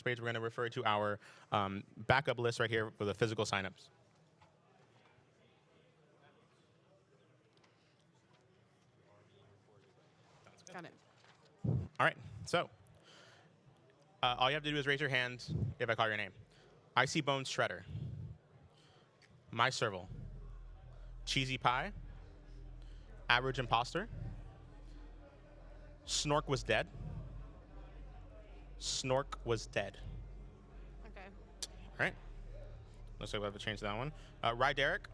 signups page, we're going to refer to our backup list right here for the physical signups. Got it. All right, so all you have to do is raise your hand if I call your name. Icy Bone Shredder. My Servo. Cheesy Pie. Average Impostor. Snork was dead. Snork was dead. Okay. All right. Looks like we'll have to change that one. Rye Derek.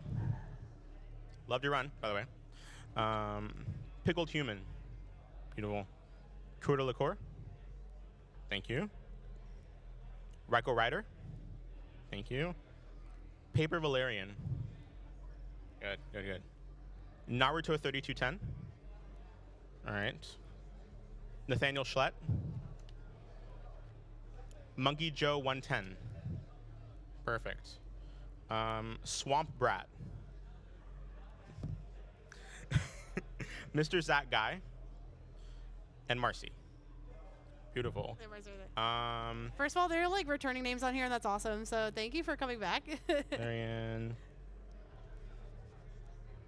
Loved your run, by the way. Pickled Human. Beautiful. Coeur de Liqueur. Thank you. Ryko Rider. Thank you. Paper Valerian. Good, good, good. Naruto 3210. All right. Nathaniel Schlett. Monkey Joe 110. Perfect. Swamp Brat. Mr. Zach Guy. And Marcy. Beautiful. First of all, they're like returning names on here, and that's awesome. So thank you for coming back. Marianne.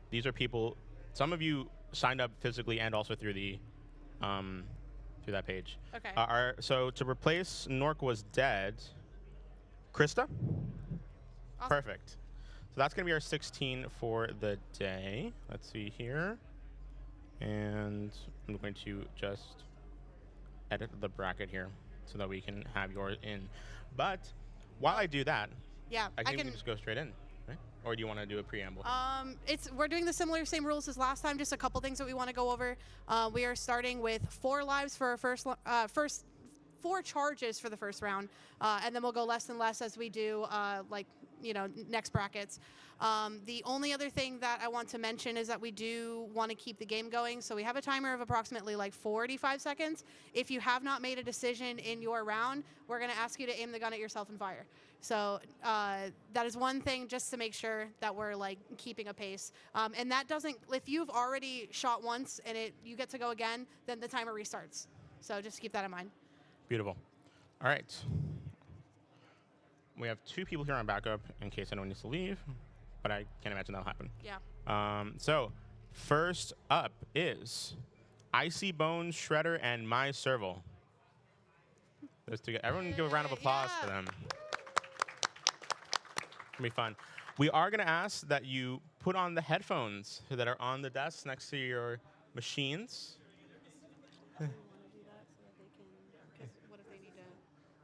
These are people. Some of you signed up physically and also through the through that page. Okay. So to replace Nork was dead. Krista. Awesome. Perfect. So that's gonna be our 16 for the day. Let's see here. And I'm going to just edit the bracket here so that we can have yours in. But while I do that, yeah, I think we can just go straight in, right? Or do you want to do a preamble? We're doing the same rules as last time. Just a couple things that we want to go over. We are starting with 4 lives for our first 4 charges for the first round, and then we'll go less and less as we do next brackets. The only other thing that I want to mention is that we do want to keep the game going, so we have a timer of approximately like 45 seconds. If you have not made a decision in your round, we're going to ask you to aim the gun at yourself and fire. So that is one thing just to make sure that we're like keeping a pace. And that doesn't, if you've already shot once and you get to go again, then the timer restarts. So just keep that in mind. Beautiful. All right. We have 2 people here on backup in case anyone needs to leave, but I can't imagine that'll happen. Yeah. So first up is Icy Bone, Shredder, and My Servo. Those 2 guys. Everyone give a round of applause for them. It'll be fun. We are going to ask that you put on the headphones that are on the desk next to your machines.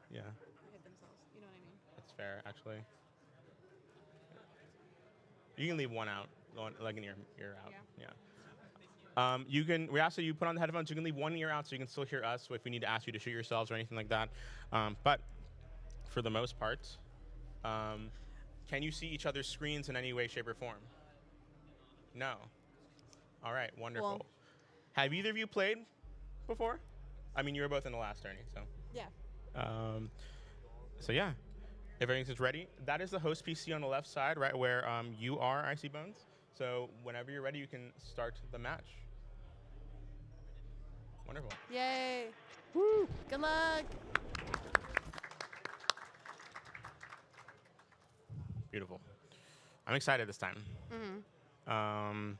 Yeah. Hit themselves. You know what I mean? That's fair, actually. You can leave one out, like in your ear out. Yeah. You can. We ask that you put on the headphones. You can leave one ear out so you can still hear us. So if we need to ask you to shoot yourselves or anything like that, but for the most part, can you see each other's screens in any way, shape, or form? No. All right. Wonderful. Well, have either of you played before? I mean, you were both in the last tourney, so. Yeah. So yeah, if everything's ready, that is the host PC on the left side, right where you are, Icy Bones. So whenever you're ready, you can start the match. Wonderful. Yay. Woo. Good luck. Beautiful. I'm excited this time. Mm-hmm.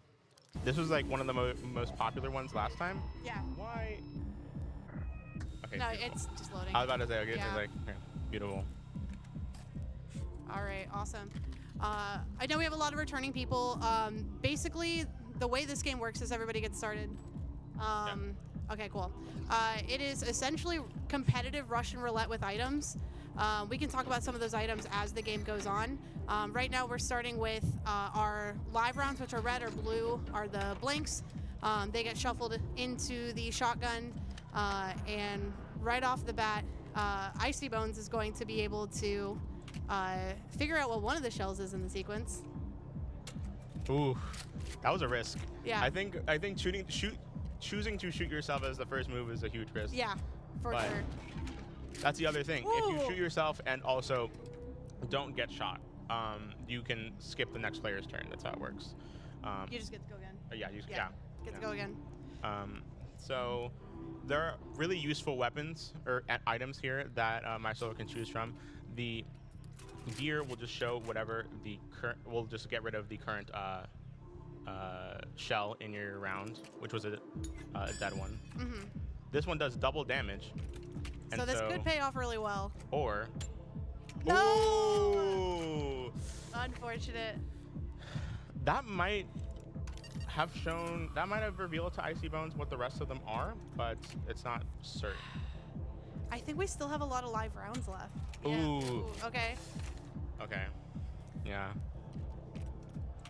This was like one of the most popular ones last time. Yeah. Why? Okay, no, beautiful. it's just loading. I was about to say, okay, yeah. it's like, yeah, beautiful. All right, awesome. I know we have a lot of returning people. Basically, the way this game works is everybody gets started. Yeah. Okay, cool. It is essentially competitive Russian roulette with items. We can talk about some of those items as the game goes on. Right now, we're starting with our live rounds, which are red or blue, are the blanks. They get shuffled into the shotgun. And right off the bat, Icy Bones is going to be able to figure out what one of the shells is in the sequence. Ooh, that was a risk. Yeah. I think choosing to shoot yourself as the first move is a huge risk. Yeah, for but sure. That's the other thing. Ooh. If you shoot yourself and also don't get shot, you can skip the next player's turn. That's how it works. You just get to go again. Yeah, Get to go again. So there are really useful weapons or items here that my Servo can choose from. The gear will just show whatever the current. We'll just get rid of the current shell in your round, which was a dead one. Mm-hmm. This one does double damage. So this could pay off really well. Or. No! Ooh, Unfortunate. that might have shown. That might have revealed to Icy Bones what the rest of them are, but it's not certain. I think we still have a lot of live rounds left. Ooh. Yeah. Ooh. Okay. Okay. Yeah.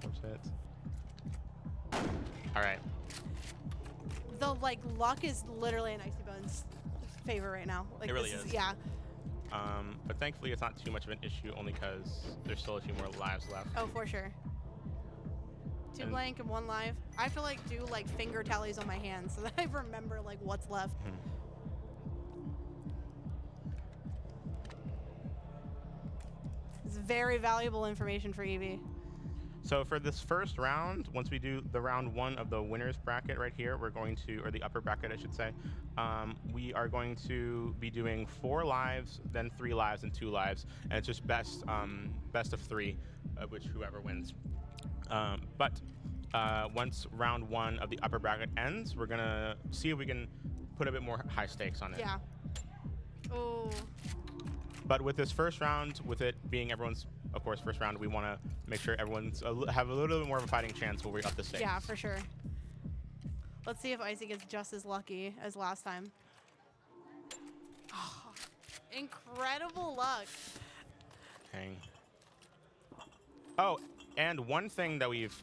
What's it? All right. The luck is literally in Icy Bone's favor right now. Like, It really this is. Yeah. But thankfully, it's not too much of an issue, only because there's still a few more lives left. Oh, for sure. 2 blank and 1 live. I have to do finger tallies on my hands so that I remember what's left. It's very valuable information for Evie. So for this first round, once we do the round 1 of the winners bracket right here, we're going to, or the upper bracket, I should say, we are going to be doing 4 lives, then 3 lives, and 2 lives, and it's just best of 3, which whoever wins. But once round 1 of the upper bracket ends, we're gonna see if we can put a bit more high stakes on it. Yeah. Oh. But with this first round, with it being everyone's, of course, first round, we want to make sure everyone's have a little bit more of a fighting chance when we up the stakes. Yeah, for sure. Let's see if Icy gets just as lucky as last time. Oh, incredible luck. Dang. Oh, and one thing that we've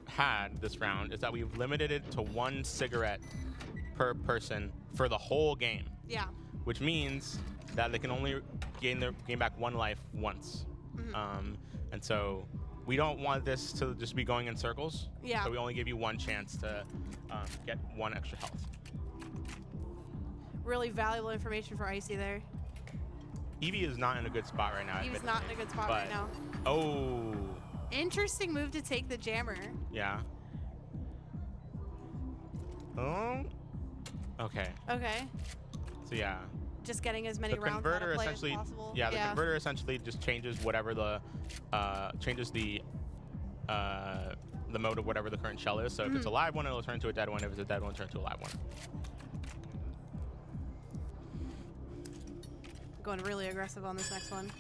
had this round is that we've limited it to 1 cigarette per person for the whole game. Yeah. Which means that they can only gain back 1 life once. Mm-hmm. And so we don't want this to just be going in circles. Yeah. So we only give you 1 chance to get 1 extra health. Really valuable information for Icy there. Evie is not in a good spot right now. Evie's not in a good spot right now. Oh. Interesting move to take the jammer. Yeah. Okay. Okay. So yeah. Just getting as many The rounds converter out of play essentially, as possible. yeah, the converter essentially just changes whatever the mode of whatever the current shell is. So if it's a live one, it'll turn to a dead one. If it's a dead one, it'll turn to a live one. Going really aggressive on this next one.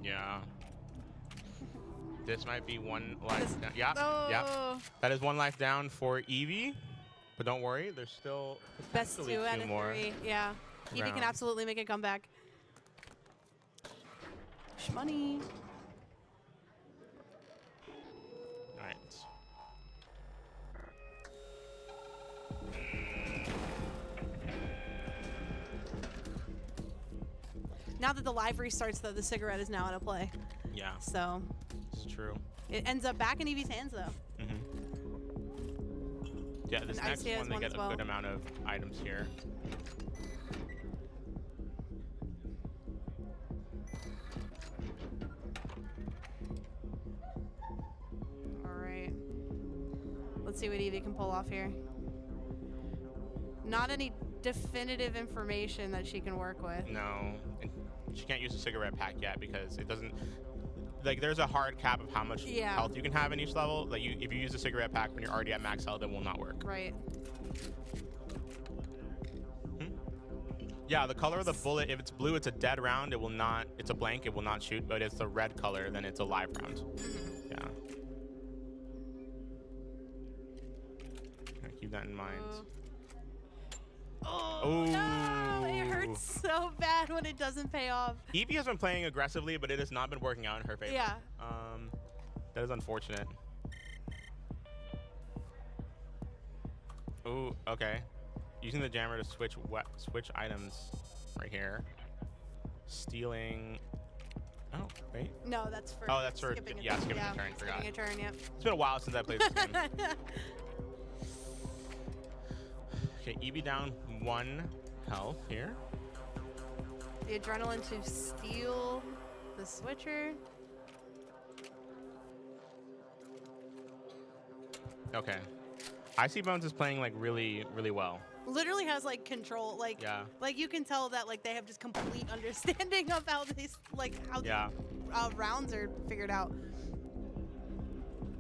Yeah. This might be 1 life down. Yeah, Oh. yeah. That is 1 life down for Evie. But don't worry, there's still Best 2 out of more 3. Yeah. Evie can rounds. absolutely make a comeback. Shmoney. All right. Now that the live restarts, though, the cigarette is now out of play. Yeah, So it's true. it ends up back in Evie's hands, though. Yeah, this And next Icy has one, they one get as a well. good amount of items here. All right. Let's see what Evie can pull off here. Not any definitive information that she can work with. No, and she can't use a cigarette pack yet because it doesn't. Like, there's a hard cap of how much health you can have in each level. Like, if you use a cigarette pack when you're already at max health, it will not work. Right. Yeah, the color of the bullet, if it's blue, it's a dead round. It will not. It's a blank. It will not shoot. But if it's the red color, then it's a live round. Yeah. Keep that in mind. Oh, no! It hurts so bad when it doesn't pay off. Evie has been playing aggressively, but it has not been working out in her favor. Yeah. That is unfortunate. Ooh, okay. Using the jammer to switch items right here. Stealing. Oh, wait. No, that's for Oh, that's for skipping a skipping a turn. skipping Forgot. a turn, yep. It's been a while since I played this game. Okay, Evie down 1 health here. The adrenaline to steal the switcher. Okay. Icy Bones is playing like really, really well. literally has like control, like Yeah. like you can tell that like they have just complete understanding of how these Yeah. rounds are figured out.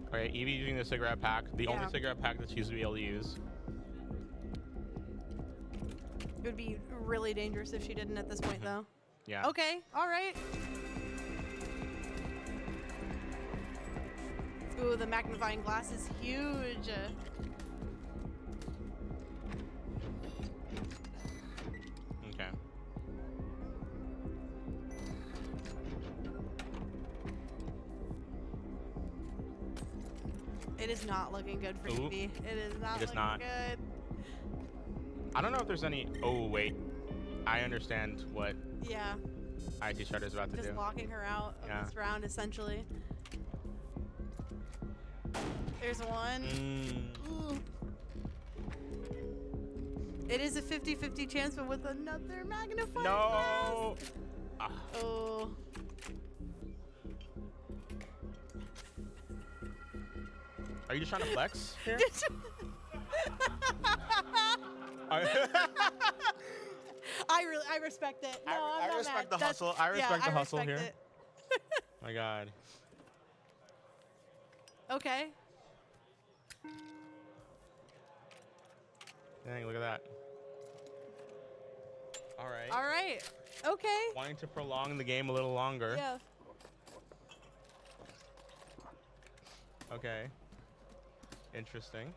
Okay, Evie using the cigarette pack, the only Yeah. cigarette pack that she's be able to use. It would be really dangerous if she didn't at this point, though. Yeah. Okay, all right. Ooh, the magnifying glass is huge. Okay. It is not looking good for Ooh. Evie. It is not It is looking not. good. I don't know if there's any. Oh wait, I understand what Yeah, IT Shredder is about to just do. locking her out of Yeah. this round, essentially. There's one. Ooh. It is a 50-50 chance, but with another magnifying No. glass. Ah. Oh. Are you just trying to flex here? I respect it. No, I'm I not respect mad. the hustle. I respect the hustle respect here. it. My God. Okay. Dang, look at that. All right. All right. Okay. Wanting to prolong the game a little longer. Yeah. Okay. Interesting.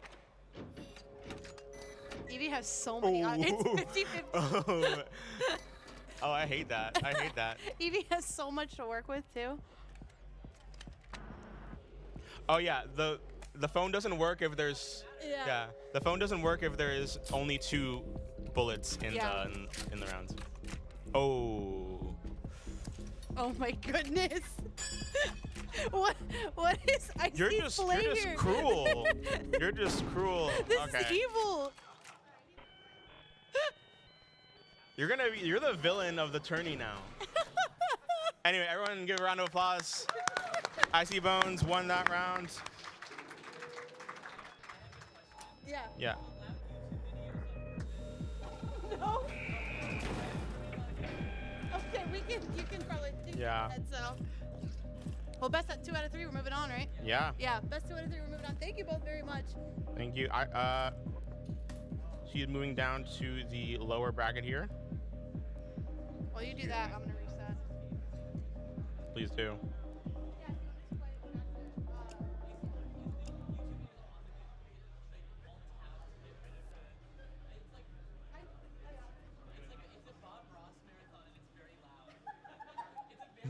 Evie has so many. It's 50-50. Oh. Oh, I hate that. I hate that. Evie has so much to work with too. Oh yeah, the phone doesn't work if there's Yeah. the phone doesn't work if there is only 2 bullets in Yeah. the in the rounds. Oh. Oh my goodness. what is Icy You're just Slayer? cruel. You're just cruel. This Okay. is evil. You're the villain of the tourney now. Anyway, everyone give a round of applause. Icy Bones won that round. Yeah. Yeah. No. Okay, you can probably do Yeah. that, so. Well, best at 2 out of 3, we're moving on, right? Yeah. Yeah, best 2 out of 3, we're moving on. Thank you both very much. Thank you. She's moving down to the lower bracket here. While you do that, I'm gonna reset. Please do.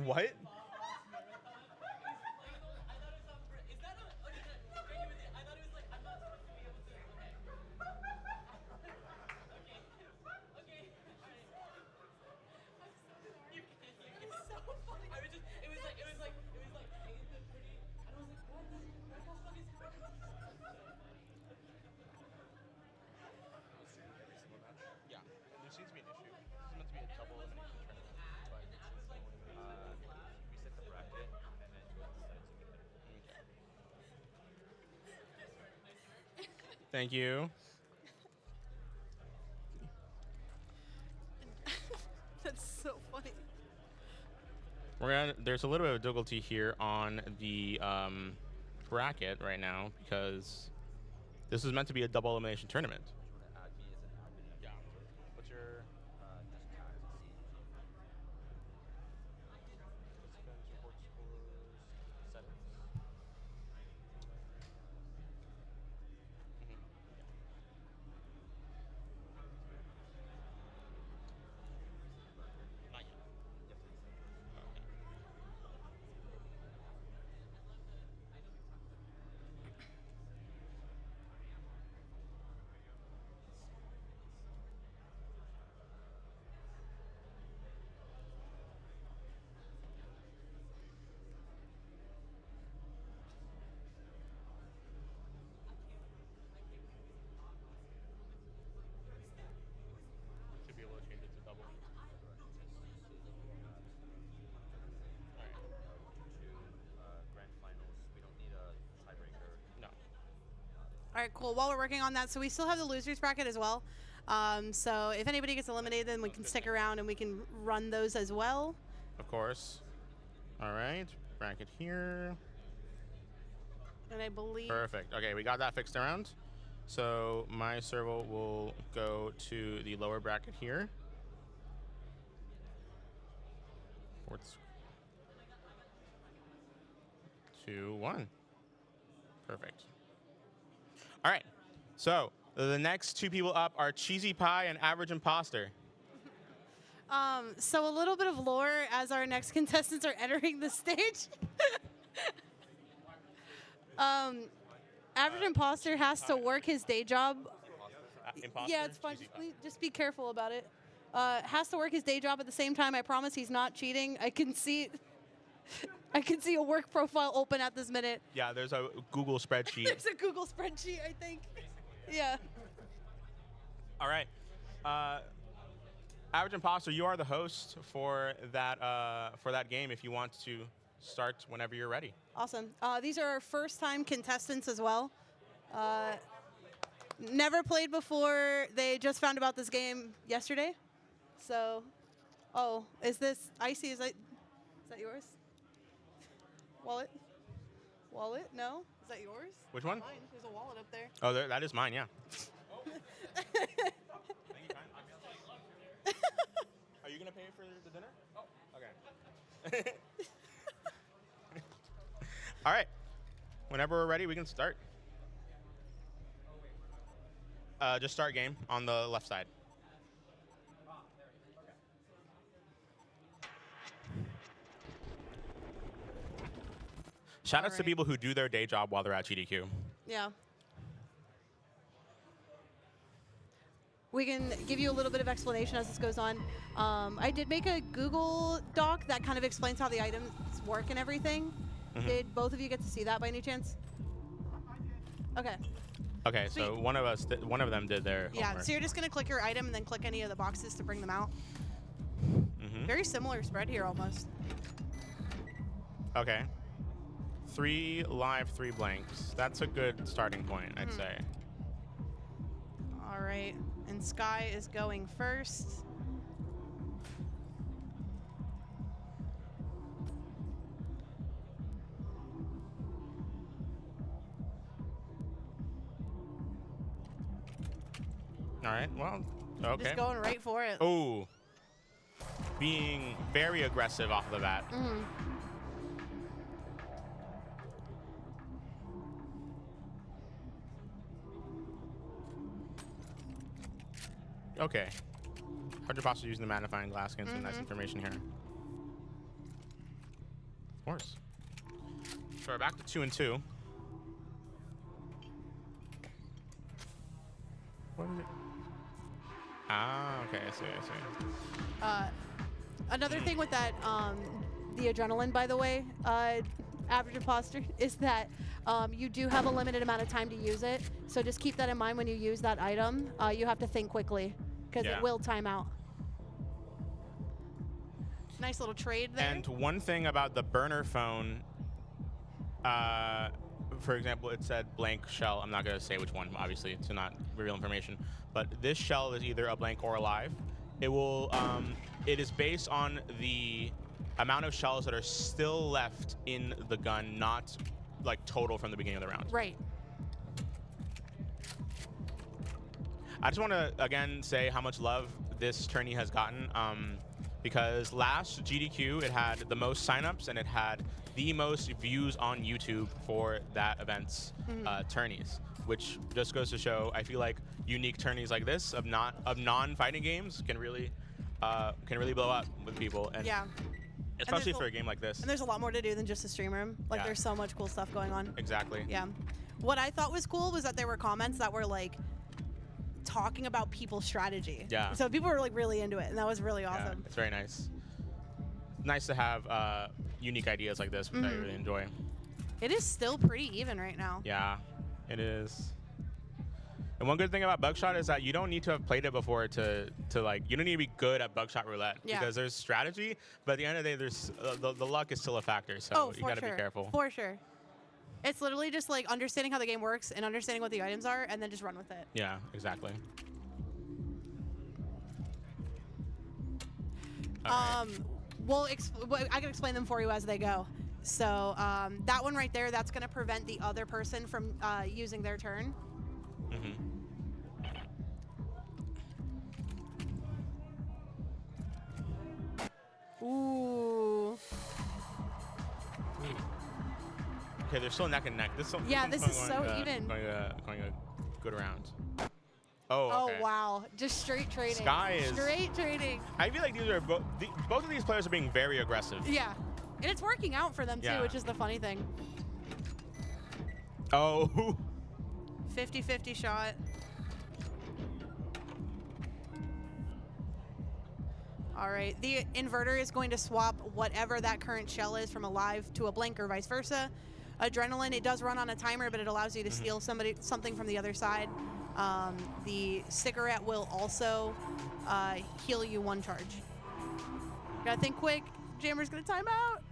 What? Yeah, there seems to be an issue. This is meant to be a double elimination tournament, but Reset the bracket and then you decide to thank you. That's so funny. There's a little bit of difficulty here on the bracket right now because this is meant to be a double elimination tournament. add me as an admin. Yeah. What's your Just tag to see. participants report scores settings? Not yet. To be able to change it to double. Grand finals. We don't need a tiebreaker. No. All right, cool. While we're working on that, so we still have the losers bracket as well. So if anybody gets eliminated, then we can stick around and we can run those as well. Of course. All right. Bracket here. And I believe... Perfect. Okay, we got that fixed around. So my servo will go to the lower bracket here. 2, 1. Perfect. All right. So the next two people up are Cheesy Pie and Average Impostor. So a little bit of lore as our next contestants are entering the stage. Average Impostor has to work his day job. Impostor? Yeah, it's fine. Cheesy Just be careful about it. Has to work his day job at the same time. I promise he's not cheating. I can see a work profile open at this minute. Yeah, there's a Google spreadsheet. There's a Google spreadsheet, I think. Yeah. All right. Average Impostor, you are the host for that game if you want to start whenever you're ready. Awesome. These are our first-time contestants as well. Never played before. They just found about this game yesterday. So, oh, is this Icy? Is that yours? Wallet? Wallet? No? Is that yours? Which one? Mine. There's a wallet up there. Oh, that is mine, yeah. Are you going to pay for the dinner? Oh, okay. All right. Whenever we're ready, we can start. Just start game on the left side. Shout outs to people who do their day job while they're at GDQ. Yeah. We can give you a little bit of explanation as this goes on. I did make a Google Doc that kind of explains how the items work and everything. Mm-hmm. Did both of you get to see that by any chance? Okay. Okay, Sweet. so one of them did their Yeah, homework. so you're just going to click your item and then click any of the boxes to bring them out. Mm-hmm. Very similar spread here almost. Okay. 3 live, 3 blanks. That's a good starting point, I'd say. All right, and Sky is going first. All right, well, okay. Just going right for it. Oh, being very aggressive off the bat. Mm-hmm. Okay. 100 possible using the magnifying glass, getting some nice information here. Of course. So we're back to 2 and 2. What is it? Ah, okay, I see. Another thing with that, the adrenaline, by the way, Average Impostor, is that you do have a limited amount of time to use it. So just keep that in mind when you use that item. You have to think quickly because it will time out. Nice little trade there. And one thing about the burner phone, for example, it said blank shell. I'm not going to say which one, obviously, to not reveal information. But this shell is either a blank or a live. It will. It is based on the amount of shells that are still left in the gun, not like total from the beginning of the round. Right. I just want to again say how much love this tourney has gotten. Because last GDQ, it had the most signups and it had the most views on YouTube for that event's tourneys, which just goes to show, I feel like unique tourneys like this of non-fighting games can really blow up with people, and Yeah. especially for a game like this. And there's a lot more to do than just a stream room. Like, there's so much cool stuff going on. Exactly. Yeah. What I thought was cool was that there were comments that were like talking about people's strategy. Yeah. So people were like really into it, and that was really awesome. Yeah, it's very nice. Nice to have unique ideas like this, which I really enjoy. It is still pretty even right now. Yeah, it is. And one good thing about Buckshot is that you don't need to have played it before to like, you don't need to be good at Buckshot Roulette. Yeah. Because there's strategy, but at the end of the day, there's the luck is still a factor, so you gotta be careful. For sure. It's literally just like understanding how the game works and understanding what the items are, and then just run with it. Yeah, exactly. I can explain them for you as they go. So that one right there, that's going to prevent the other person from using their turn. Mm-hmm. Ooh. Okay, they're still neck and neck. This This is so even. Going a good round. Oh, Oh, okay. wow. Just straight trading. Sky is... Straight trading. I feel like these are both of these players are being very aggressive. Yeah. And it's working out for them, too, Yeah. which is the funny thing. Oh. 50-50 shot. All right. The inverter is going to swap whatever that current shell is from a live to a blank or vice versa. Adrenaline, it does run on a timer, but it allows you to steal something from the other side. The cigarette will also heal you 1 charge. Gotta think quick. Jammer's gonna time out.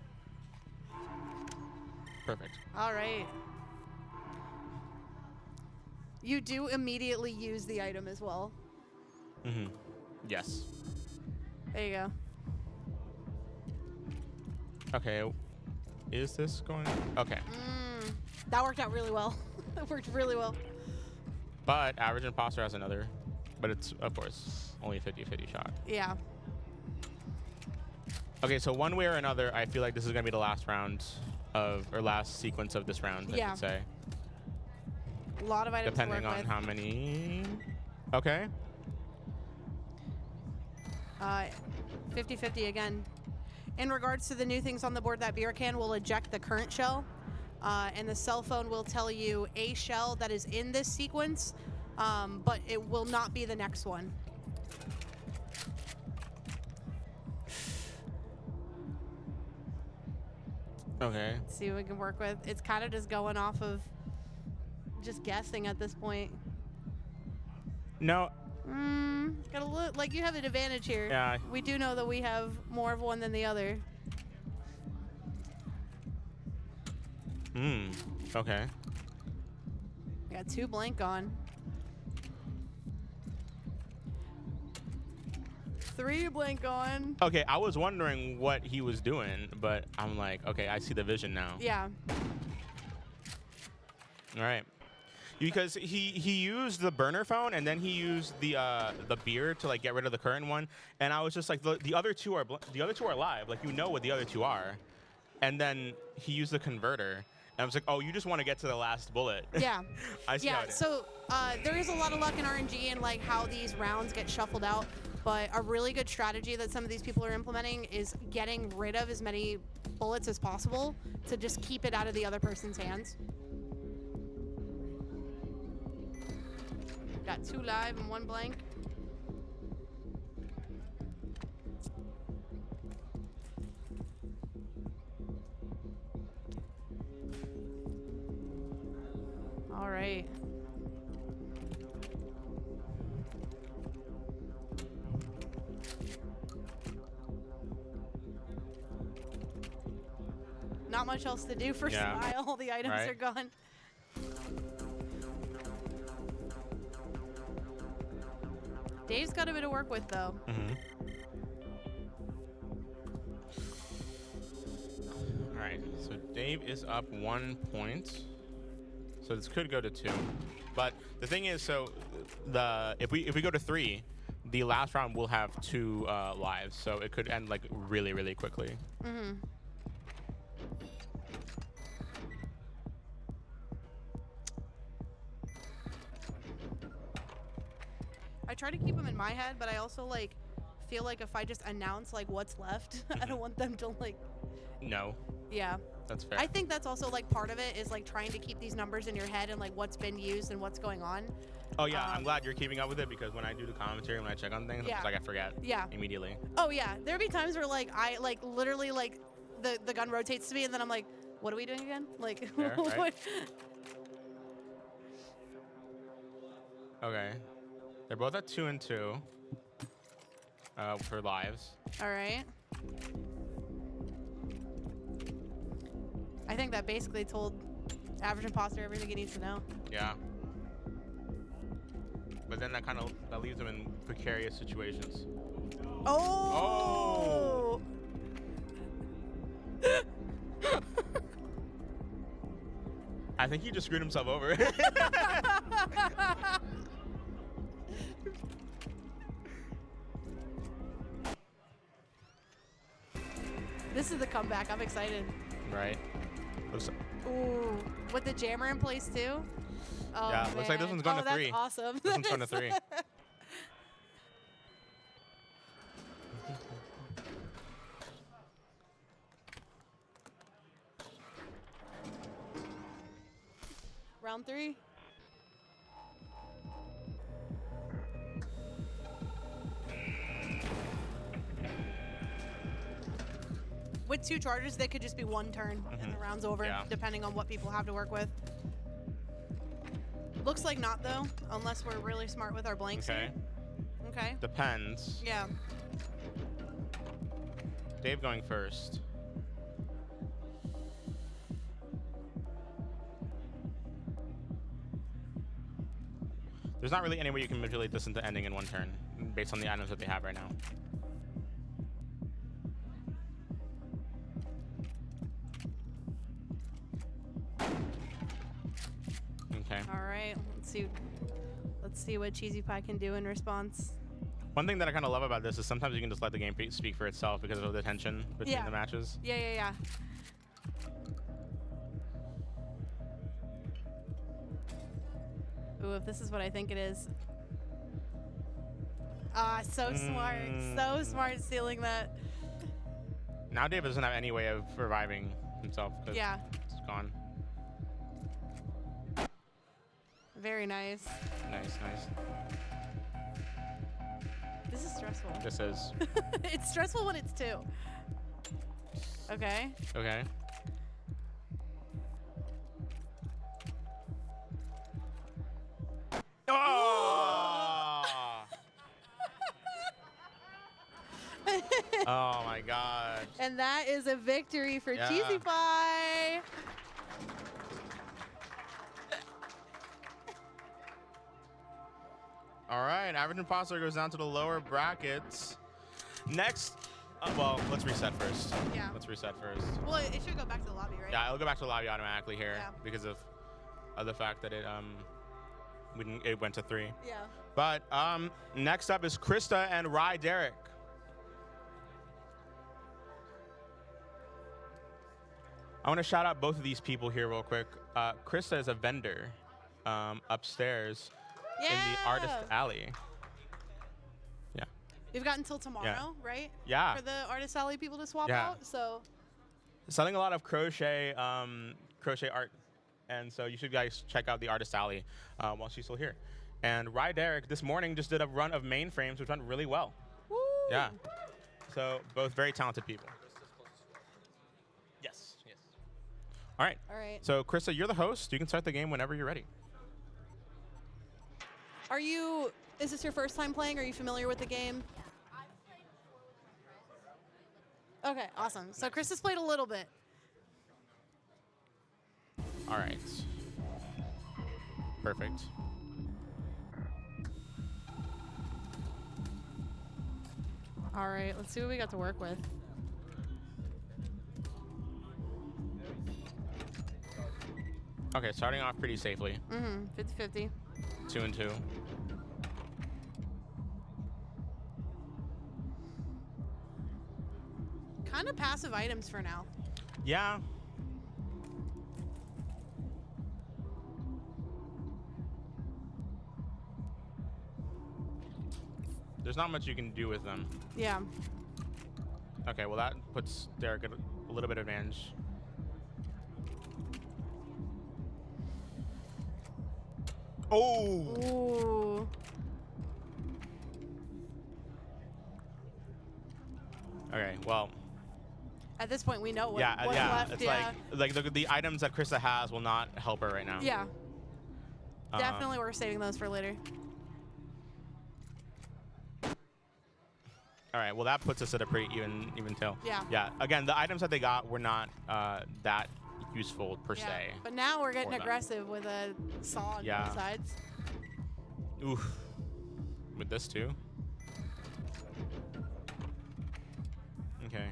Perfect. All right. You do immediately use the item as well. Mm-hmm. Yes. There you go. Okay. Is this going? Okay. That worked out really well. That worked really well. But average imposter has another, but it's of course only a 50-50 shot. Yeah. Okay, so one way or another, I feel like this is gonna be the last round or last sequence of this round. I should say. A lot of items depending to work on with. how many. Okay. 50-50 again. In regards to the new things on the board, that beer can will eject the current shell, and the cell phone will tell you a shell that is in this sequence, but it will not be the next one. Okay. Let's see what we can work with. It's kind of just going off of just guessing at this point. No. Gotta look like you have an advantage here. Yeah. We do know that we have more of one than the other. Okay. We got 2 blank on. 3 blank on. Okay, I was wondering what he was doing, but I'm like, okay, I see the vision now. Yeah. All right. Because he used the burner phone and then he used the beer to like get rid of the current one, and I was just like, the other two are live, like you know what the other two are, and then he used the converter, and I was like, oh, you just want to get to the last bullet. Yeah. I see how it is. So there is a lot of luck in RNG and like how these rounds get shuffled out, but a really good strategy that some of these people are implementing is getting rid of as many bullets as possible to just keep it out of the other person's hands. Got 2 live and 1 blank. All right. Not much else to do for Sky. All the items are gone. Dave's got a bit of work with, though. All right, so Dave is up 1 point. So this could go to 2. But the thing is, so if we go to 3, the last round will have 2 lives, so it could end like really, really quickly. I try to keep them in my head, but I also like feel like if I just announce like what's left, I don't want them to like. No. Yeah. That's fair. I think that's also like part of it is like trying to keep these numbers in your head and like what's been used and what's going on. Oh yeah, I'm glad you're keeping up with it, because when I do the commentary, when I check on things, I'm just like I forget. Yeah. Immediately. Oh yeah, there'll be times where like I like literally like the gun rotates to me and then I'm like, what are we doing again? Like. Fair, right? What? Okay. They're both at 2 and 2 for lives. All right. I think that basically told average imposter everything he needs to know. Yeah. But then that leaves them in precarious situations. Oh. I think he just screwed himself over. This is the comeback. I'm excited. Right. Looks, Ooh, with the jammer in place too. Oh, yeah, looks like this man. one's going to that's 3. Awesome. This one's going to 3. Round 3. With 2 charges, they could just be 1 turn and the round's over, Yeah. depending on what people have to work with. Looks like not though, unless we're really smart with our blanks Okay. here. Okay. Depends. Yeah. Dave going first. There's not really any way you can manipulate this into ending in 1 turn, based on the items that they have right now. Okay. All right. Let's see what Cheesy Pie can do in response. One thing that I kind of love about this is sometimes you can just let the game speak for itself because of the tension between Yeah. the matches. Yeah. Ooh, if this is what I think it is. Ah, so smart. So smart stealing that. Now Dave doesn't have any way of reviving himself. 'Cause Yeah. it's gone. Very nice. Nice. This is stressful. This is. It's stressful when it's 2. Okay. Okay. Oh! Oh my god. And that is a victory for Yeah. Cheesy Pie. All right, average imposter goes down to the lower brackets. Next, well, let's reset first. Yeah. Let's reset first. Well, it should go back to the lobby, right? Yeah, it'll go back to the lobby automatically here Yeah. because of the fact that it it went to 3. Yeah. But next up is Krista and Rye Derek. I want to shout out both of these people here real quick. Krista is a vendor upstairs in the Artist Alley. Yeah. We've got until tomorrow, right? Yeah. For the Artist Alley people to swap Yeah. out. So Selling a lot of crochet crochet art. And so you should guys check out the Artist Alley while she's still here. And Rye Derek this morning just did a run of mainframes, which went really well. woo! Yeah. So both very talented people. Yes. All right. All right. So Krista, you're the host. You can start the game whenever you're ready. Is this your first time playing? Are you familiar with the game? Okay, awesome. So Chris has played a little bit. All right. Perfect. All right, let's see what we got to work with. Okay, starting off pretty safely. 50-50. 2 and 2. Kind of passive items for now. Yeah. There's not much you can do with them. Yeah. Okay, well that puts Derek at a little bit of advantage. Oh! Ooh. Okay, well, At this point, we know what's yeah. left. It's Yeah. like the items that Krista has will not help her right now. Yeah. Um, Definitely, we're saving those for later. All right, well that puts us at a pretty even tail. Yeah. Yeah. Again, the items that they got were not that useful per Yeah. se. But now we're getting for them. aggressive with a saw on Yeah. both sides. Oof. With this too. Okay.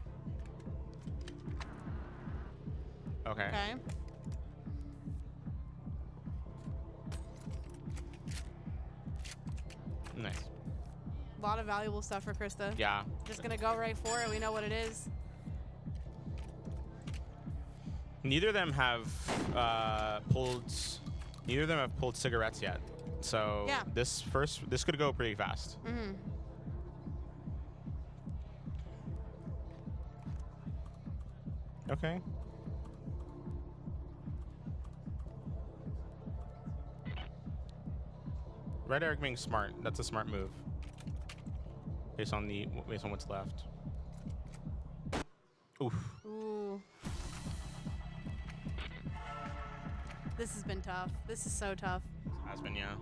Okay. Okay. Nice. A lot of valuable stuff for Krista. Yeah. Just gonna go right for it. We know what it is. Neither of them have pulled. Neither of them have pulled cigarettes yet. So Yeah. this could go pretty fast. Mm-hmm. Okay. Red Eric being smart. That's a smart move. Based on what's left. Oof. Ooh. This has been tough. This is so tough. Has been, yeah.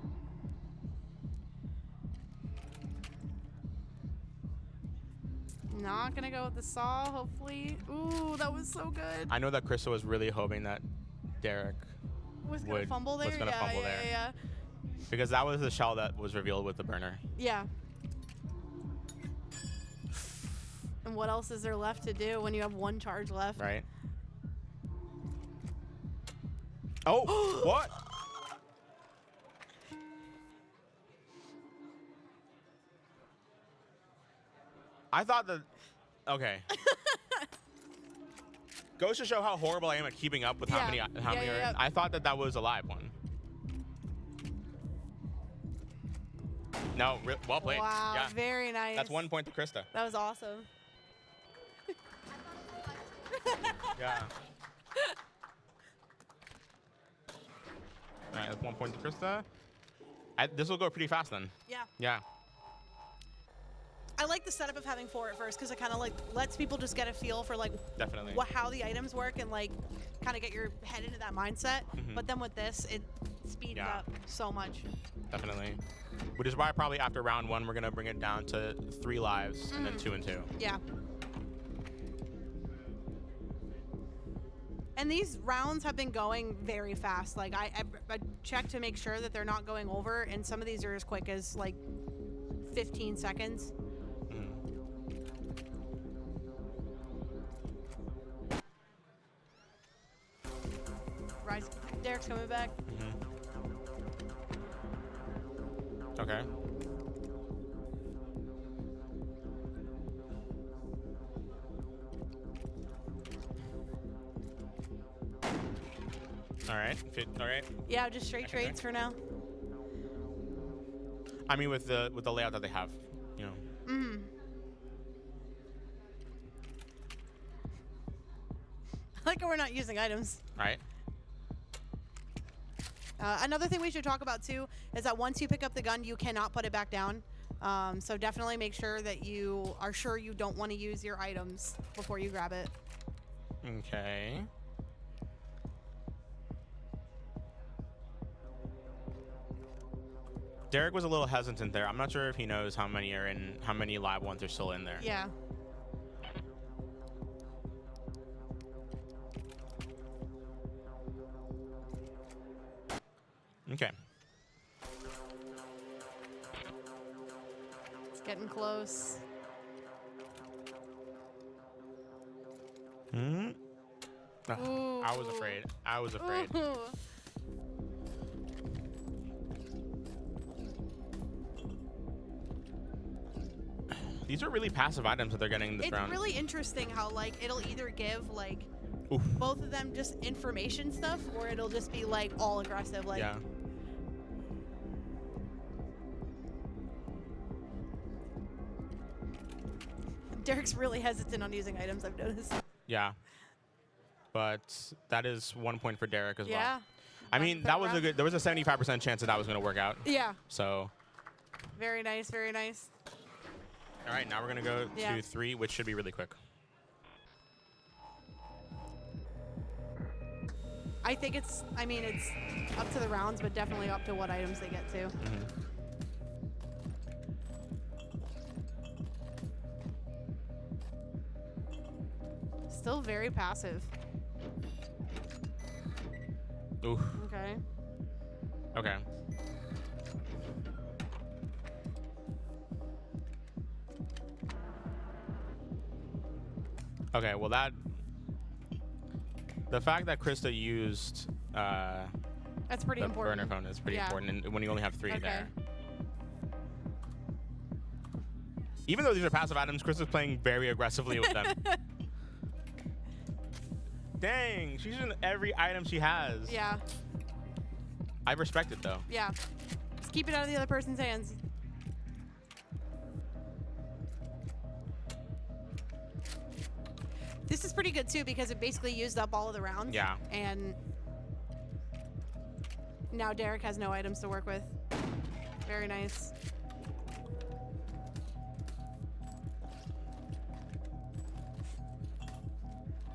Not gonna go with the saw, hopefully. Ooh, that was so good. I know that Krista was really hoping that Derek Was gonna fumble there? was gonna yeah, fumble yeah, there. yeah, Because that was the shell that was revealed with the burner. yeah. And what else is there left to do when you have one charge left? Right? Oh, what? I thought that. Okay. Goes to show how horrible I am at keeping up with how Yeah. many Yeah, are. yeah. I thought that was a live one. No, well played. Wow, Yeah. very nice. That's 1 point to Krista. That was awesome. Yeah. All right, that's 1 point to Krista. This will go pretty fast then. Yeah. Yeah. I like the setup of having 4 at first because it kind of like lets people just get a feel for like Definitely. how the items work and like kind of get your head into that mindset. Mhm. But then with this, it speeds Yeah. up so much. Definitely. Which is why probably after round 1, we're going to bring it down to 3 lives and then 2 and 2. Yeah. And these rounds have been going very fast. Like I check to make sure that they're not going over, and some of these are as quick as like 15 seconds. Mhm. Rise, Derek's coming back. Mhm. Okay. All right. All right. Yeah, just straight Okay. trades for now. I mean, with the layout that they have, you know. Mm. I like how we're not using items. Right. Another thing we should talk about too is that once you pick up the gun, you cannot put it back down. So definitely make sure that you are sure you don't want to use your items before you grab it. Okay. Derek was a little hesitant there. I'm not sure if he knows how many live ones are still in there. Yeah. Okay. It's getting close. Hmm. Ooh. I was afraid. I was afraid. Ooh. These are really passive items that they're getting this It's round. really interesting how like it'll either give like Oof. both of them just information stuff, or it'll just be like all aggressive. Like Yeah. Derek's really hesitant on using items, I've noticed. Yeah. But that is 1 point for Derek as Yeah. well. I mean, that was a good. There was a 75% chance that that was going to work out. Yeah. So, Very nice, very nice. all right, now we're going to go Yeah. to 3, which should be really quick. I think it's up to the rounds, but definitely up to what items they get to. Mhm. Still very passive. Oof. Okay. Okay. Okay, well that... The fact that Krista used That's pretty the important. burner phone is pretty Yeah. important, and when you only have 3 Okay. there. Even though these are passive items, Krista's playing very aggressively with them. Dang, she's using every item she has. Yeah. I respect it though. Yeah. Just keep it out of the other person's hands. This is pretty good too because it basically used up all of the rounds. Yeah. And now Derek has no items to work with. Very nice.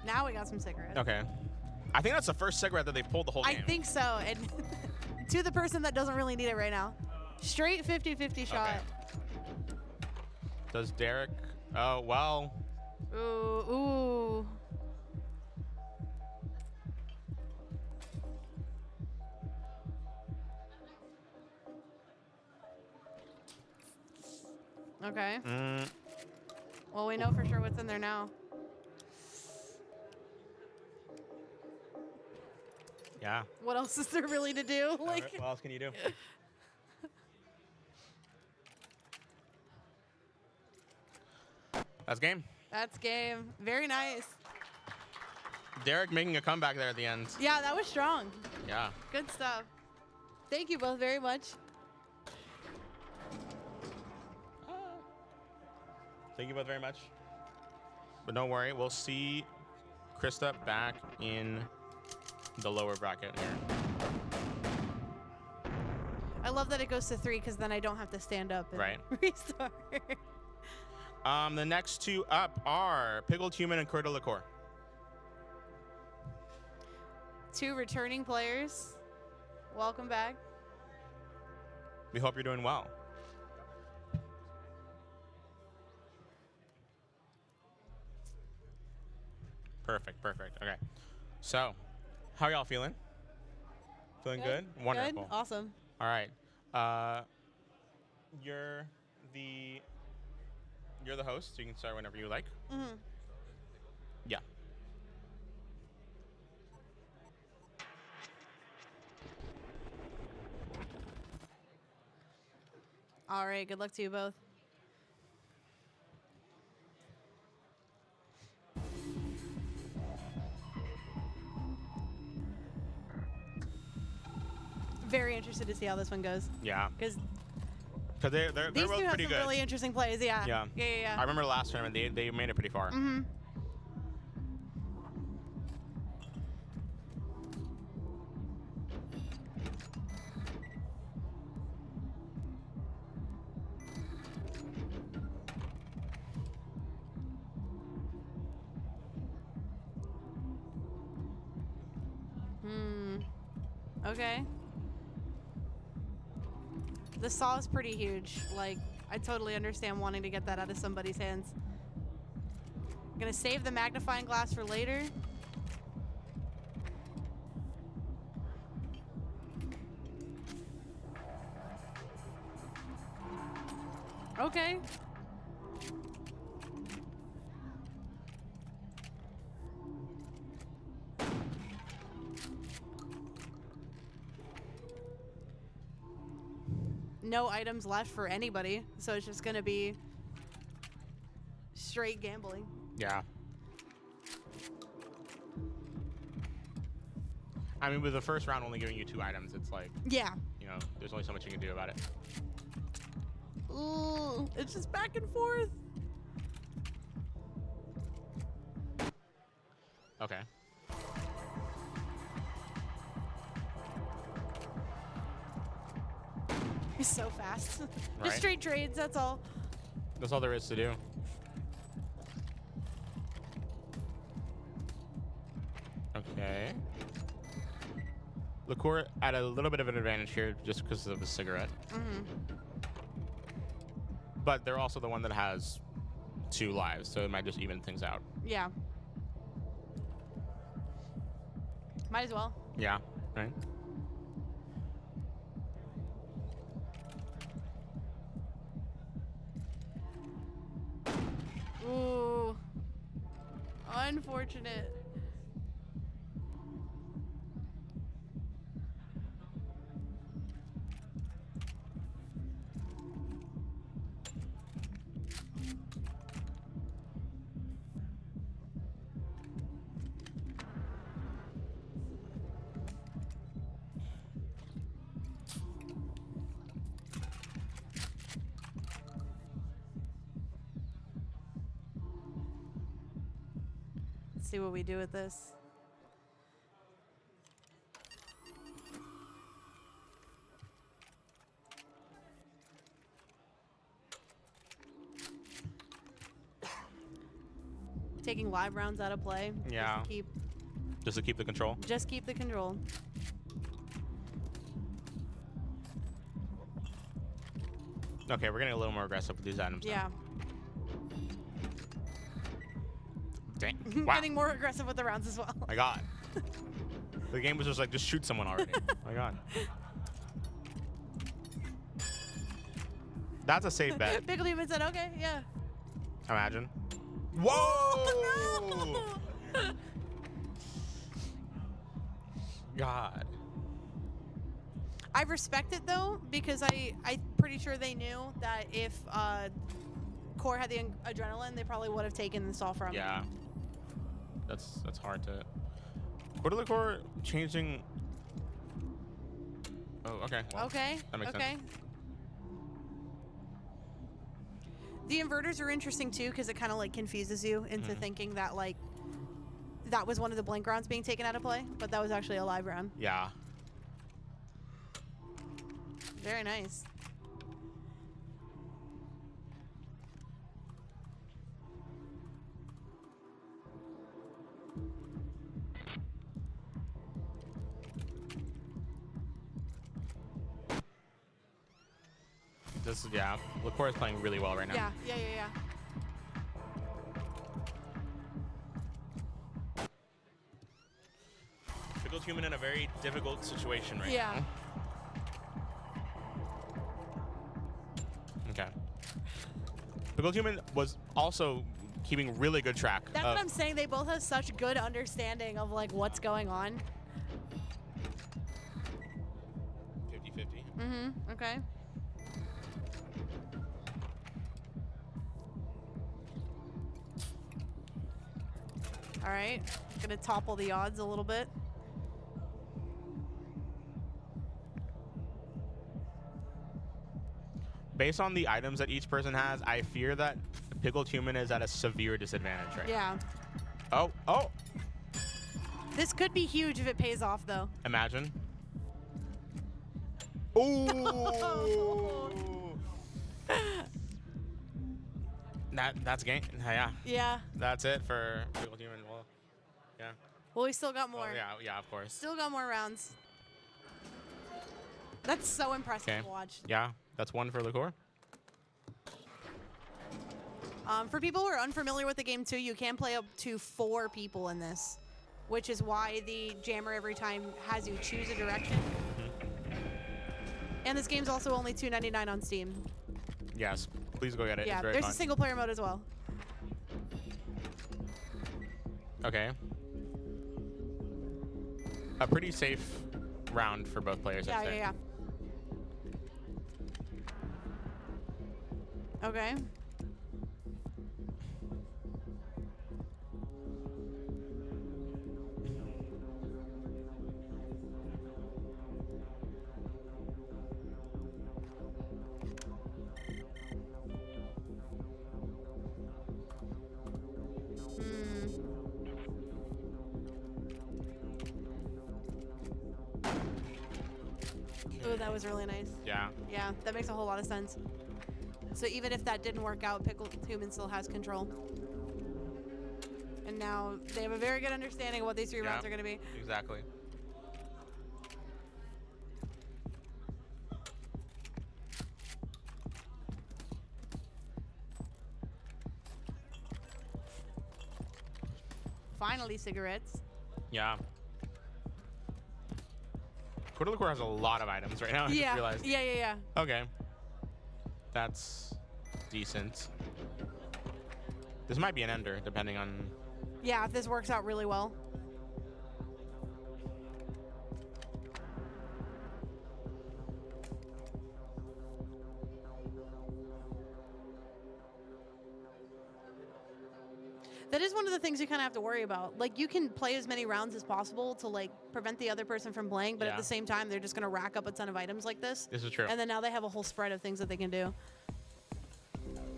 Now we got some cigarettes. Okay. I think that's the first cigarette that they pulled the whole I game. think so. And to the person that doesn't really need it right now. Straight 50-50 shot. Okay. Does Derek... Oh, well... Ooh, ooh. Okay. Well, we know for sure what's in there now. Yeah. What else is there really to do? Like, What else can you do? That's game. that's game. Very nice. Derek making a comeback there at the end. Yeah, that was strong. Yeah. Good stuff. Thank you both very much. Thank you both very much. But don't worry, we'll see Krista back in the lower bracket here. I love that it goes to 3 because then I don't have to stand up and Right. restart. The next 2 up are Pickled Human and Curda Liqueur. 2 returning players. Welcome back. We hope you're doing well. Perfect, perfect. Okay. So, how y'all feeling? Feeling good? Wonderful. Good? Awesome. All right. You're the host, so you can start whenever you like. Mm-hmm. Yeah. All right. Good luck to you both. Very interested to see how this one goes. Yeah. Because Because they're these both two have pretty some good. really interesting plays. Yeah. Yeah. Yeah. I remember the last tournament, they made it pretty far. Mm-hmm. Okay. The saw is pretty huge. Like, I totally understand wanting to get that out of somebody's hands. I'm gonna save the magnifying glass for later. Okay. No items left for anybody, so it's just gonna be straight gambling. Yeah. I mean, with the first round only giving you 2 items, it's like, Yeah. you know, there's only so much you can do about it. Ooh, it's just back and forth. Okay. It's so fast. Right. Just straight trades, that's all. That's all there is to do. Okay. Liqueur at a little bit of an advantage here just because of the cigarette. Mm-hmm. But they're also the one that has 2 lives, so it might just even things out. Yeah. Might as well. Yeah, right? Ooh. unfortunate. Let's see what we do with this. Taking live rounds out of play. Yeah. Just to keep the control. Just keep the control. Okay, we're getting a little more aggressive with these items. Yeah. Dang. Wow. Getting more aggressive with the rounds as well. My God. The game was just like, just shoot someone already. My God. That's a safe bet. Pickle even said, okay, yeah. Imagine. Whoa! No! God. I respect it though, because I'm pretty sure they knew that if Core had the adrenaline, they probably would have taken the stall from. Yeah. That's hard to. Core changing. Oh, okay. Well, Okay. That makes okay. sense. The inverters are interesting too, because it kind of like confuses you into thinking that like that was one of the blink rounds being taken out of play, but that was actually a live round. Yeah. Very nice. Yeah. Liqueur is playing really well right now. Yeah. Pickled Human in a very difficult situation right Yeah. now. Okay. Pickled Human was also keeping really good track. That's what I'm saying. They both have such good understanding of like what's going on. 50-50. Mm-hmm. Okay. All right. Gonna topple the odds a little bit. Based on the items that each person has, I fear that Pickled Human is at a severe disadvantage right Yeah. now. Oh. This could be huge if it pays off though. Imagine. Ooh. That's game. Yeah. Yeah. That's it for Pickled Human. Well, yeah. Well, we still got more. Oh, yeah, of course. Still got more rounds. That's so impressive Okay. to watch. Yeah, that's one for Liqueur. For people who are unfamiliar with the game too, you can play up to 4 people in this, which is why the jammer every time has you choose a direction. And this game's also only $2.99 on Steam. Yes, please go get it. Yeah, It's very there's fun. a single player mode as well. Okay. A pretty safe round for both players, I'd say. Yeah. Okay. Ooh, that was really nice. Yeah. Yeah, that makes a whole lot of sense. So even if that didn't work out, Pickled Human still has control. And now they have a very good understanding of what these 3 rounds are going to be. Exactly. Finally, cigarettes. Yeah. Liqueur has a lot of items right now. I just realized. Yeah. Okay. That's decent. This might be an ender, depending on Yeah, if this works out really well. That is one of the things you kind of have to worry about. Like, you can play as many rounds as possible to, like, prevent the other person from playing, but at Yeah. the same time, they're just going to rack up a ton of items like this. This is true. And then now they have a whole spread of things that they can do.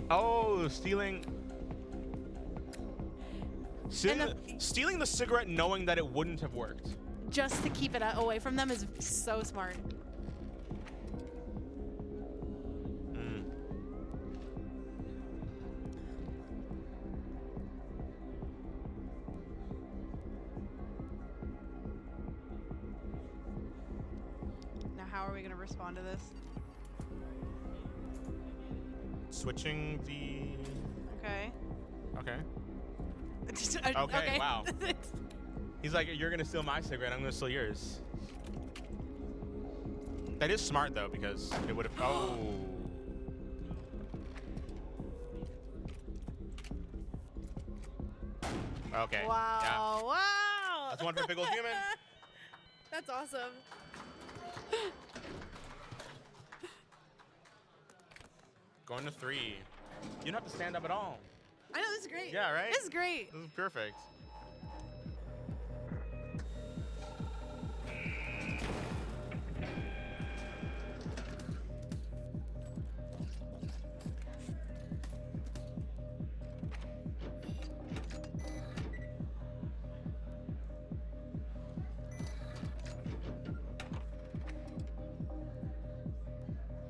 Oh, stealing the cigarette knowing that it wouldn't have worked. Just to keep it away from them is so smart. Now, how are we going to respond to this? Switching the... Okay. Okay. Okay. Okay, wow. He's like, you're going to steal my cigarette, I'm going to steal yours. That is smart, though, because it would have... Oh. Okay. Wow. Yeah. Wow. That's one for Pickled Human. That's awesome. Going to 3. You don't have to stand up at all. I know, this is great. Yeah, right? This is great. This is perfect.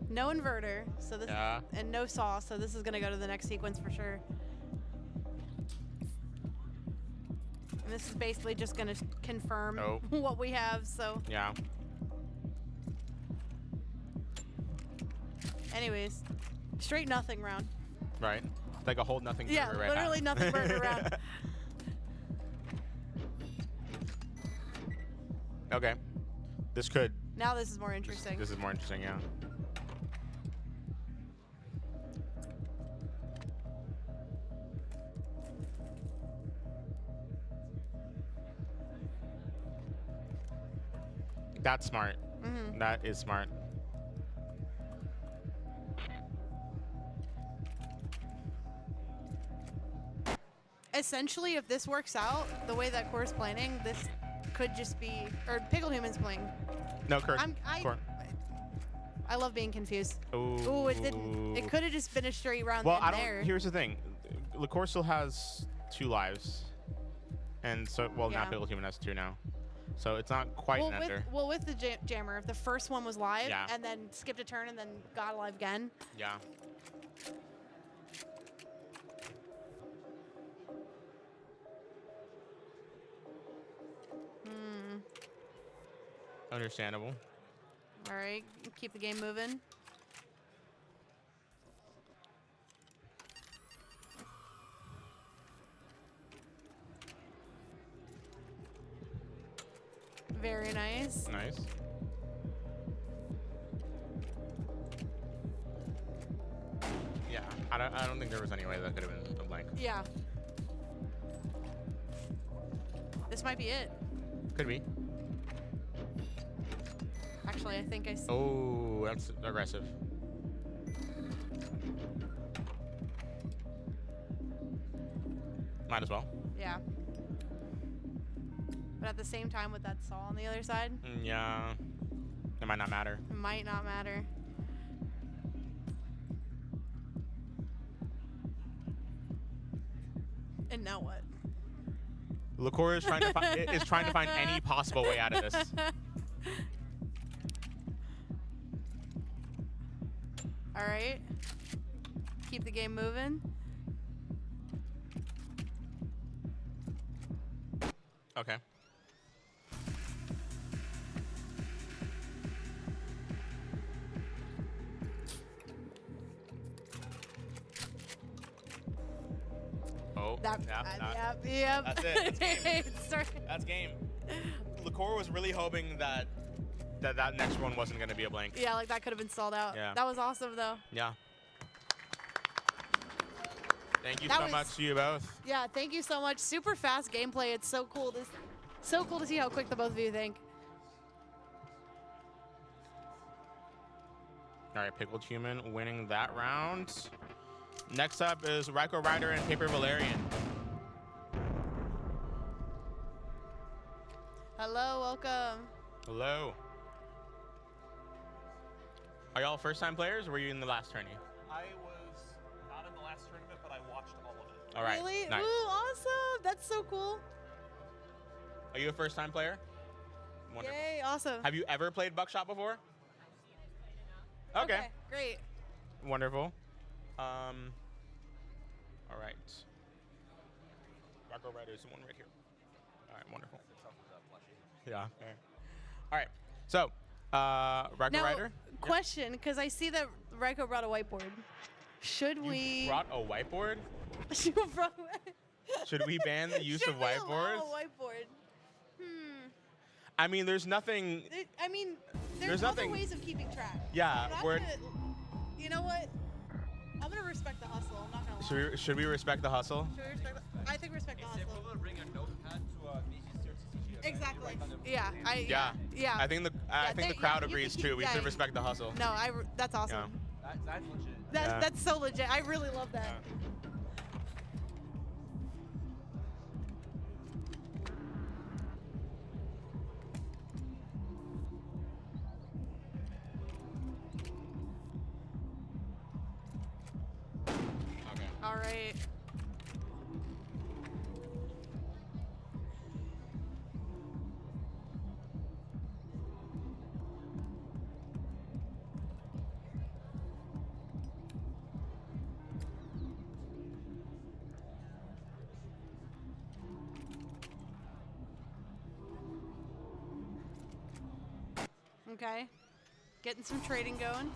No inverter, so this Yeah. and no saw, so this is gonna go to the next sequence for sure. And this is basically just gonna confirm Oh. what we have. So, Yeah. anyways, straight nothing round. Right. Like a whole nothing Yeah, burger right literally now. nothing burger round. Okay. This could. Now this is more interesting. This is more interesting, yeah. That's smart. Mhm. That is smart. Essentially, if this works out the way that Core's planning, this could just be, or Pickled Human's playing. No, Kurt. Core. I love being confused. Ooh. Ooh, it didn't. It could have just been a straight round. Well, in I don't. there. Here's the thing. Liqueur still has 2 lives, and so now Yeah. Pickled Human has 2 now, so it's not quite Well, an ender. with the jammer, if the first one was live Yeah. and then skipped a turn and then got alive again. Yeah. Understandable. All right, keep the game moving. Very nice. Nice. Yeah, I don't think there was any way that could have been a blank. Yeah. This might be it. Could be. Actually, I think I. Oh, that's aggressive. Might as well. Yeah. But at the same time, with that saw on the other side, Yeah. It might not matter. it might not matter. And now what? Liqueur is trying to is trying to find any possible way out of this. All right. Keep the game moving. Okay. Oh, That, yeah, yep. That's it. That's game. It's starting- That's game. Liqueur was really hoping that that next one wasn't going to be a blank. Yeah, like that could have been stalled out. Yeah. That was awesome though. Yeah. Thank you That so was- much to you both. Yeah, thank you so much. Super fast gameplay. It's so cool to see how quick the both of you think. All right, Pickled Human winning that round. Next up is Ryko Rider and Paper Valerian. Hello, welcome. Hello. Are y'all first-time players, or were you in the last tourney? I was not in the last tournament, but I watched all of it. All right. Really? Nice. Ooh, awesome. That's so cool. Are you a first-time player? Wonderful. Yay, awesome. Have you ever played Buckshot before? Okay. Great. Wonderful. All right. Ryko Rider is the one right here. All right, wonderful. Yeah. All right. So, Ryko Now, Rider. question, because I see that Ryko brought a whiteboard. Should You we? brought a whiteboard? Should we brought- Should we ban the use Should of we whiteboards? allow a whiteboard? I mean, there's nothing. I mean, There's there's other nothing- ways of keeping track. Yeah, I'm we're. gonna, you know what? I'm gonna respect the hustle. I'm not gonna lie. Should we respect the hustle? Should we respect I think respect the Is it hustle. equivalent to bring a notepad to a VG Exactly. Yeah. Yeah. I think the crowd you agrees can too. keep- We yeah, should respect the hustle. No, that's awesome. That's legit. Yeah. That's so legit. I really love that. Yeah. Okay. All right. Okay. Getting some trading going.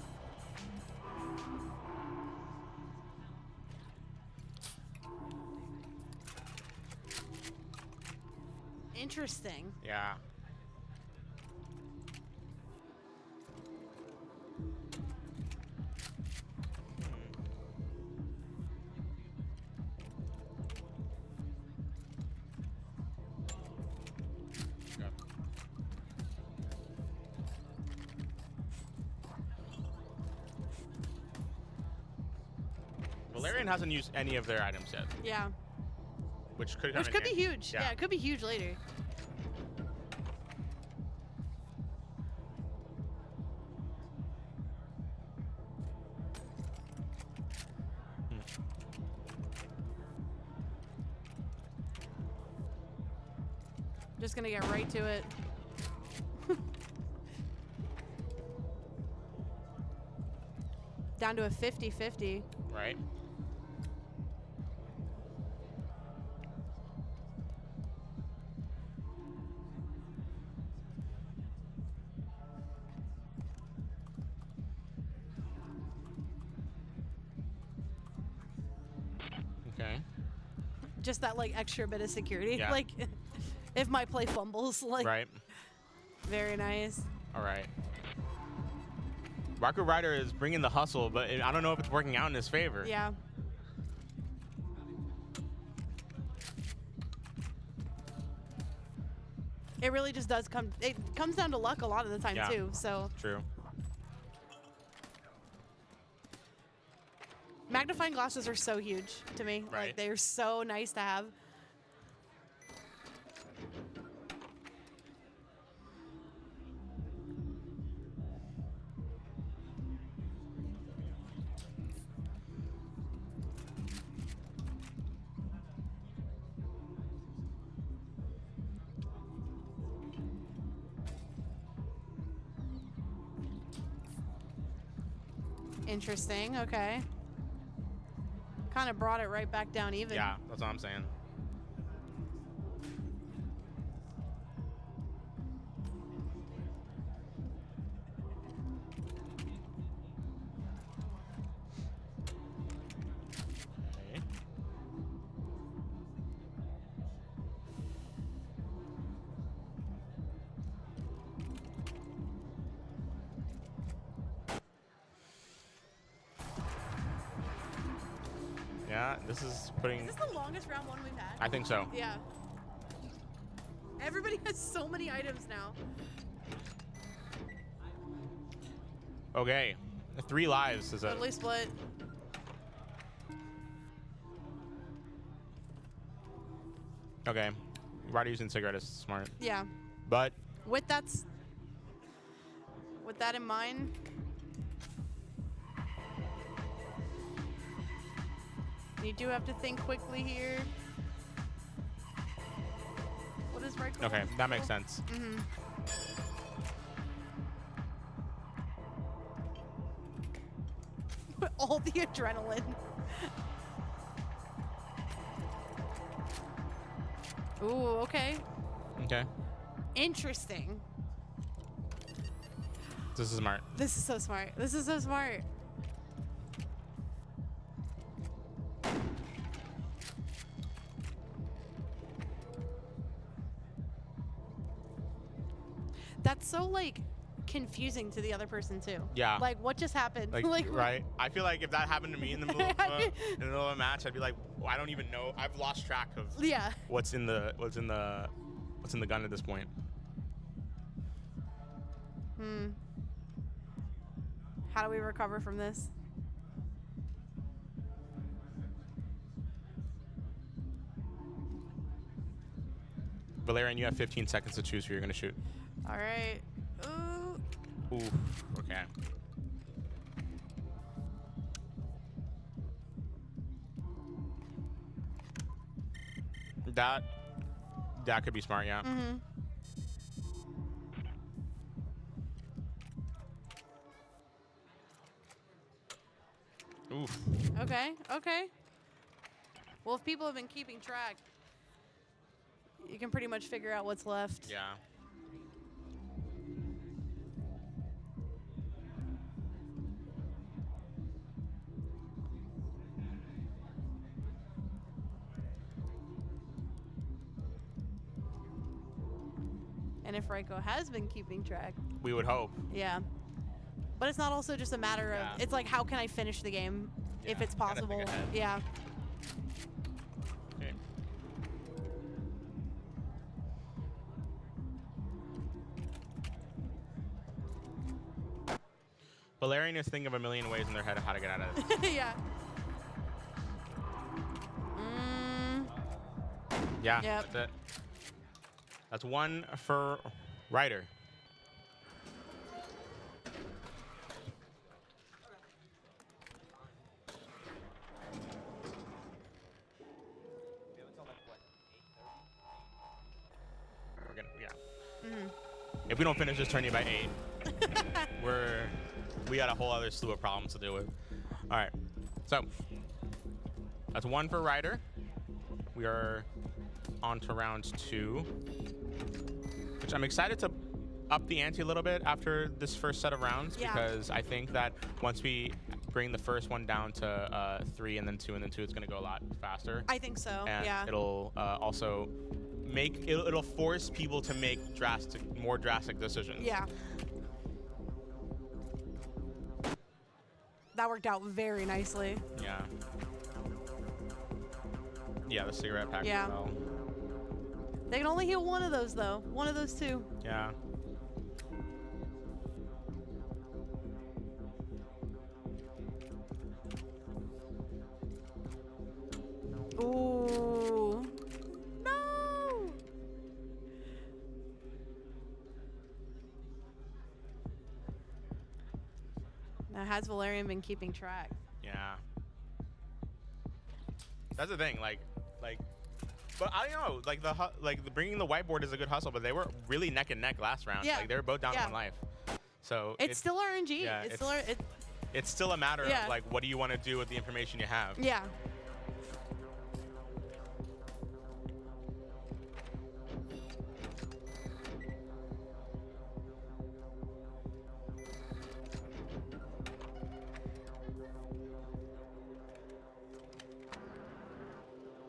Interesting. Yeah. Yeah. Valerian hasn't used any of their items yet, Yeah. which could Which could be huge. Yeah, it could be huge later. Just gonna get right to it. Down to a 50-50. Right. Okay. Just that like extra bit of security. Yeah. Like if my play fumbles, like Right. very nice. All right. Ryko Rider is bringing the hustle, but I don't know if it's working out in his favor. Yeah. It really just does come. It comes down to luck a lot of the time Yeah. too. So True. magnifying glasses are so huge to me. Right. Like they're so nice to have. Interesting. Okay. Kind of brought it right back down even. Yeah, that's what I'm saying. Okay. Yeah, this is putting. Is this the longest round 1 we've had? I think so. Yeah. Everybody has so many items now. Okay, 3 lives is a. Totally split. Okay, Ryder using cigarette is smart, Yeah. but With that in mind, you do have to think quickly here. What is right? okay, that makes sense. Mm-hmm. All the adrenaline. Ooh, okay. Okay, Interesting. this is smart. This is so smart. This is so smart. That's so like confusing to the other person too. Yeah. Like what just happened? Like, right? I feel like if that happened to me in the middle of a matter of a match, I'd be like, well, I don't even know. I've lost track of Yeah. what's in the gun at this point. How do we recover from this? Valerian, you have 15 seconds to choose who you're gonna shoot. All right. Ooh. Ooh, okay. That could be smart, yeah. Mm-hmm. Oof. Okay. Okay. Well, if people have been keeping track, you can pretty much figure out what's left. Yeah. And if Raiko has been keeping track, We would hope. yeah. But it's not also just a matter of, Yeah. it's like, how can I finish the game if Yeah, it's gotta think possible? ahead. Yeah. Okay. Valerian is thinking of a million ways in their head of how to get out of this. Yeah. Yeah, Yep. that's it. That's 1 for Ryder. We have until like what, 8:30? We're gonna, yeah. If we don't finish this tourney by 8, we got a whole other slew of problems to deal with. All right, so that's 1 for Ryder. We are on to round 2, which I'm excited to up the ante a little bit after this first set of rounds, Yeah. because I think that once we bring the first one down to 3 and then 2 and then 2, it's going to go a lot faster. I think so. And Yeah. it'll also it'll force people to make more drastic decisions. Yeah. That worked out very nicely. Yeah. Yeah, the cigarette pack Yeah. as well. They can only heal one of those, though. One of those 2. Yeah. Ooh. No! Now, has Valerian been keeping track? Yeah. That's the thing, but I don't know, the bringing the whiteboard is a good hustle, but they were really neck and neck last round. Yeah. Like they were both down Yeah. 1 life. So It's still RNG. yeah, it's it's- still it's still a matter Yeah. of like, what do you want to do with the information you have? yeah.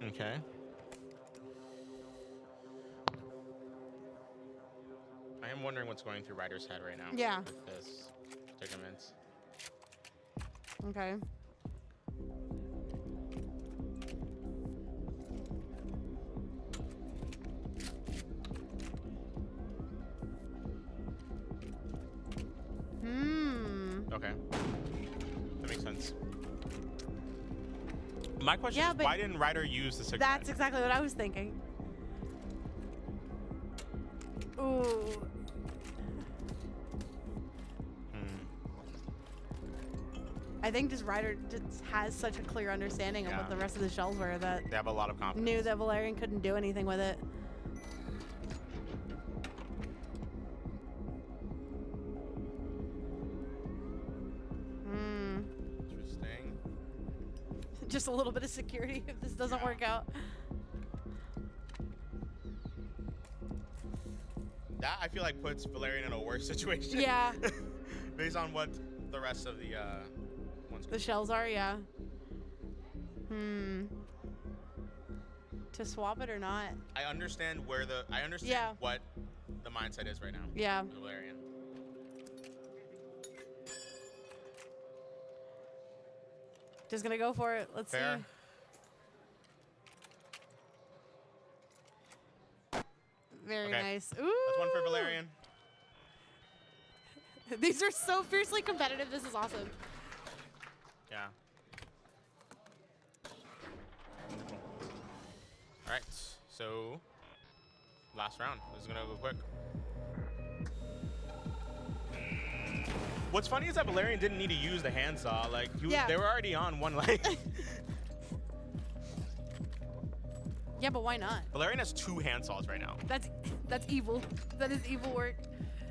Okay. I am wondering what's going through Ryder's head right now. Yeah. With this predicament. Okay. Okay. That makes sense. My question Yeah, is, but why didn't Ryder use the cigarette? That's exactly what I was thinking. Ooh. I think just Ryder just has such a clear understanding of what the rest of the shells were that They have a lot of confidence. knew that Valerian couldn't do anything with it. Interesting. Just a little bit of security if this doesn't work out. That, I feel like, puts Valerian in a worse situation. Yeah. Based on what the rest of the ones The shells are, yeah. To swap it or not? I understand what the mindset is right now. Yeah. For Valerian. Just gonna go for it. Let's Fair. see. Very nice. Ooh. That's one for Valerian. These are so fiercely competitive. This is awesome. Yeah. All right. So, last round. This is gonna go quick. What's funny is that Valerian didn't need to use the handsaw. Like, they were already on one leg. Yeah, but why not? Valerian has 2 handsaws right now. That's evil. That is evil work.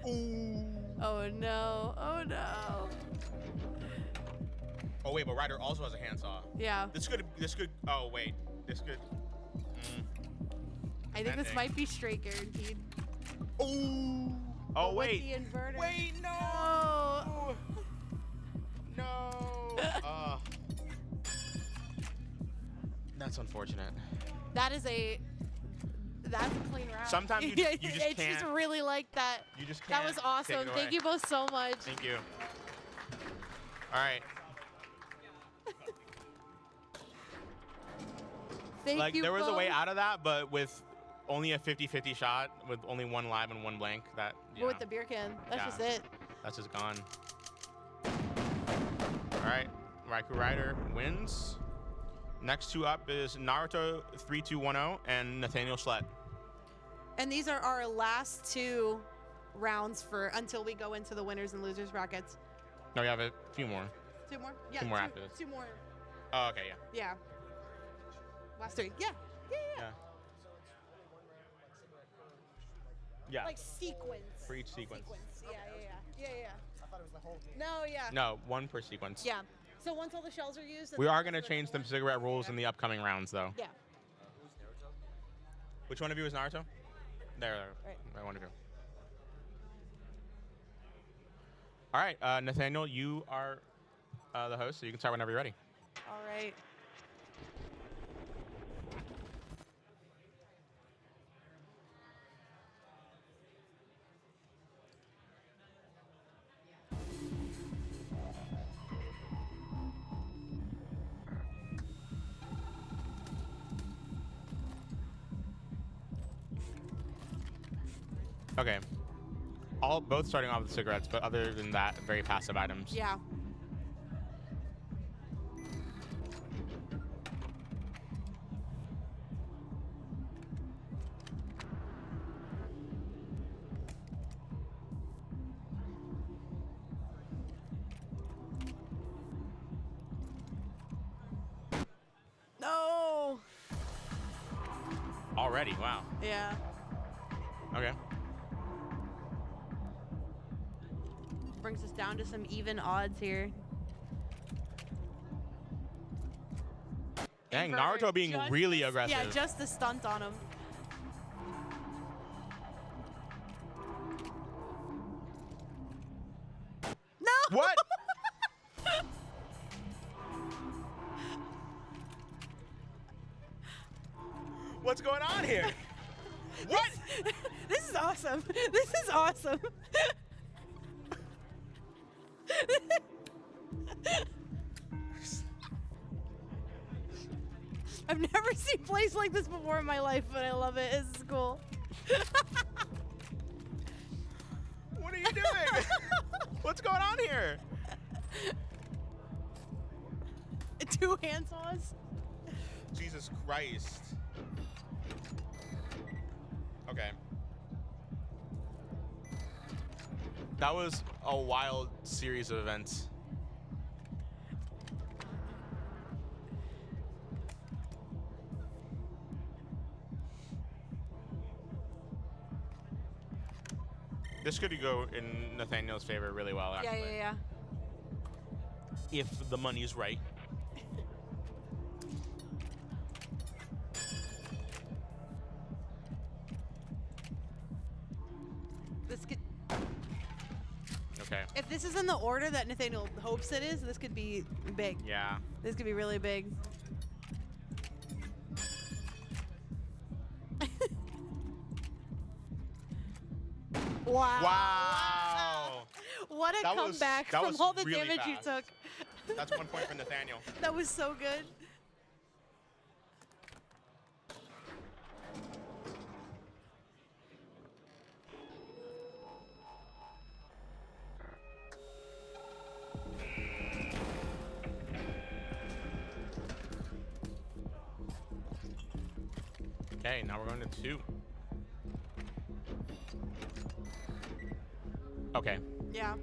Ooh. Oh no. Oh no. Oh wait, but Ryder also has a handsaw. Yeah. This could. Oh wait. This could. I think this might be straight guaranteed. Ooh. Oh But wait. With the inverter. Wait, no. No. That's unfortunate. That's a clean round. Sometimes you just it's can't. just really like that. You just That can't. was take awesome. it away. Thank you both so much. Thank you. All right. Thank you there was a both. way out of that, but with only a 50-50 shot, with only 1 live and 1 blank, that. But with the beer can, that's just it. That's just gone. All right, Raikou Ryder wins. Next 2 up is Naruto 3210 and Nathaniel Schlett. And these are our last 2 rounds for until we go into the winners and losers brackets. No, we have a few more. 2 more? Yeah, 2 more after this. 2 more. Oh, okay, yeah. Yeah. Last 3. Yeah. Yeah. Like sequence. For each sequence. Yeah. I thought it was the whole game. No, yeah. No, 1 per sequence. Yeah. So once all the shells are used. We are going to change the cigarette rules in the upcoming rounds, though. Yeah. Which one of you is Naruto? There. Right. I want to go. All right, Nathaniel, you are the host, so you can start whenever you're ready. All right. Okay. Both starting off with cigarettes, but other than that, very passive items. Yeah. No. Already, wow. Yeah. Okay. Brings us down to some even odds here. Dang, Inverter, Naruto being just really the- aggressive. Yeah, just the stunt on him. No! What? What's going on here? What? This is awesome. This is awesome. I've never seen plays like this before in my life, but I love it. This is cool. What are you doing? What's going on here? 2 hand saws. Jesus Christ. Okay. That was a wild series of events. This could go in Nathaniel's favor really well, actually. Yeah. If the money's right. This could. Okay. If this is in the order that Nathaniel hopes it is, this could be big. Yeah. This could be really big. Wow. Wow. What a That was- comeback that from was all the really damage you fast. took. That's 1 point for Nathaniel. That was so good. Okay, now we're going to 2. Okay. Yeah.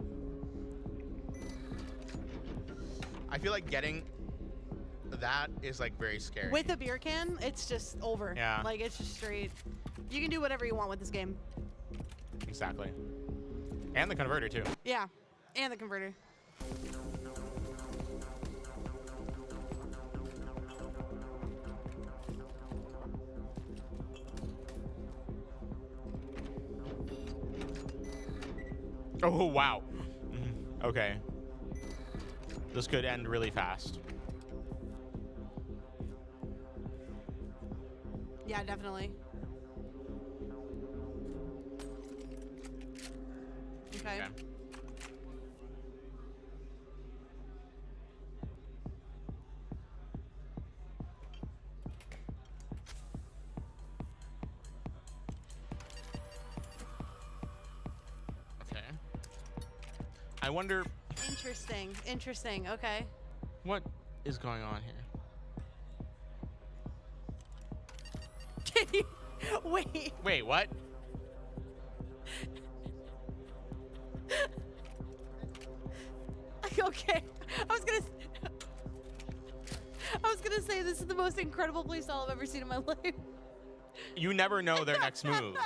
I feel like getting that is like very scary. With a beer can, it's just over. Yeah. Like, it's just straight. You can do whatever you want with this game. Exactly. And the converter too. Yeah. And the converter. Oh, wow. Okay. This could end really fast. Yeah, definitely. Okay. Okay. Okay. I wonder Interesting. Interesting. Okay. what is going on here. Wait. Wait, what? Okay. I was gonna say this is the most incredible playstyle I've ever seen in my life. You never know their next move.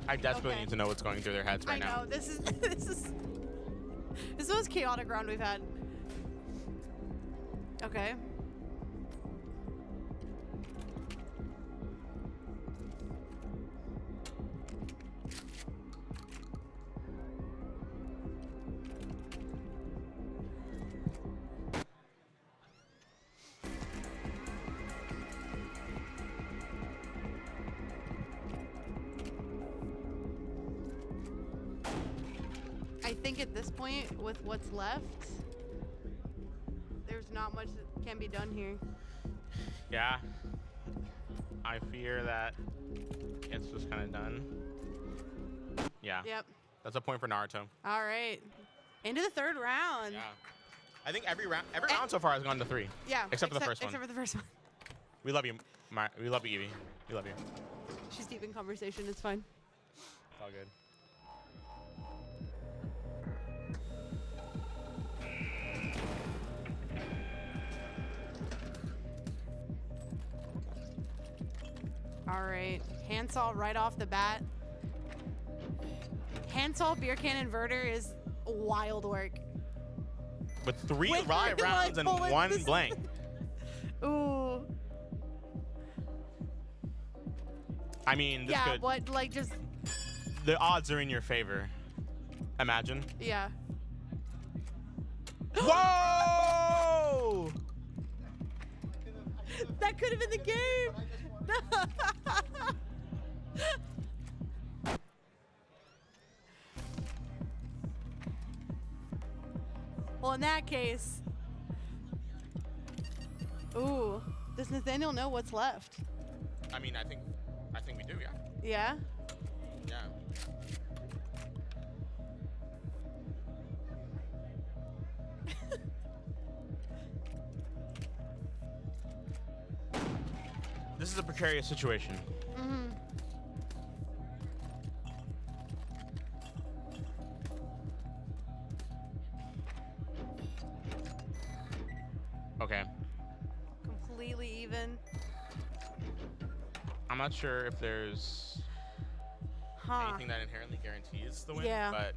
I desperately Okay. need to know what's going through their heads right I now. know. This is the most chaotic round we've had. Okay. I think at this point, with what's left, there's not much that can be done here. Yeah. I fear that it's just kind of done. Yeah. Yep. That's a point for Naruto. All right. Into the third round. Yeah. I think every round so far has gone to 3. Yeah. Except for the first one. Except for the first one. We love you, we love you, Evie. We love you. She's deep in conversation. It's fine. It's all good. All right. Handsaw right off the bat. Handsaw beer can inverter is wild work. With 3 With live three rounds live and bullets, 1 this is- blank. Ooh. I mean, this Yeah, could. what, like, just, The odds are in your favor. Imagine. yeah. Whoa! That could have been the game. Well, in that case, ooh, does Nathaniel know what's left? I mean, I think we do, yeah. Yeah. Yeah. This is a precarious situation. Mm-hmm. Okay. Completely even. I'm not sure if there's Huh. anything that inherently guarantees the win, Yeah. but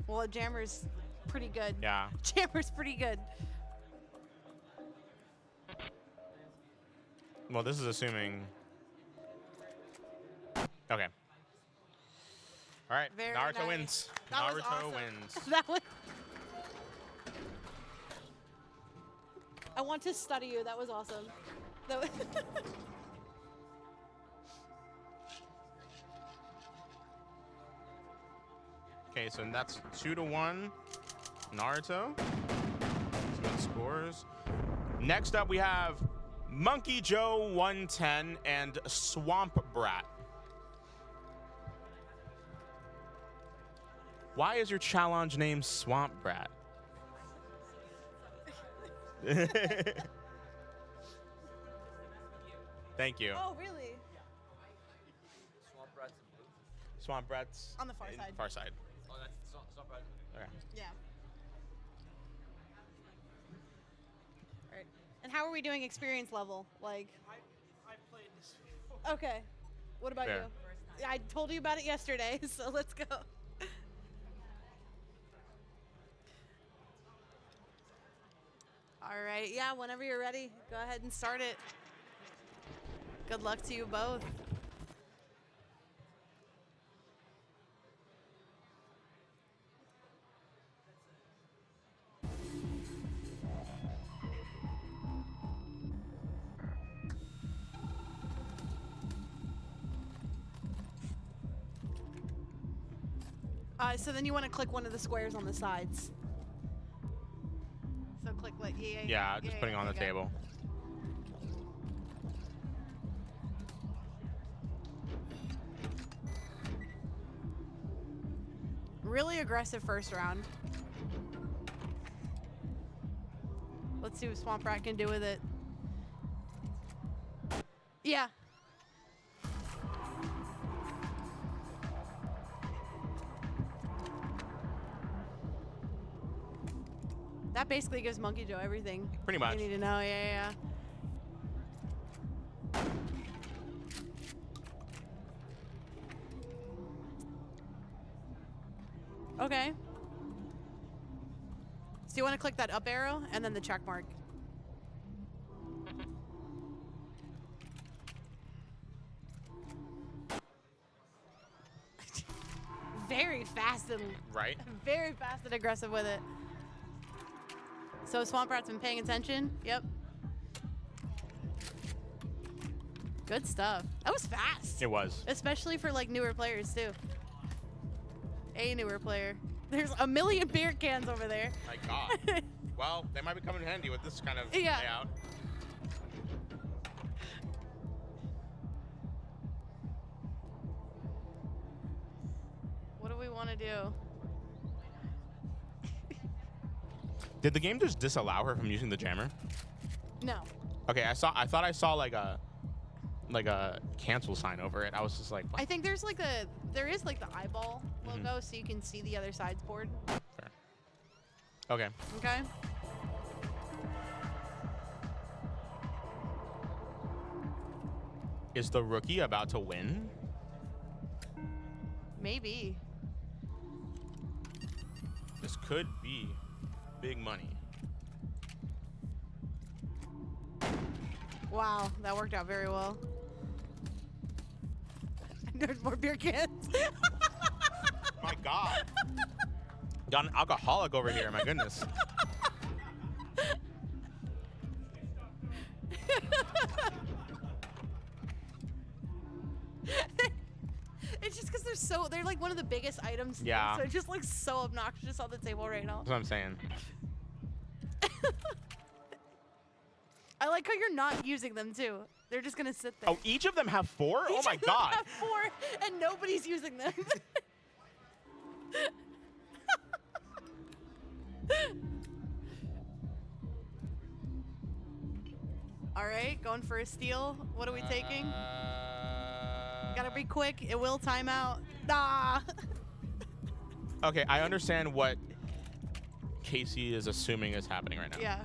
Well, Jammer's pretty good. yeah. Jammer's pretty good. Well, this is assuming. Okay. All right. Very Naruto nice. wins. That was Naruto awesome. wins. That was. I want to study you. That was awesome. That was Okay, so that's 2-1. Naruto. Let's go to scores. Next up, we have Monkey Joe 110 and Swamp Brat. Why is your challenge named Swamp Brat? Thank you. Oh, really? Swamp rats and blue. Swamp Brat's On the far in side. Far side. Oh, that's swamp rats. Okay. Yeah. All right. And how are we doing experience level? Like. I've played this before. Okay. What about Fair. you? I told you about it yesterday, so let's go. All right. Yeah, whenever you're ready, go ahead and start it. Good luck to you both. So then you want to click one of the squares on the sides. So click like Yeah, just putting it on the there you go. table. Really aggressive first round. Let's see what Swamp Rat can do with it. Yeah. That basically gives Monkey Joe everything. Pretty much. You need to know, yeah. Okay. So you want to click that up arrow and then the check mark. Very fast and Right? very fast and aggressive with it. So Swamp Rat's been paying attention. Yep. Good stuff. That was fast. It was. Especially for like newer players too. A newer player. There's a million beer cans over there. My God. Well, they might be coming in handy with this kind of Yeah. layout. What do we want to do? Did the game just disallow her from using the jammer? No. Okay, I thought I saw like a cancel sign over it. I was just like, what? I think there is like the eyeball logo so you can see the other side's board. Fair. Okay. Okay. Is the rookie about to win? Maybe. This could be big money. Wow, that worked out very well. There's more beer cans. My God. Got an alcoholic over here, my goodness. they're like one of the biggest items. Yeah. So it just looks so obnoxious on the table right now. That's what I'm saying. I like how you're not using them too. They're just gonna sit there. Oh, each of them have 4? Oh Each my of them god. have 4, and nobody's using them. All right, going for a steal. What are we taking? Gotta be quick. It will time out. Nah. Okay, I understand what Casey is assuming is happening right now. Yeah.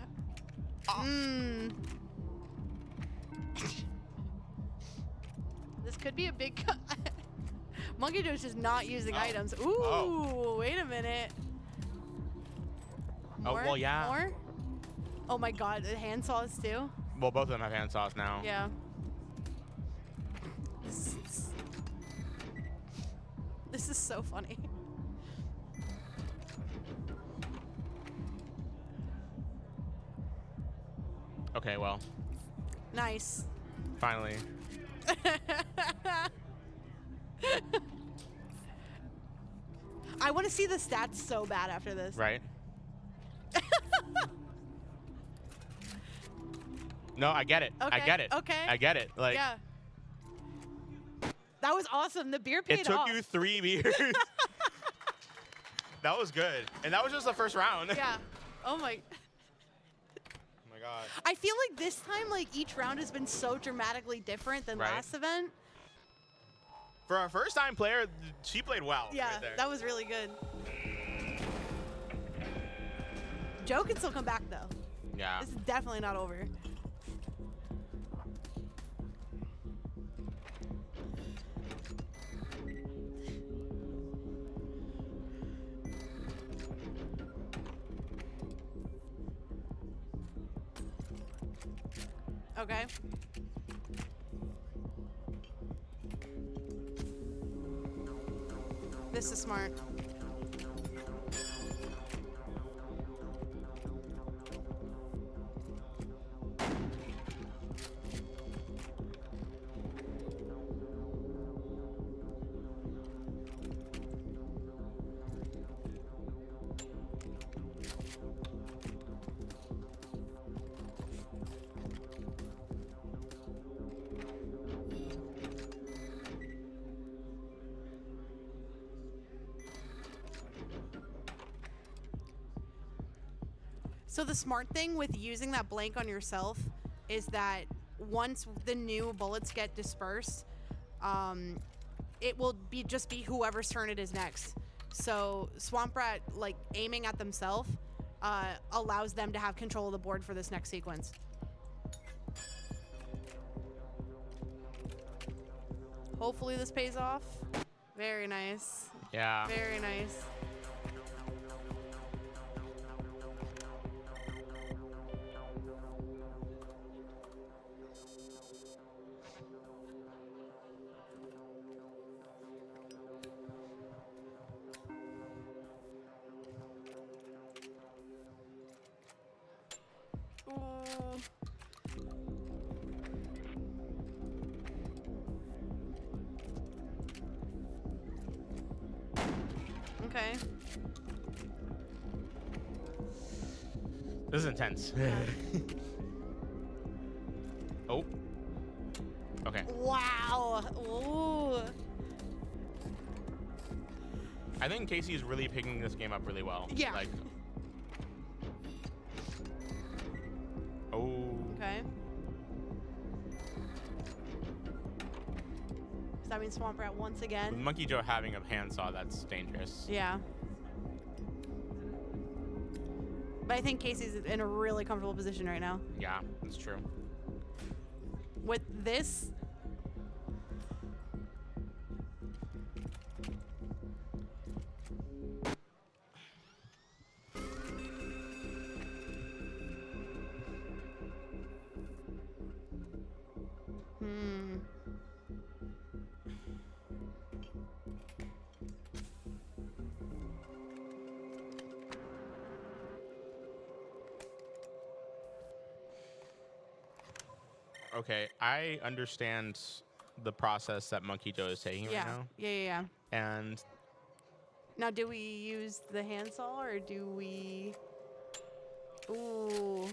This could be a big cut. Monkey Joe's just not using items. Ooh, wait a minute. Oh, More? well, yeah. More? Oh my god, the hand saws too? Well, both of them have hand saws now. Yeah. This is so funny. Okay, well, Nice. finally. I want to see the stats so bad after this. Right? No, I get it. I Okay, get it. okay. I get it. Like, Yeah. That was awesome. The beer paid it took off. you 3 beers. That was good. And that was just the first round. Yeah. Oh my. Oh my god. I feel like this time, like each round has been so dramatically different than Right. last event. For our first time player, she played well. Yeah, right there. that was really good. Joe can still come back though. Yeah. This is definitely not over. Okay. This is smart. So the smart thing with using that blank on yourself is that once the new bullets get dispersed, it will just be whoever's turn it is next. So Swamp Rat, like aiming at themselves, allows them to have control of the board for this next sequence. Hopefully this pays off. Very nice. Yeah. Very nice. Okay. This is intense. Oh. Okay. Wow. Ooh. I think Casey is really picking this game up really well. Yeah. Like. Oh. Okay. Does that mean Swamp Rat once With again? Monkey Joe having a handsaw, that's dangerous. Yeah. But I think Casey's in a really comfortable position right now. Yeah, that's true. With this, Okay, I understand the process that Monkey Joe is taking right Yeah. now. Yeah. And Now, do we use the handsaw or do we? Ooh.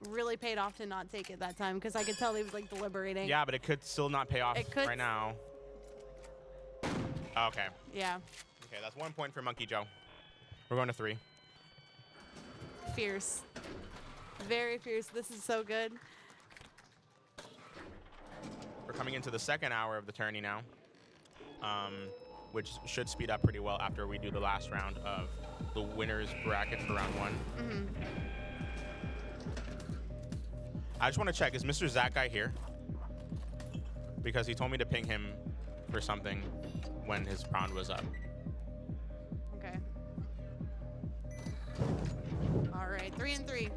Really paid off to not take it that time because I could tell he was like deliberating. yeah, but it could still not pay off It could right now. Okay. Yeah. Okay, that's 1 point for Monkey Joe. We're going to 3. Fierce. Very fierce. This is so good. We're coming into the second hour of the tourney now, which should speed up pretty well after we do the last round of the winner's bracket for round 1. I just want to check, is Mr. Zach Guy here? Because he told me to ping him for something when his round was up. Okay. All right, 3 and 3.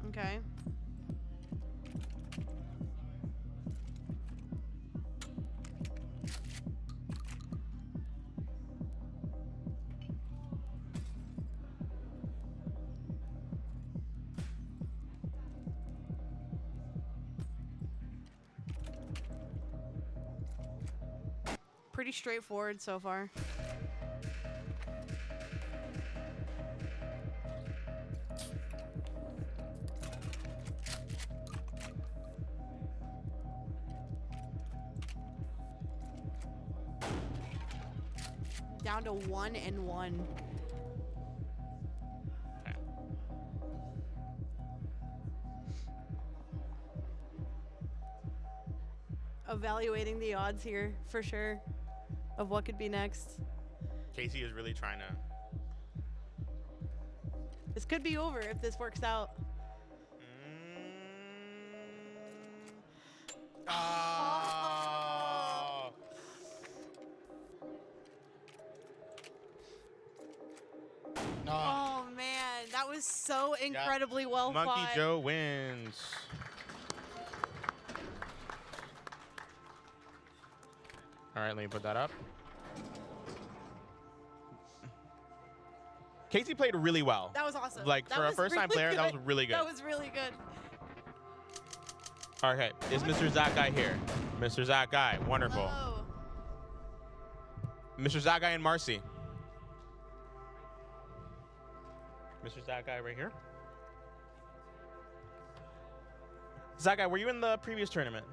Okay. Pretty straightforward so far. Down to 1 and 1. Evaluating the odds here for sure of what could be next. Casey is really trying to. This could be over if this works out. Oh. No. Oh man, that was so incredibly well Monkey fought. Joe wins. All right, let me put that up. Casey played really well. That was awesome. Like, That for a was first-time really player, that good. was really good. That was really good. Okay, is Mr. Zach Guy here? Mr. Zach Guy, wonderful. Hello. Mr. Zach Guy and Marcy. Mr. Zach Guy right here. Zach Guy, were you in the previous tournament?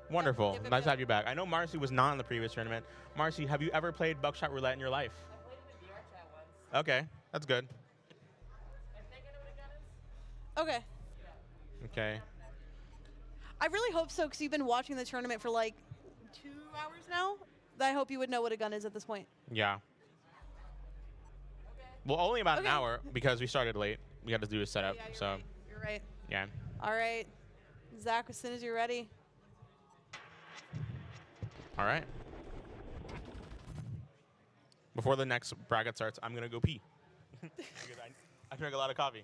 Wonderful. Yep. Nice to have you back. I know Marcy was not in the previous tournament. Marcy, have you ever played Buckshot Roulette in your life? I played him in VR chat once. Okay, that's good. I think I know what a gun is. Okay. Okay. I really hope so because you've been watching the tournament for like 2 hours now. I hope you would know what a gun is at this point. Yeah. Well, only about an Okay. hour because we started late. We had to do a setup. Yeah, So, right. You're right. yeah. All right. Zach, as soon as you're ready. All right. Before the next bracket starts, I'm going to go pee. Because I drank a lot of coffee.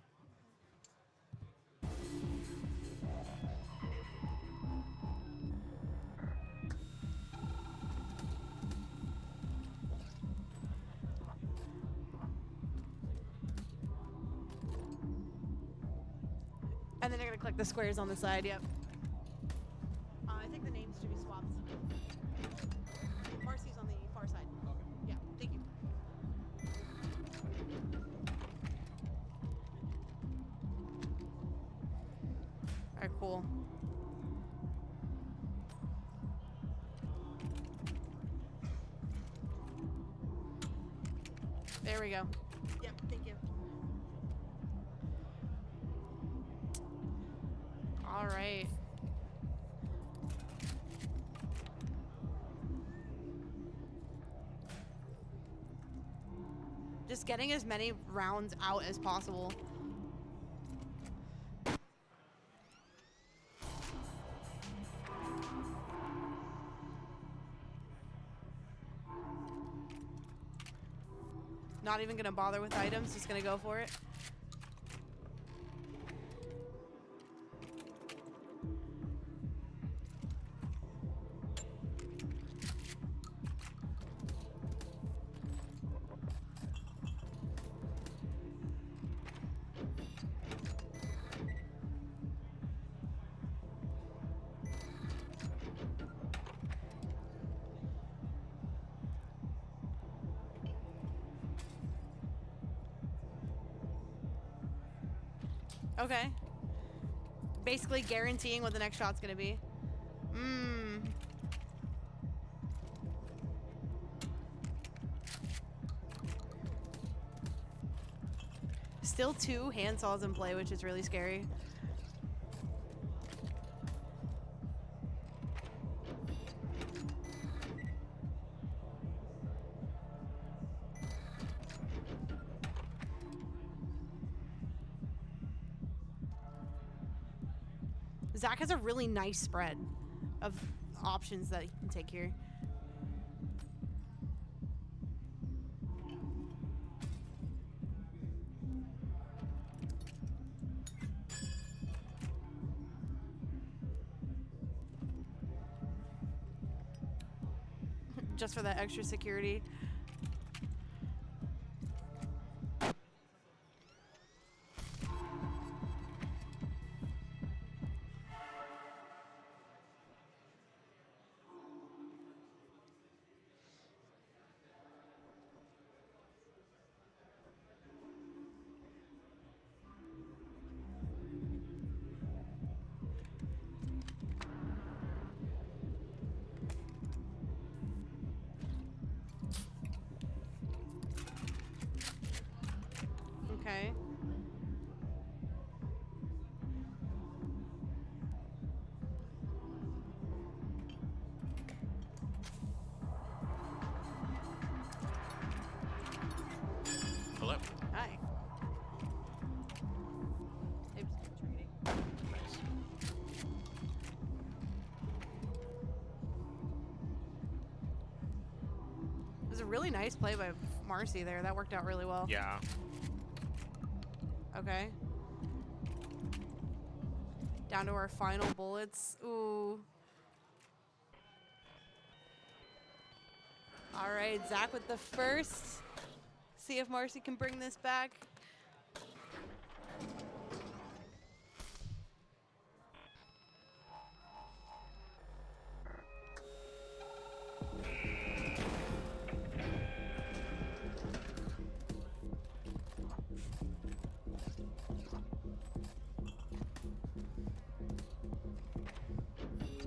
And then you're going to click the squares on the side. Yep. I think the names should be swapped. Marcy's on the far side. Okay. Yeah, thank you. All right, cool. There we go. Yep, thank you. All right. Just getting as many rounds out as possible. Not even gonna bother with items, just gonna go for it. Okay. Basically guaranteeing what the next shot's gonna be. Still 2 handsaws in play, which is really scary. Zach has a really nice spread of options that he can take here. Just for that extra security. Okay. Hello. Hi. Oops, trading. Nice. It was a really nice play by Marcy there. That worked out really well. Yeah. Okay. Down to our final bullets. Ooh. All right, Zach with the first. See if Marcy can bring this back.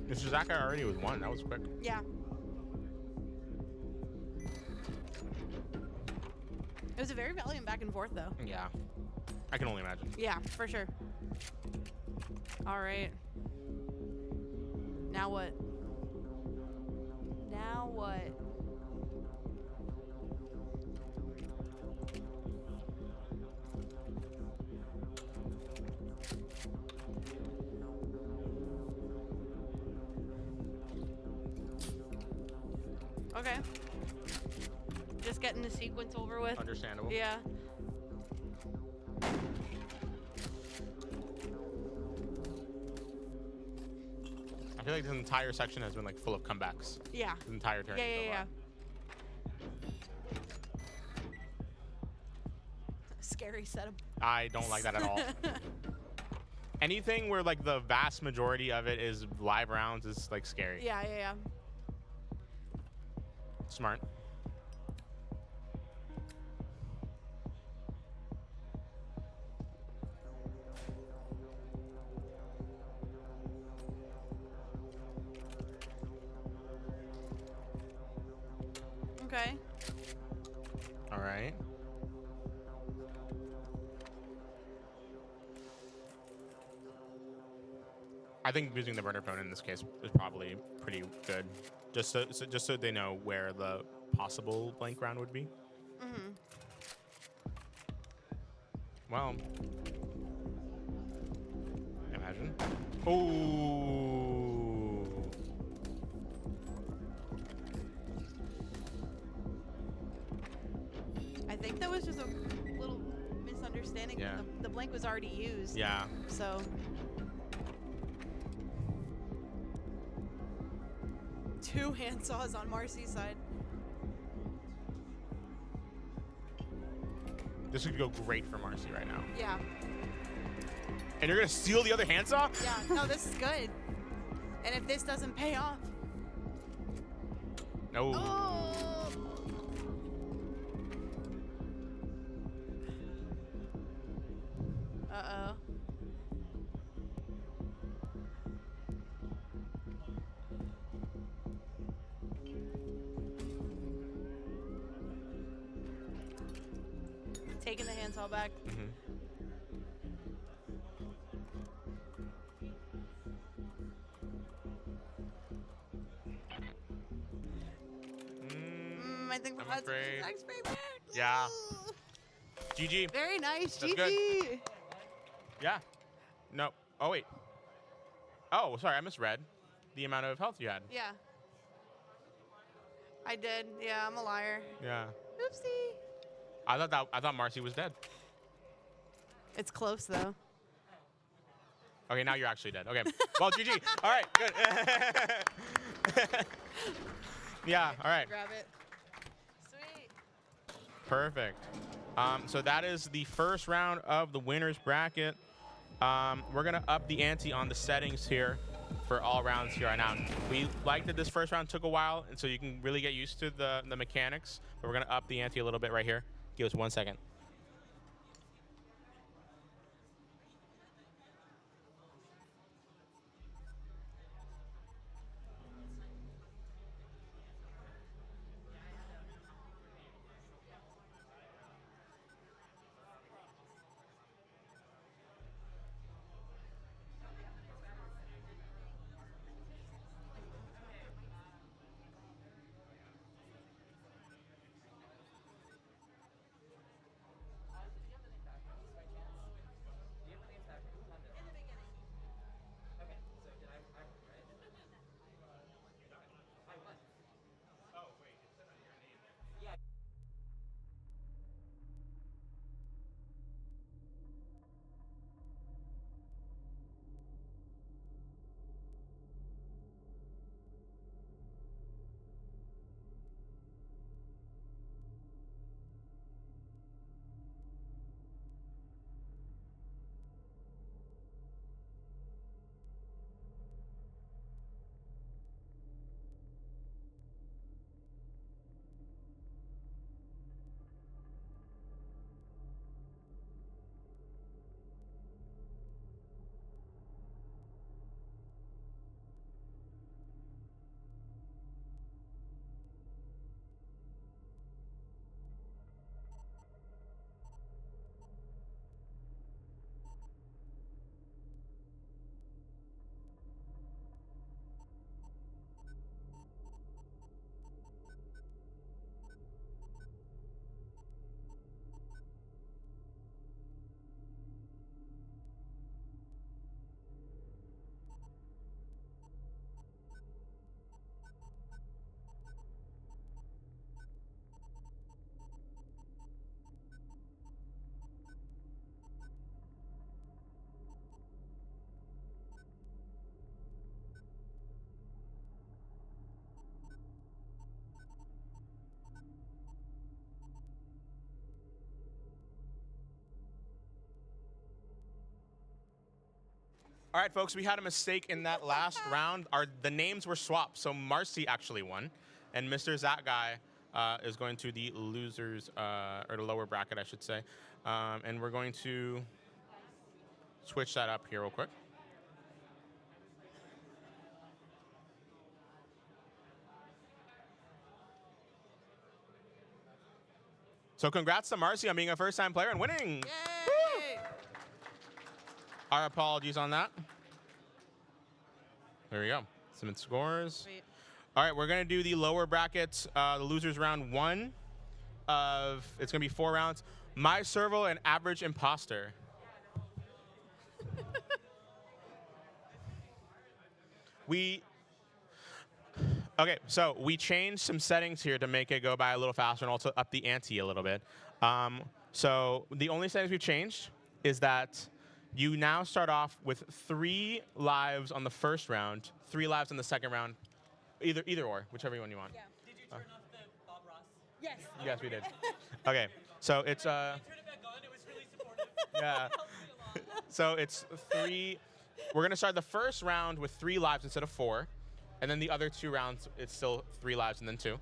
Mr. Zach already with 1. That was quick. Yeah. It was a very valiant back and forth, though. Yeah. I can only imagine. Yeah, for sure. All right. Now what? Now what? Okay. Just getting the sequence over with. Understandable. Yeah. I feel like this entire section has been like full of comebacks. Yeah. The entire turn. Yeah, so yeah, far. yeah. Scary setup. I don't like that at all. Anything where like the vast majority of it is live rounds is like scary. Yeah, yeah, yeah. Smart. Okay. All right. I think using the burner phone in this case is probably pretty good, just so they know where the possible blank round would be. Mm-hmm. Well, imagine. Ooh. I think that was just a little misunderstanding. Yeah. The blank was already used. Yeah. So. 2 handsaws on Marcy's side. This would go great for Marcy right now. Yeah. And you're gonna steal the other handsaw? Yeah. No, this is good. And if this doesn't pay off. No. Oh. Uh-oh. chainsaw back. I think I'm that's afraid. Zach's favorite. Yeah. Ooh. GG. Very nice. That's GG. good. Yeah. No. Oh, wait. Oh, sorry. I misread the amount of health you had. Yeah. I did. Yeah, I'm a liar. Yeah. Oopsie. I thought Marcy was dead. It's close though. Okay, now you're actually dead. Okay. Well, GG. All right. Good. Yeah. All right. Grab it. Sweet. Perfect. So that is the first round of the winner's bracket. We're going to up the ante on the settings here for all rounds here right now. We like that this first round took a while, and so you can really get used to the mechanics. But we're going to up the ante a little bit right here. Give us 1 second. All right, folks, we had a mistake in that last round. The names were swapped, so Marcy actually won, and Mr. Zach Guy is going to the losers, or the lower bracket, I should say. And we're going to switch that up here real quick. So congrats to Marcy on being a first-time player and winning. Yay! Our apologies on that. There we go. Submit scores. Sweet. All right, we're going to do the lower brackets, the losers round 1 of, it's going to be 4 rounds. My Servo and Average Impostor. Okay, so we changed some settings here to make it go by a little faster and also up the ante a little bit. So the only settings we've changed is that you now start off with 3 lives on the first round, 3 lives on the second round, either or, whichever one you want. Did you turn off the Bob Ross? Yes. Yes, we did. Okay, so it's Turn it back on. It was really supportive. yeah. Helped me a lot. So it's 3. We're gonna start the first round with 3 lives instead of 4, and then the other 2 rounds it's still 3 lives and then 2.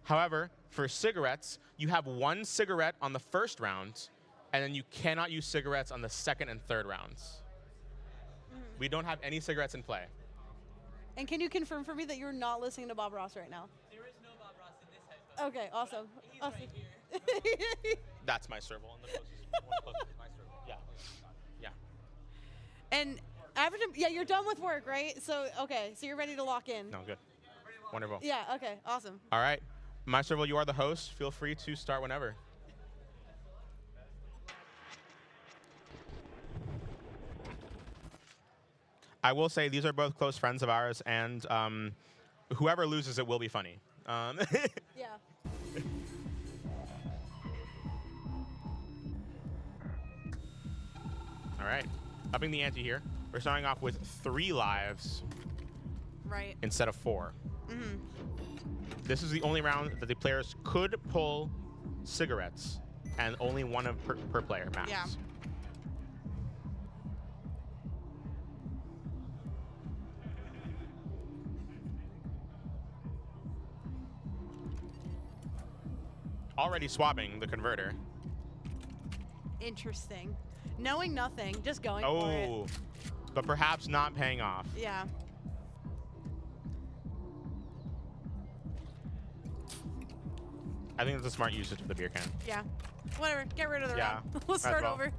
However, for cigarettes, you have 1 cigarette on the first round, and then you cannot use cigarettes on the second and third rounds. We don't have any cigarettes in play. And can you confirm for me that you're not listening to Bob Ross right now? There is no Bob Ross in this headphone. Okay, awesome. He's awesome. right here. That's my serval. And the closest one closest. Yeah. Yeah. And average. Yeah, you're done with work, right? So okay, so you're ready to lock in. No, good. Wonderful. Yeah. Okay. Awesome. All right. My serval, you are the host. Feel free to start whenever. I will say these are both close friends of ours, and whoever loses it will be funny. Yeah. All right. Upping the ante here. We're starting off with 3 lives Right. instead of 4. Mm-hmm. This is the only round that the players could pull cigarettes, and only one of per player max. Yeah. Already swapping the converter. Interesting. Knowing nothing, just going for it. Oh, but perhaps not paying off. Yeah. I think that's a smart usage of the beer can. Yeah. Whatever. Get rid of the Yeah, round. We'll might as start well. over.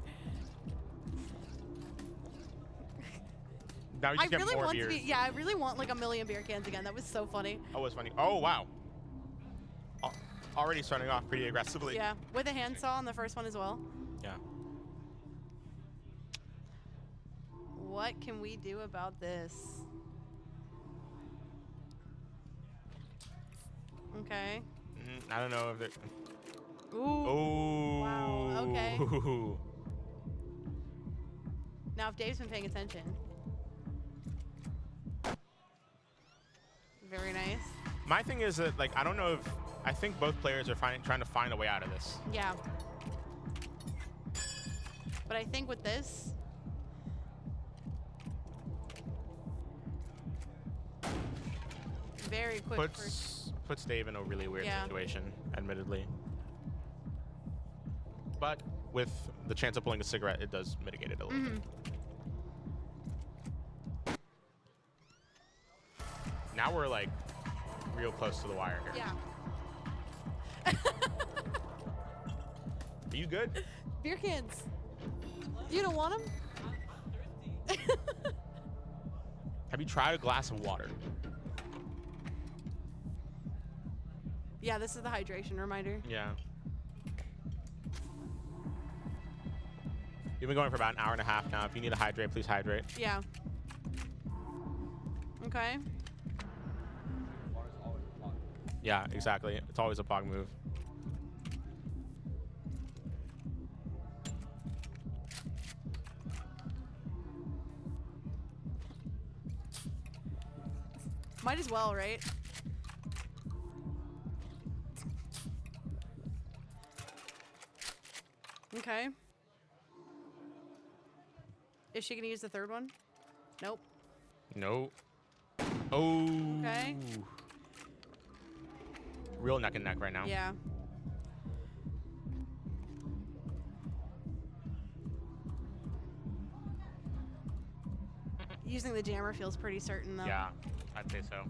Now we I just get really more want beers. to be. Yeah, I really want like a million beer cans again. That was so funny. Oh, it was funny. Oh, wow. Already starting off pretty aggressively. Yeah. With a handsaw on the first one as well. Yeah. What can we do about this? Okay. I don't know if they're... Ooh. Oh. Wow, okay. Now, if Dave's been paying attention. Very nice. My thing is that, like, I don't know if... I think both players are trying to find a way out of this. Yeah. But I think with this... Very quick Puts Dave in a really weird Yeah. situation, admittedly. But with the chance of pulling a cigarette, it does mitigate it a little bit. Now we're like real close to the wire here. Yeah. Are you good? Beer cans. You don't want them? Have you tried a glass of water? Yeah, this is the hydration reminder. Yeah. You've been going for about an hour and a half now. If you need to hydrate, please hydrate. Yeah. Okay. Yeah, exactly. It's always a pog move. Might as well, right? Okay. Is she gonna use the third one? Nope. Nope. Oh. Okay. Real neck and neck right now. Yeah. Using the jammer feels pretty certain, though. Yeah, I'd say so.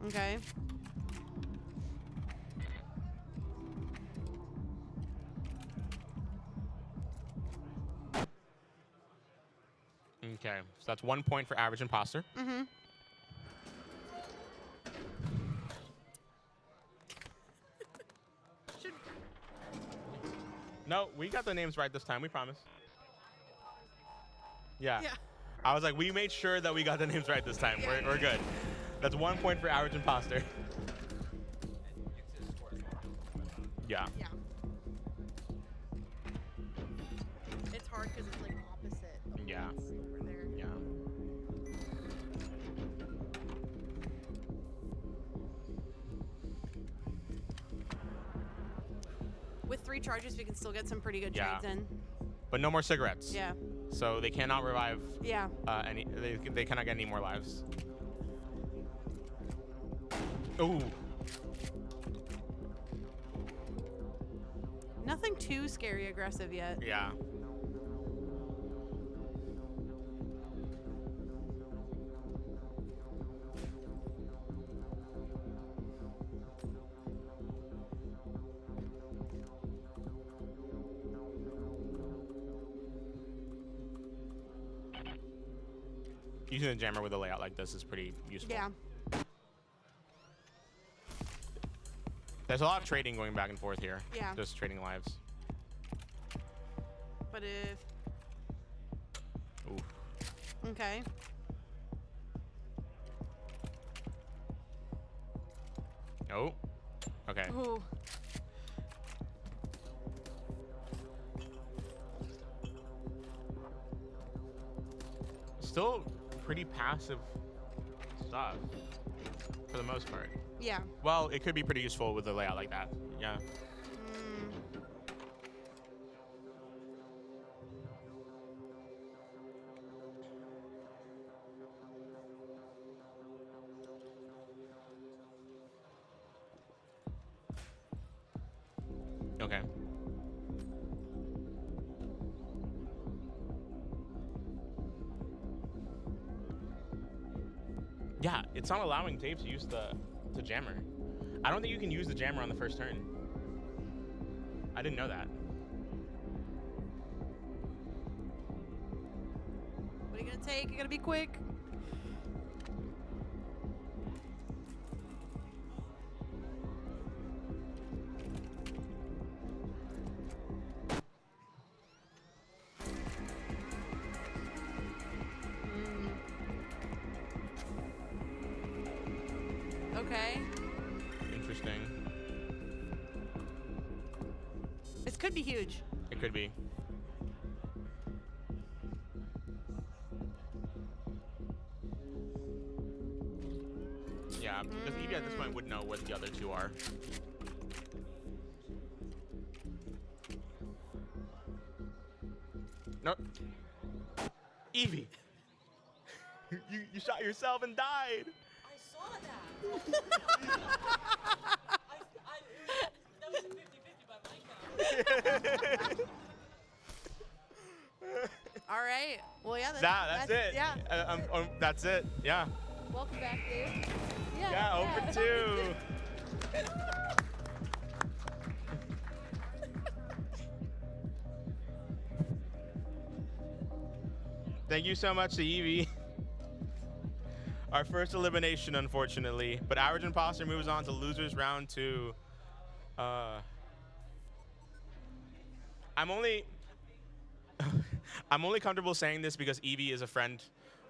Okay. Okay, so that's 1 point for average imposter. Mm-hmm. No, we got the names right this time, we promise. Yeah. Yeah. I was like, we made sure that we got the names right this time. Yeah. We're good. That's 1 point for average imposter. Yeah. Yeah. It's hard because it's like opposite. Of Yeah. what's over there. Yeah. With 3 charges, we can still get some pretty good Yeah. trades in. But no more cigarettes. Yeah. So they cannot revive Yeah. they cannot get any more lives. Ooh. Nothing too scary aggressive yet. Yeah. using the jammer with a layout like this is pretty useful. Yeah. There's a lot of trading going back and forth here. Yeah. Just trading lives. But if... Oof. Okay. Oh. Okay. Ooh. Still pretty passive stuff for the most part. Yeah. Well, it could be pretty useful with a layout like that. Yeah. Okay. Yeah, it's not allowing Dave to use the jammer. I don't think you can use the jammer on the first turn. I didn't know that. What are you gonna take? You gotta be quick. Okay. Interesting. This could be huge. It could be. Yeah, because Evie at this point would know what the other two are. Nope. Evie! you shot yourself and died! I saw that. That was a 50-50 by my count. All right. Well, yeah. That's it. Yeah. That's it. Yeah. Welcome back, Dave. Yeah, over two. Thank you so much to Evie. Our first elimination, unfortunately. But Average Impostor moves on to losers round 2. I'm only comfortable saying this because Evie is a friend,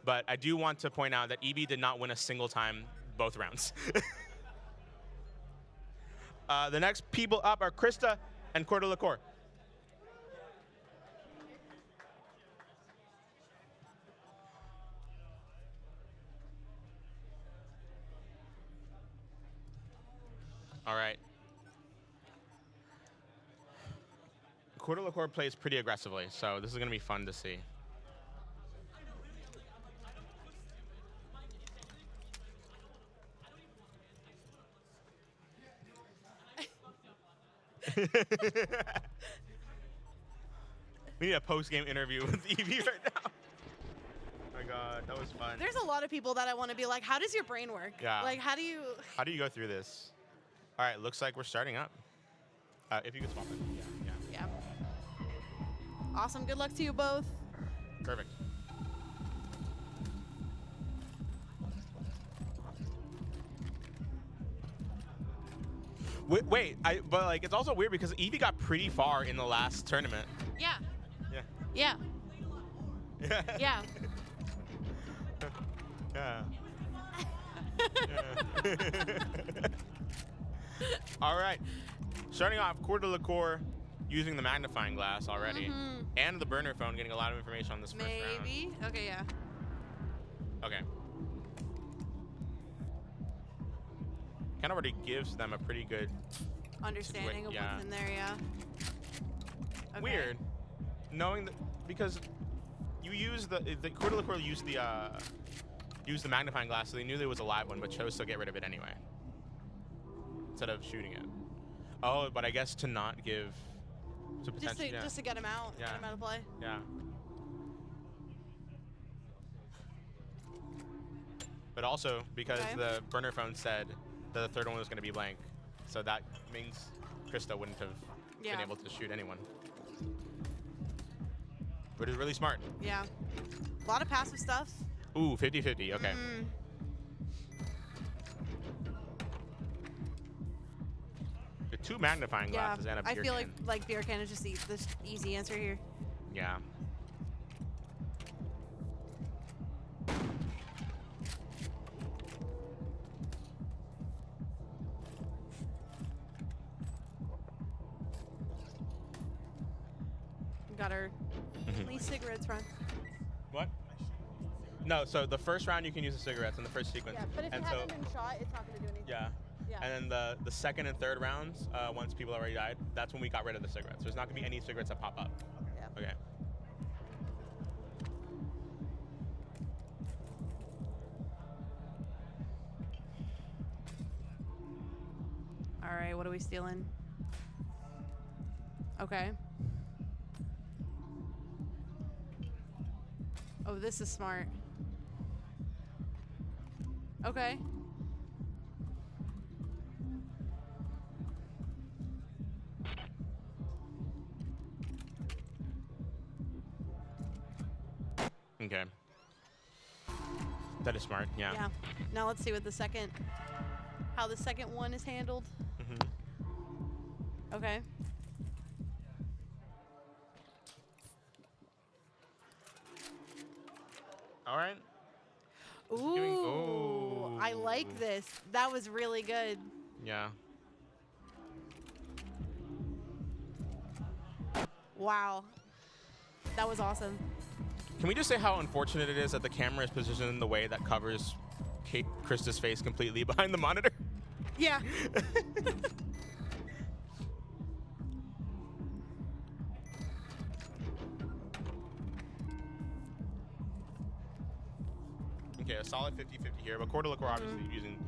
but I do want to point out that Evie did not win a single time both rounds. The next people up are Krista and Corda Liqueur. All right. Corda Liqueur plays pretty aggressively, so this is going to be fun to see. We need a post-game interview with Evie right now. Oh my God, that was fun. There's a lot of people that I want to be like, how does your brain work? Yeah. Like, how do you... How do you go through this? All right, looks like we're starting up. If you could swap it. Yeah. Yeah. Awesome. Good luck to you both. Perfect. Wait, but like it's also weird because Evie got pretty far in the last tournament. Yeah. Yeah. Yeah. Yeah. Yeah. Yeah. All right. Starting off, Corda Liqueur using the magnifying glass already. And the burner phone getting a lot of information on this first round. Maybe. Okay, yeah. Okay. Kind of already gives them a pretty good Understanding of yeah. what's in there, yeah. Okay. weird knowing that because you use the Corda Liqueur used the magnifying glass, so they knew there was a live one, but chose to get rid of it anyway instead of shooting it. Oh, but I guess to not give to potentially Just to get him out. Yeah. Get him out of play. Yeah. But also because Okay. the burner phone said that the third one was going to be blank, so that means Krista wouldn't have Yeah. been able to shoot anyone. But it's really smart. Yeah. A lot of passive stuff. Ooh, 50-50. Okay. The 2 magnifying Yeah, glasses and a I beer feel can. like beer can is just the easy answer here. Yeah. Got our cigarettes run. What? No, so the first round you can use the cigarettes in the first sequence. Yeah, but if and you so, haven't been shot, it's not going to do anything. yeah. Yeah. And then the second and third rounds, once people already died, that's when we got rid of the cigarettes. There's not gonna be any cigarettes that pop up. Yeah. Okay. All right, what are we stealing? Okay. Oh, this is smart. Okay. Okay. That is smart. Yeah. Yeah. Now let's see what how the second one is handled. Okay. All right. Ooh, I like this. That was really good. Yeah. Wow. That was awesome. Can we just say how unfortunate it is that the camera is positioned in the way that covers Krista's face completely behind the monitor? Yeah. Okay, a solid 50-50 here, but Corda Liquor obviously using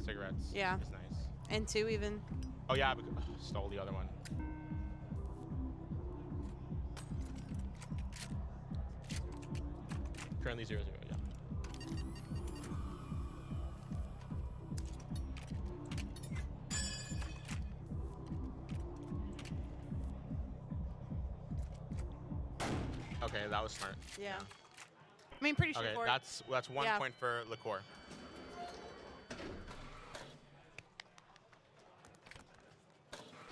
cigarettes. Yeah. Is nice. And 2 even. Oh yeah, because, stole the other one. Currently 0-0, yeah. Okay, that was smart. Yeah. I mean, pretty Okay, straightforward. that's 1 Yeah. point for Liquor.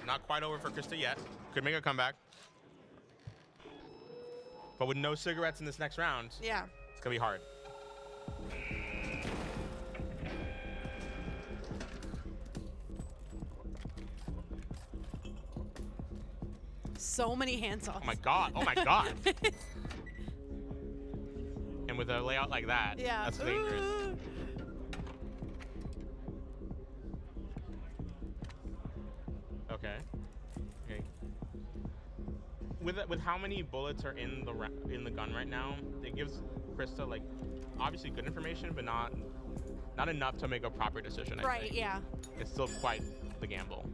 Not quite over for Krista yet. Could make a comeback. But with no cigarettes in this next round, Yeah. it's gonna be hard. So many hands-offs. Oh my god! Oh my god! And with a layout like that, Yeah. that's dangerous. Ooh. Okay. Okay. With how many bullets are in the gun right now, it gives Krista like obviously good information, but not enough to make a proper decision. I Right. think. Yeah. It's still quite the gamble.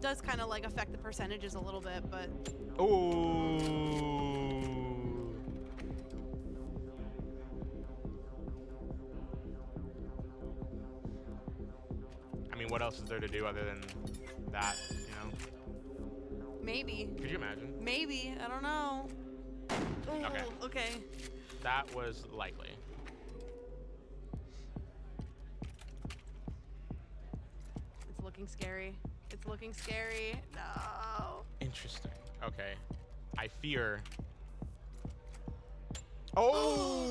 Does kind of like affect the percentages a little bit, but Ooh. I mean, what else is there to do other than that? You know? maybe. Could you imagine? Maybe. I don't know. Ooh, Okay. Okay. That was likely. It's looking scary. It's looking scary. No. Interesting. Okay. I fear. Oh!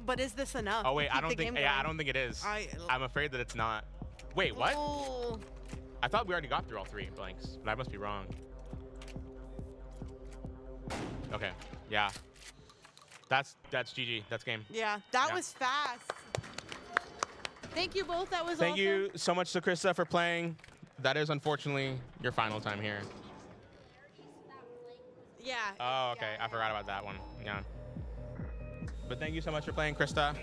But is this enough? Oh wait, to I keep don't the think. game Yeah, I going? don't think it is. I- I'm afraid that it's not. Wait, what? Ooh. I thought we already got through all 3 blanks, but I must be wrong. Okay. Yeah. That's GG. That's game. Yeah, that Yeah. was fast. Thank you both. That was Thank awesome. you so much to Krista for playing. That is unfortunately your final time here. Yeah. Oh, okay. yeah, I forgot about that one. Yeah. But thank you so much for playing, Krista.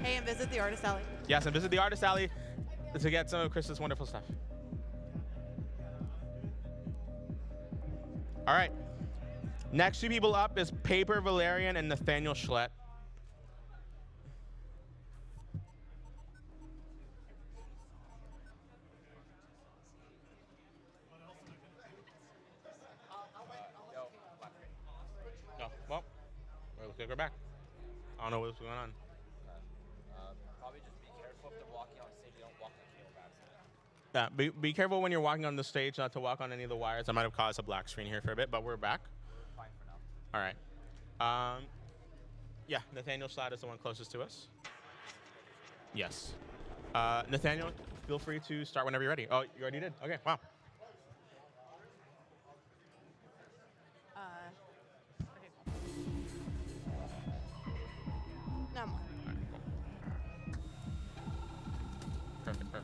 Hey, and visit the Artist Alley. Yes, and visit the Artist Alley to get some of Krista's wonderful stuff. All right. Next 2 people up is Paper Valerian and Nathaniel Schlett. like we're back. I don't know what's going on. Probably just be careful if they're walking on stage. You don't walk on cable backs. Yeah, be careful when you're walking on the stage not to walk on any of the wires. I might have caused a black screen here for a bit, but we're back. We're fine for now. All right. Yeah, Nathaniel Schlatt is the one closest to us. Yes. Nathaniel, feel free to start whenever you're ready. Oh, you already did? Okay, wow. Okay, cool. No more. Perfect.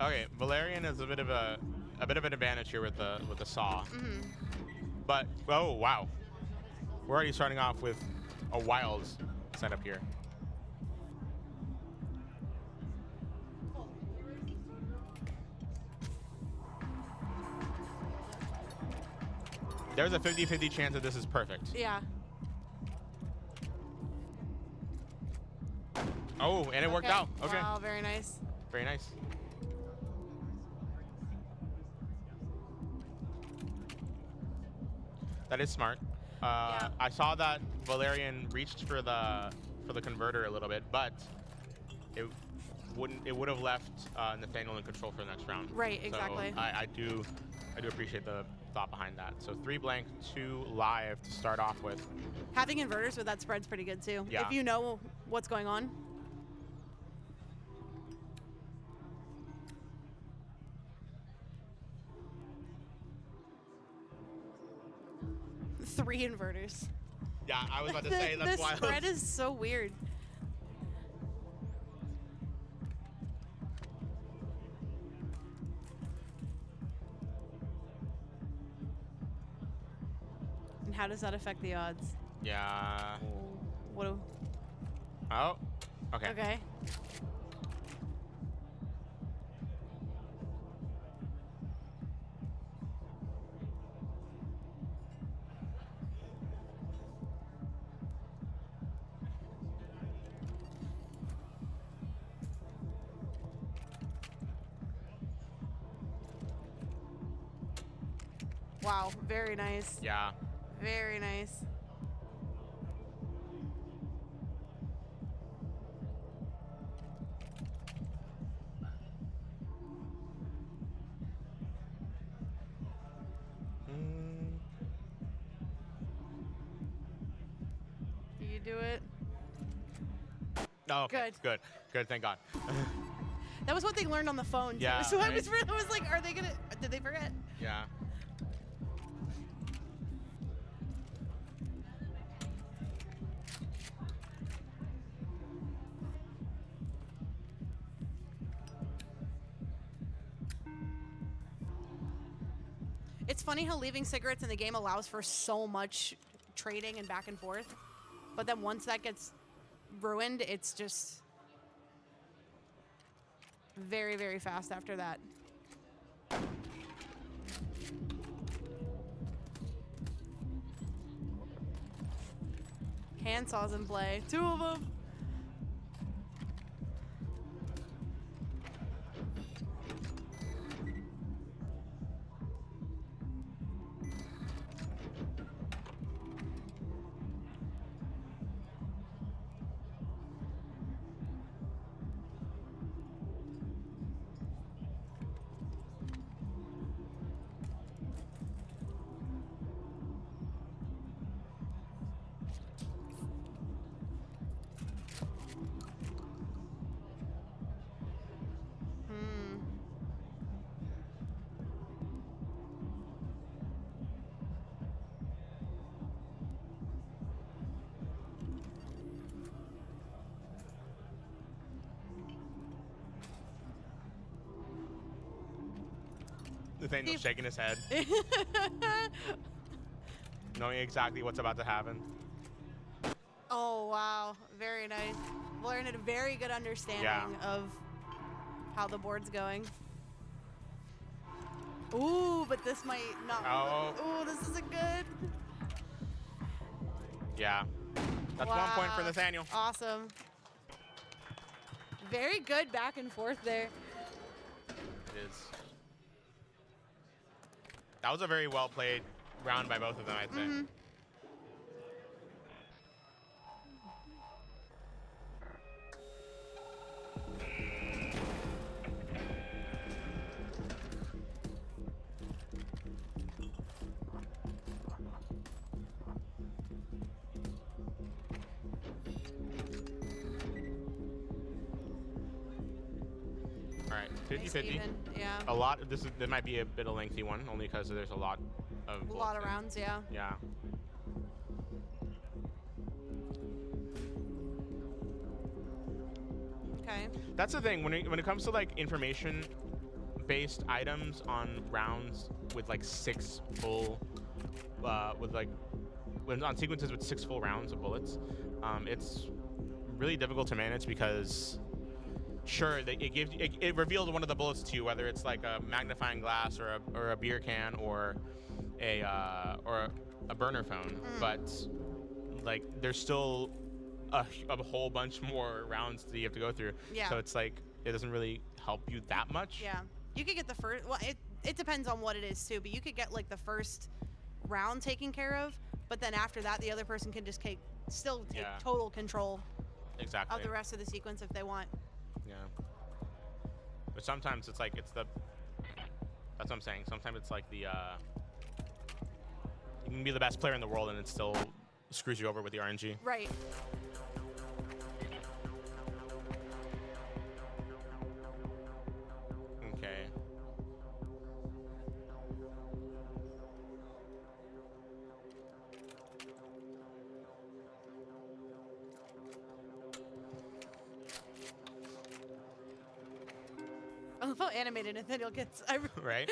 Okay, Valerian is a bit of an advantage here with the saw. Mm-hmm. But oh wow, we're already starting off with a wild setup here. There's a 50-50 chance that this is perfect. Yeah. Oh, and it worked out. Okay. Wow, very nice. Very nice. That is smart. Yeah. I saw that Valerian reached for the converter a little bit, but it would have left Nathaniel in control for the next round. Right, So exactly. I do appreciate the thought behind that. So 3 blank, 2 live to start off with. Having inverters with that spread's pretty good too. Yeah. If you know what's going on. Three inverters. Yeah, I was about to say that's the wild. spread is so weird. And how does that affect the odds? Yeah. What do? Oh. Okay. Okay. Wow, very nice. Yeah. Very nice. Do you do it? Oh, okay. Good. Good. Thank God. That was what they learned on the phone. Too. Yeah, So I right. was like, are they gonna? Did they forget? Yeah. It's funny how leaving cigarettes in the game allows for so much trading and back and forth, but then once that gets ruined, it's just very, very fast after that. Handsaws in play. 2 of them. Nathaniel's shaking his head, knowing exactly what's about to happen. Oh, wow. Very nice. Lauren had a very good understanding Yeah. of how the board's going. Ooh, but this might not. Oh. Ooh, this isn't good. Yeah. That's 1 point for Wow. Nathaniel. Awesome. Very good back and forth there. It is. That was a very well played round by both of them, I'd say. All right, 50-50. Even, yeah. A lot. There might be a bit of lengthy one, only because there's a lot of. A lot of bullets in. rounds, yeah. Yeah. Okay. That's the thing when it comes to like information-based items on rounds with like 6 full, on sequences with 6 full rounds of bullets, it's really difficult to manage because. Sure, it reveals one of the bullets to you, whether it's like a magnifying glass or a beer can or a burner phone, but like there's still a whole bunch more rounds that you have to go through. Yeah. So it's like it doesn't really help you that much. Yeah. You could get the first. Well, it depends on what it is too, but you could get like the first round taken care of, but then after that, the other person can just still take total control Exactly. of the rest of the sequence if they want. Yeah. But sometimes it's like that's what I'm saying. Sometimes it's like you can be the best player in the world and it still screws you over with the RNG. Right. Okay. I love how animated Nathaniel gets. Right?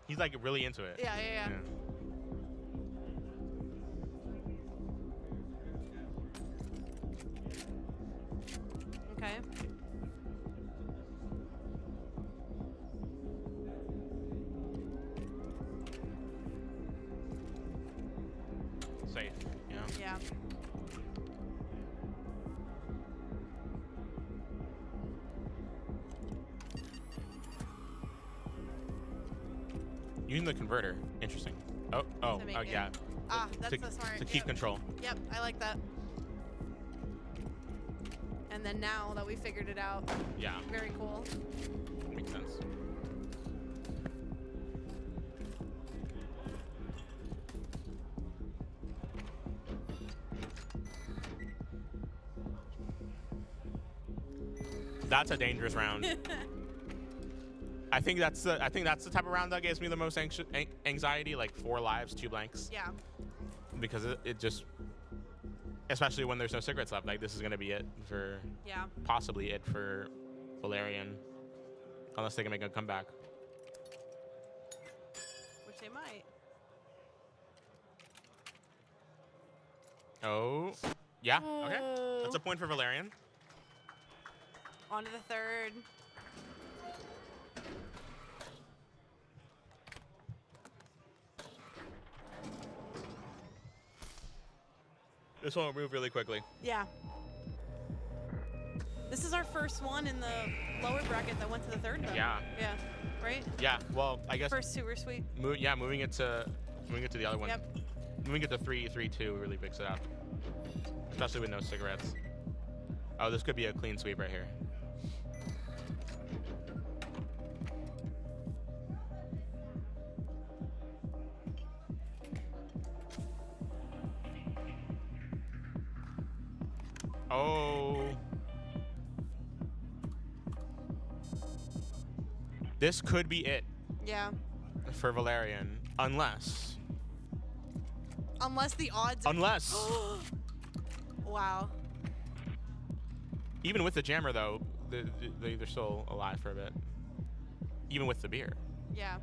He's like really into it. Yeah. Okay. Safe. Yeah. Yeah. Using the converter. Interesting. Oh, To make it- yeah. Ah, that's so smart. To keep Yep. control. Yep, I like that. And then now that we figured it out, Yeah. very cool. Makes sense. That's a dangerous round. I think that's the type of round that gives me the most anxiety, like 4 lives, 2 blanks. Yeah. Because it just, especially when there's no cigarettes left, like this is gonna be it for, Yeah. possibly it for Valerian, unless they can make a comeback. Which they might. Oh, yeah, okay. That's a point for Valerian. On to the third. This one will move really quickly. Yeah. This is our first one in the lower bracket that went to the third, though. Yeah. Yeah. Right? Yeah, well, I guess. First 2 were sweet. Moving it to the other one. Yep. Moving it to 3-3-2 really picks it up, especially with no cigarettes. Oh, this could be a clean sweep right here. Oh. This could be it Yeah. for Valerian, unless. Unless the odds. Wow. Even with the jammer, though, they're still alive for a bit. Even with the beer. Yeah.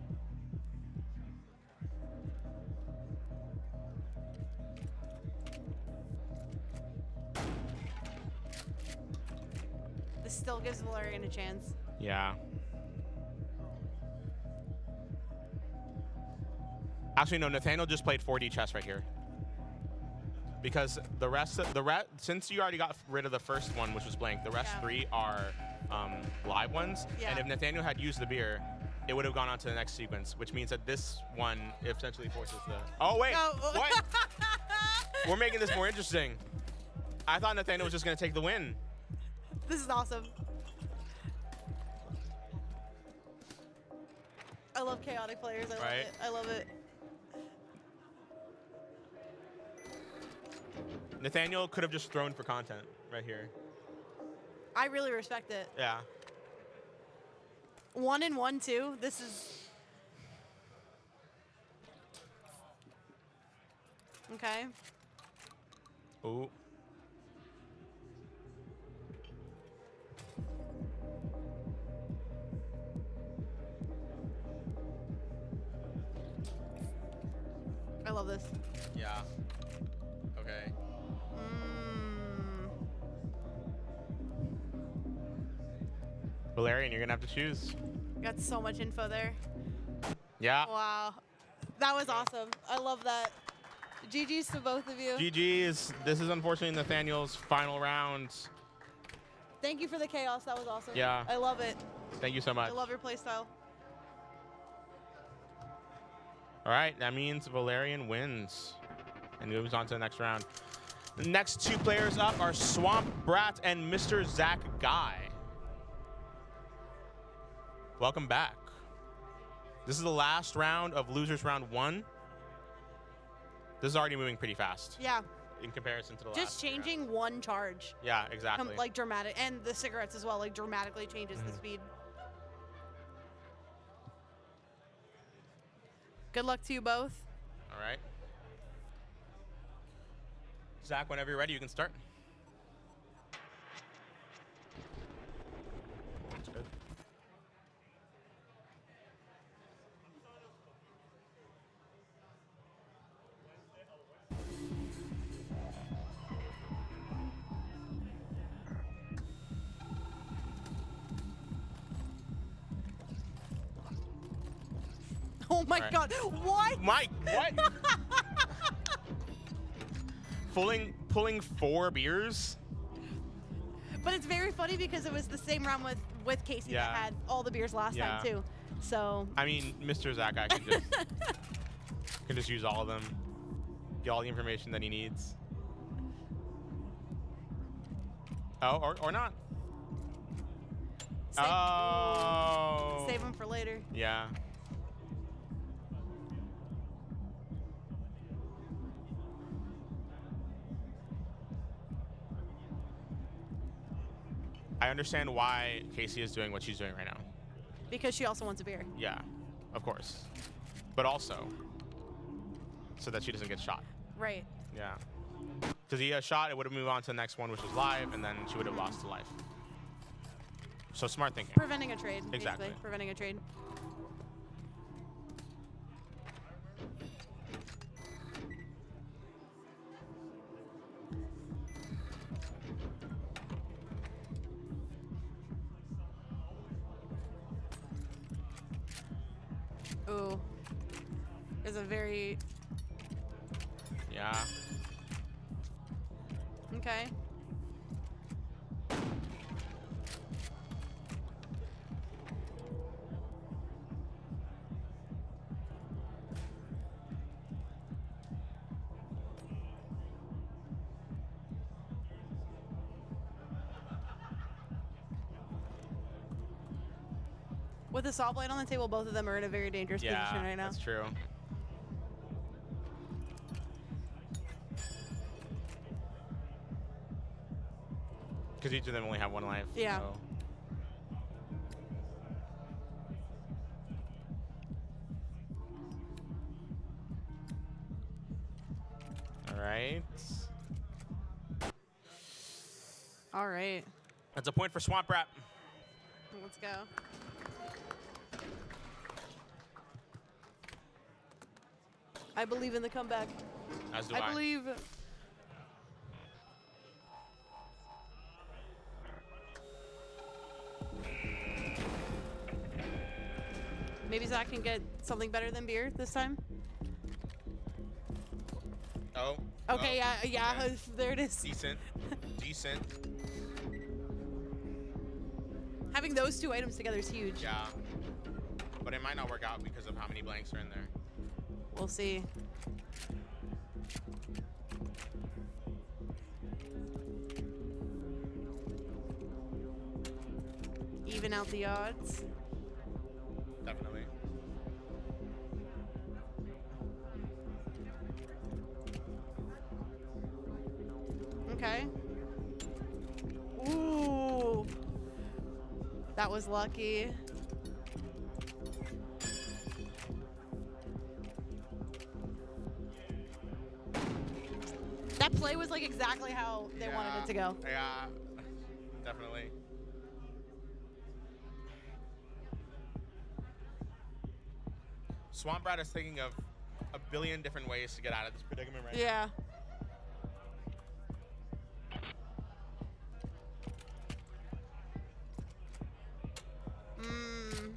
This still gives Valerian a chance. Yeah. Actually, no, Nathaniel just played 4D chess right here. because the rest since you already got rid of the first one, which was blank, the rest Yeah. 3 are live ones. Yeah. And if Nathaniel had used the beer, it would have gone on to the next sequence, which means that this one essentially forces the. Oh wait, Oh. what? We're making this more interesting. I thought Nathaniel was just gonna take the win. This is awesome. I love chaotic players. I love Right. it. I love it. Nathaniel could have just thrown for content right here. I really respect it. Yeah. 1 and 1 too. This is okay. Ooh. I love this. Yeah. Okay. Valerian, you're gonna have to choose. Got so much info there. Yeah. Wow. That was awesome. I love that. GG's to both of you. GG's. This is unfortunately Nathaniel's final round. Thank you for the chaos. That was awesome. Yeah. I love it. Thank you so much. I love your playstyle. All right, that means Valerian wins and moves on to the next round. The next 2 players up are Swamp Brat and Mr. Zach Guy. Welcome back. This is the last round of Losers Round 1. This is already moving pretty fast Yeah. in comparison to the last. Just changing one charge. Yeah, exactly. Like dramatic. And the cigarettes as well. Like dramatically changes the speed. Good luck to you both. All right. Zach, whenever you're ready, you can start. That's good. Oh my Right. God. What? Mike, what? Pulling 4 beers? But it's very funny because it was the same round with Casey Yeah. that had all the beers last Yeah. time too. So I mean, Mr. Zach I can just use all of them. Get all the information that he needs. Oh, or not. save, Oh. save them for later. Yeah. I understand why Casey is doing what she's doing right now. Because she also wants a beer. Yeah, of course. But also, so that she doesn't get shot. Right. Yeah. Because he got shot, it would have moved on to the next one, which was live, and then she would have lost to life. So smart thinking. Preventing a trade. Exactly. Basically. Preventing a trade. Ooh. Is a very Yeah. okay. With the saw blade on the table, both of them are in a very dangerous position Yeah, right now. that's true. Because each of them only have 1 life. Yeah. So. All right. All right. That's a point for Swamp Rat. Let's go. I believe in the comeback. As do I believe. Maybe Zach can get something better than beer this time. Oh. Okay, Oh, yeah, okay. there it is. Decent. Decent. Having those two items together is huge. Yeah. But it might not work out because of how many blanks are in there. We'll see. Even out the odds. Definitely. Okay. Ooh. That was lucky. That play was like exactly how they wanted it to go. Yeah, definitely. Swamp Rat is thinking of a billion different ways to get out of this predicament right now. Yeah. Mm.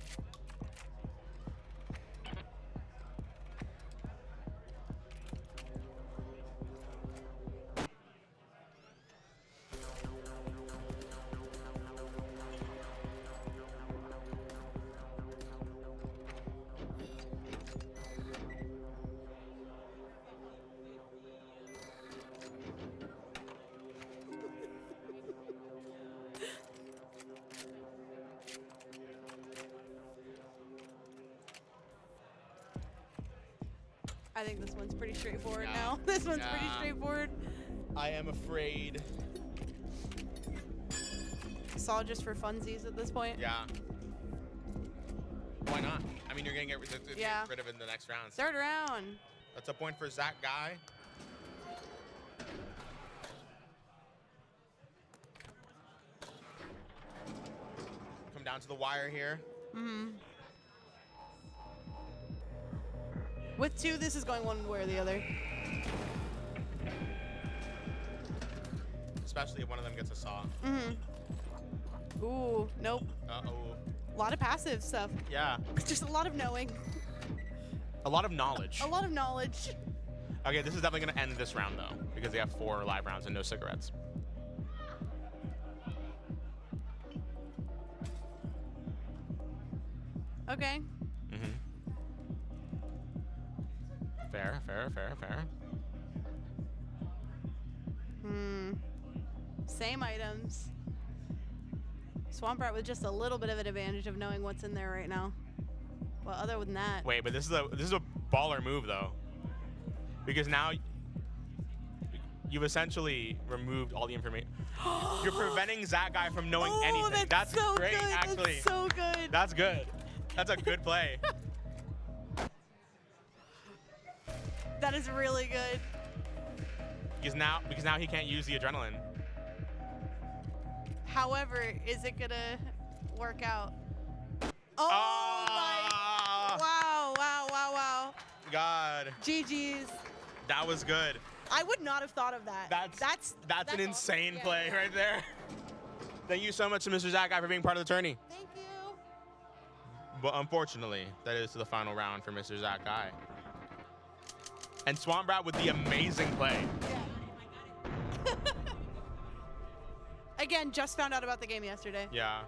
I think this one's pretty straightforward Yeah. now. This one's pretty Yeah. straightforward. I am afraid. Saw just for funsies at this point. Yeah. Why not? I mean, you're going to get Yeah. rid of it in the next round. Third round. That's a point for Zach Guy. Come down to the wire here. Mm-hmm. With two, this is going one way or the other. Especially if one of them gets a saw. Mm-hmm. Ooh, nope. Uh-oh. A lot of passive stuff. Yeah. Just a lot of knowing. A lot of knowledge. A lot of knowledge. Okay, this is definitely going to end this round, though, because they have 4 live rounds and no cigarettes. Okay. Mm-hmm. Fair, fair, fair, fair. Same items. Swamp Rat with just a little bit of an advantage of knowing what's in there right now. Well, other than that. Wait, but this is a baller move, though. Because now you've essentially removed all the information. You're preventing Zach Guy from knowing anything. That's so great, good. actually. That's so good. That's good. That's a good play. That is really good. Because now he can't use the adrenaline. However, is it gonna work out? Oh my! Wow! Wow! Wow! Wow! God. GG's. That was good. I would not have thought of that. That's an awesome. insane Yeah, play yeah. right there. Thank you so much to Mr. Zach Guy for being part of the tourney. Thank you. But unfortunately, that is the final round for Mr. Zach Guy. And Swamp Rat with the amazing play. Yeah. Again, just found out about the game yesterday. Yeah.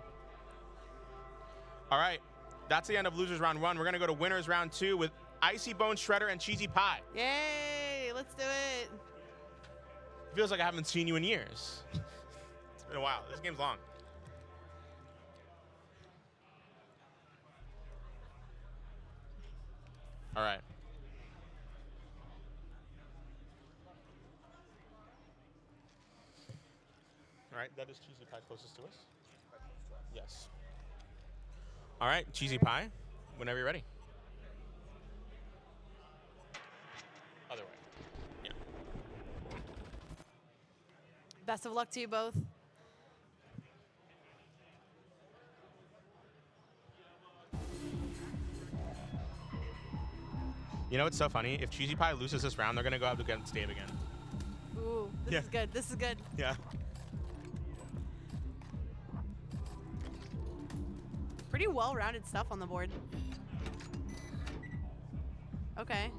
All right. That's the end of Losers Round 1. We're going to go to Winners Round 2 with Icy Bone, Shredder, and Cheesy Pie. Yay! Let's do it. Feels like I haven't seen you in years. It's been a while. This game's long. All right. All right, that is Cheesy Pie closest to us. Yes. All right, Cheesy Pie, whenever you're ready. Other way. Yeah. Best of luck to you both. You know what's so funny? If Cheesy Pie loses this round, they're going to go out against Dave again. Ooh, this Yeah. is good. This is good. Yeah. Pretty well-rounded stuff on the board. Okay.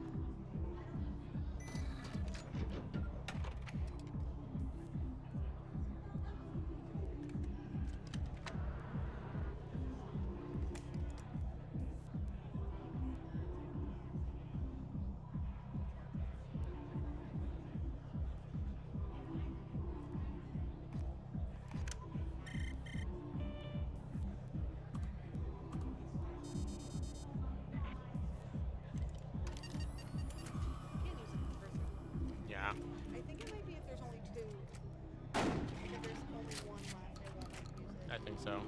I think so.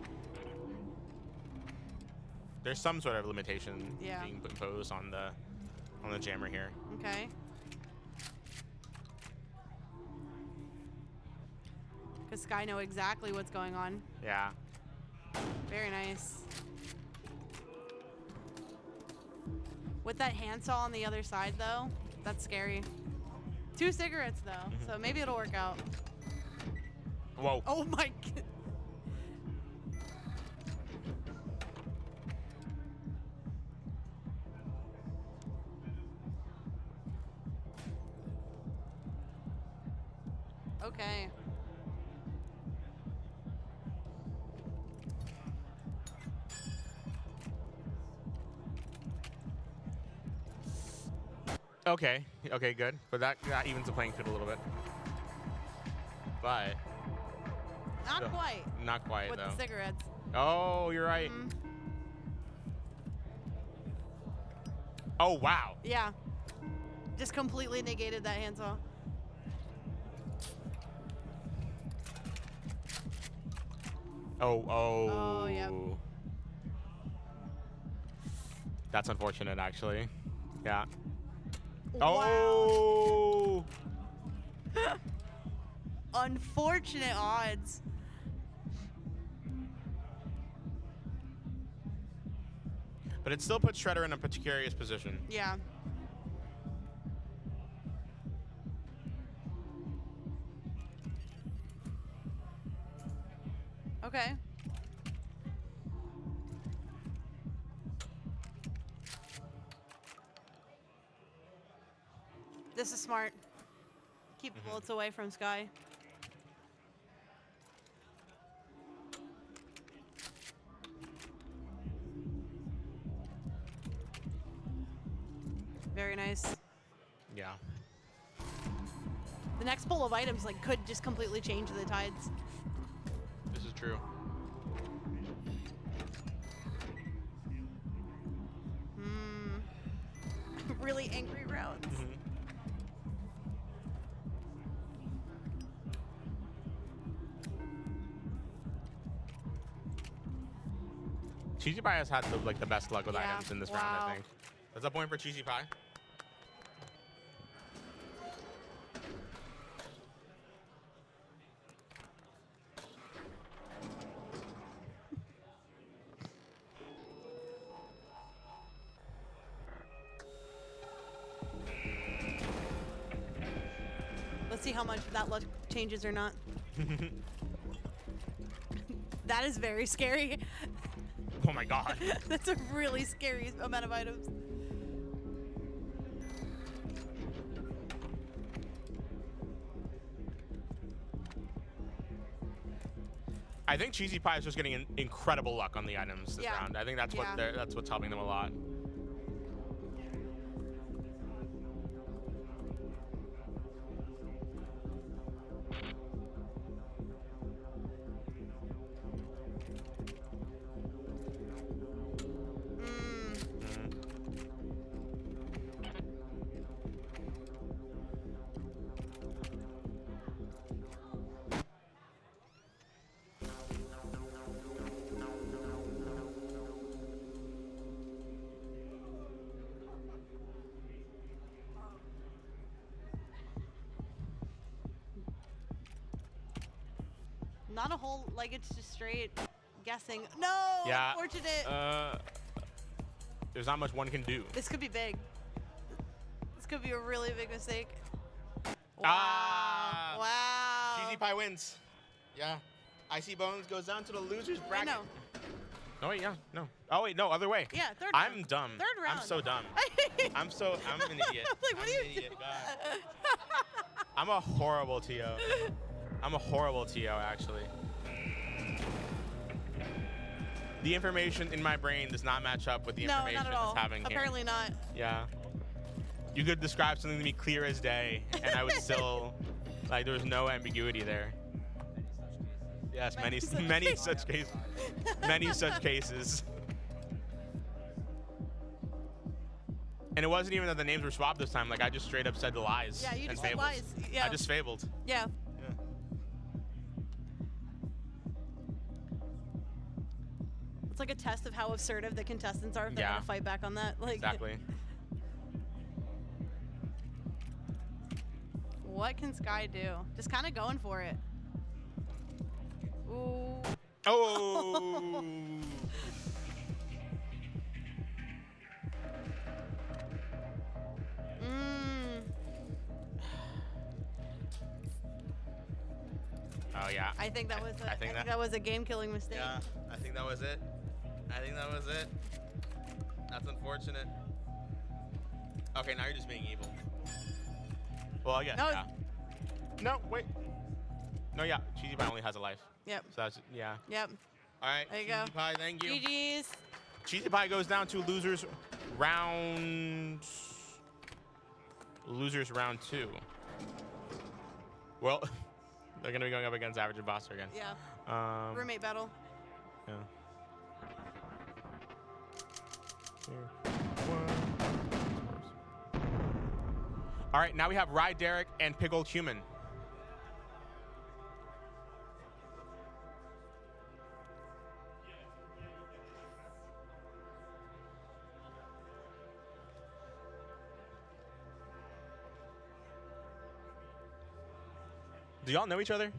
There's some sort of limitation Yeah. being imposed on the jammer here. Okay. Because Sky know exactly what's going on. Yeah. Very nice. With that handsaw on the other side, though, that's scary. 2 cigarettes, though, so maybe it'll work out. Whoa. Oh my god. Okay. Okay. Okay, good. But that evens the playing field a little bit. But Not Ugh. quite. not quite With though. the cigarettes. Oh, you're right. Mhm. Oh, wow. Yeah. Just completely negated that handsaw. Oh. Oh, yep. That's unfortunate, actually. Yeah. Wow. Oh. Unfortunate odds. But it still puts Shredder in a precarious position. Yeah. Okay. This is smart. Keep bullets away from Sky. Very nice. Yeah. The next bowl of items like could just completely change the tides. This is true. Really angry rounds. Cheesy Pie has had the best luck with Yeah. items in this round, Wow. I think. That's a point for Cheesy Pie. Let's see how much that luck changes or not. That is very scary. Oh my god. That's a really scary amount of items. I think Cheesy Pie is just getting incredible luck on the items this Yeah. round. I think that's Yeah. that's what's helping them a lot. Not a whole, like it's just straight guessing. No, Yeah. unfortunate. There's not much one can do. This could be big. This could be a really big mistake. Wow. Ah. Wow. Cheesy Pie wins. Yeah. Icy Bones goes down to the losers bracket. No. Oh wait, yeah, no. Oh wait, no, other way. Yeah, third I'm round. dumb. Third round. I'm so dumb. I'm an idiot. I'm like, what I'm are an you idiot. doing? God. I'm a horrible TO. I'm a horrible TO, actually. The information in my brain does not match up with the No, information not at all. it's having here. Apparently not. Yeah. You could describe something to me clear as day, and I would still, like, there was no ambiguity there. Yes, many such cases. Many such cases. And it wasn't even that the names were swapped this time. Like, I just straight up said the lies. Yeah, you and just said fables. lies. Yeah. I just fabled. Yeah. Yeah. It's like a test of how assertive the contestants are if they're Yeah. gonna fight back on that. Like, Exactly. What can Sky do? Just kind of going for it. Ooh. Oh. Mm. Oh yeah. I think that was a, I think that- that was a game-killing mistake. Yeah, I think that was it. I think that was it. That's unfortunate. Okay, now you're just being evil. Well, yeah. No. Yeah. No, wait. No, yeah. Cheesy Pie only has a life. Yep. So that's yeah. Yep. All right, There you Cheesy go. Pie, thank you. GG's. Cheesy Pie goes down to losers round. Losers round 2. Well, they're gonna be going up against Average Impostor again. Yeah. Roommate battle. Yeah. Here. All right, now we have Rye Derek and Pickled Human. Do y'all know each other?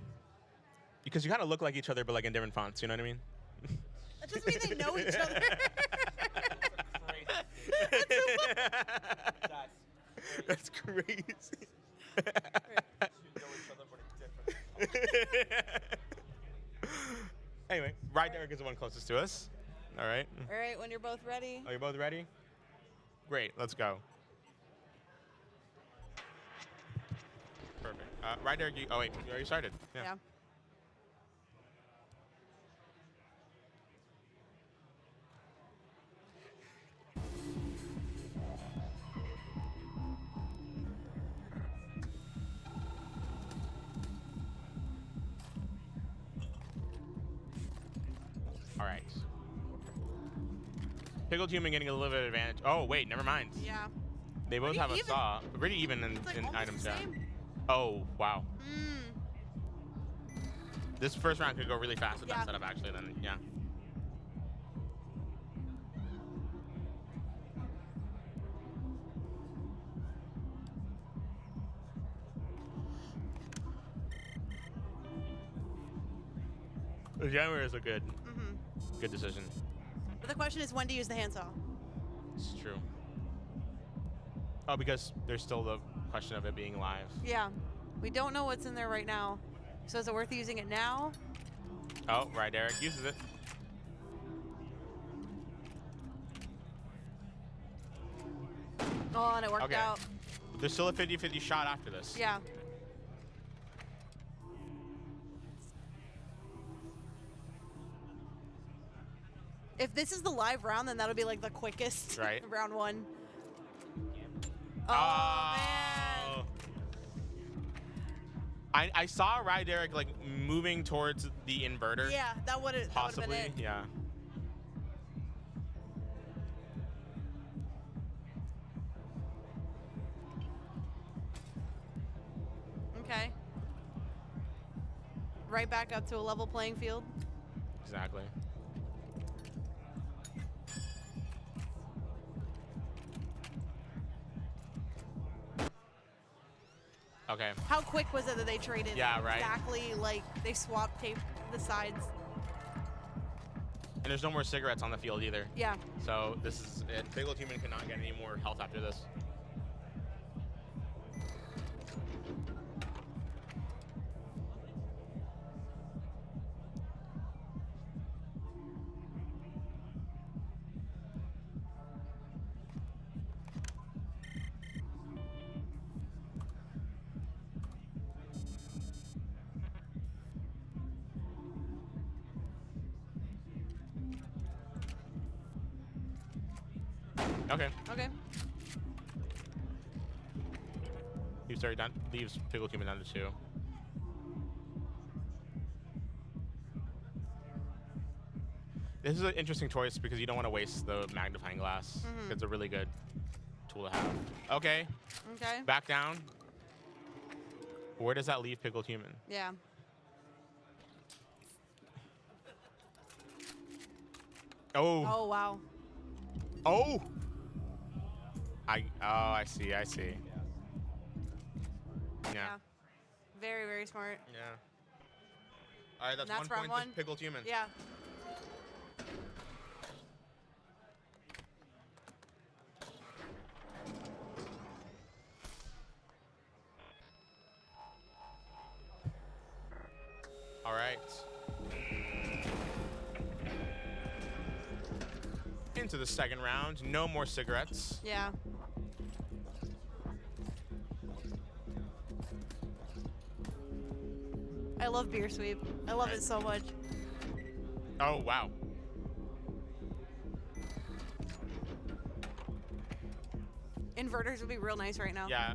Because you kind of look like each other, but like in different fonts. You know what I mean? That doesn't mean they know each other. That's crazy. You know each other, but in different. Anyway, Rye Derek is the one closest to us. All right. All right, when you're both ready. Are you both ready? Great, let's go. Perfect. Rye Derek, oh wait, you already started. Yeah. All right. Pickled Human getting a little bit of advantage. Oh wait, never mind. Yeah. They both Pretty have a even. saw. Pretty even It's like in almost items. the Yeah. same. Oh wow. Mm. This first round could go really fast with Yeah. that setup. Actually, then yeah. The jammer is a good decision. But the question is when to use the handsaw. It's true. Oh, because there's still the question of it being live. Yeah. We don't know what's in there right now. So is it worth using it now? Oh, right, Eric uses it. Oh, and it worked Okay. out. There's still a 50-50 shot after this. Yeah. If this is the live round, then that'll be like the quickest Right. round 1. Oh, man. I saw Rye Derek like moving towards the inverter. Yeah, that would have been Possibly, it. yeah. Okay. Right back up to a level playing field. Exactly. Okay. How quick was it that they traded? Yeah, right. Exactly, like they swapped tape the sides. And there's no more cigarettes on the field either. Yeah. So this is it. Pickled Human cannot get any more health after this. Okay. Okay. Leaves Pickled Human down to 2. This is an interesting choice because you don't want to waste the magnifying glass. It's a really good tool to have. Okay. Okay. Back down. Where does that leave Pickled Human? Yeah. Oh. Oh, wow. Oh. I see. I see. Yeah. Yeah. Very, very smart. Yeah. All right, that's, And that's 1 round point to one. Pickled Human. Yeah. All right. Into the second round. No more cigarettes. Yeah. I love beer sweep. I love it so much. Oh, wow. Inverters would be real nice right now. Yeah.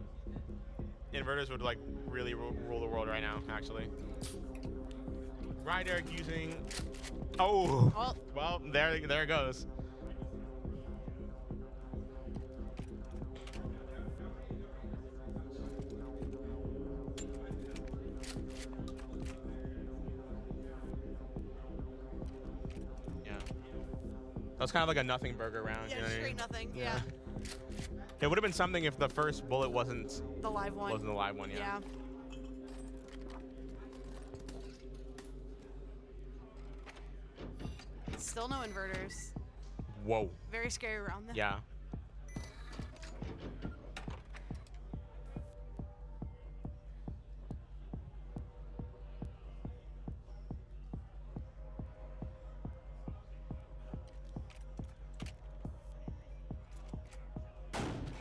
Inverters would like really rule the world right now, actually. Ryder using. Oh. Well, there it goes. Yeah. That was kind of like a nothing burger round. Yeah, you know what I straight mean? nothing. Yeah. It would have been something if the first bullet wasn't The live one. the live one. Yeah. Still no inverters. Whoa. Very scary around them. Yeah.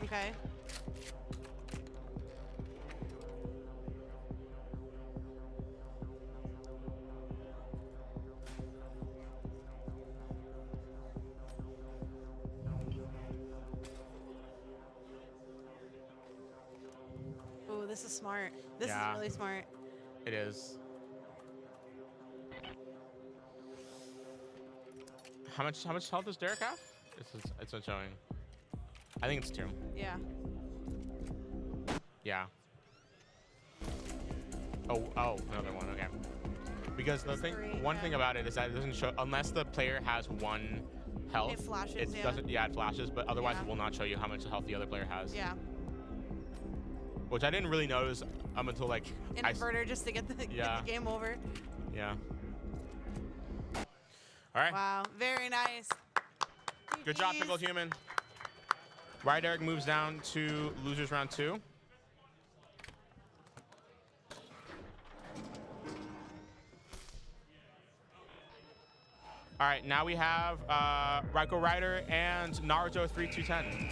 Okay. Ooh, this is smart. This is Yeah. really smart. It is. How much health does Derek have? It's not showing. I think it's 2. Yeah. Yeah. Oh, another one. Okay. Because the thing, Three, one yeah. thing about it is that it doesn't show unless the player has 1 health. It flashes, It yeah. doesn't. Yeah, it flashes, but otherwise Yeah. it will not show you how much health the other player has. Yeah. Which I didn't really notice until like An I. inverter just to get the Yeah. game over. Yeah. All right. Wow. Very nice. Good job, GGs. Pickled Human. Right, Derek moves down to losers round 2. All right, now we have Raiko Rider and Naruto 3210.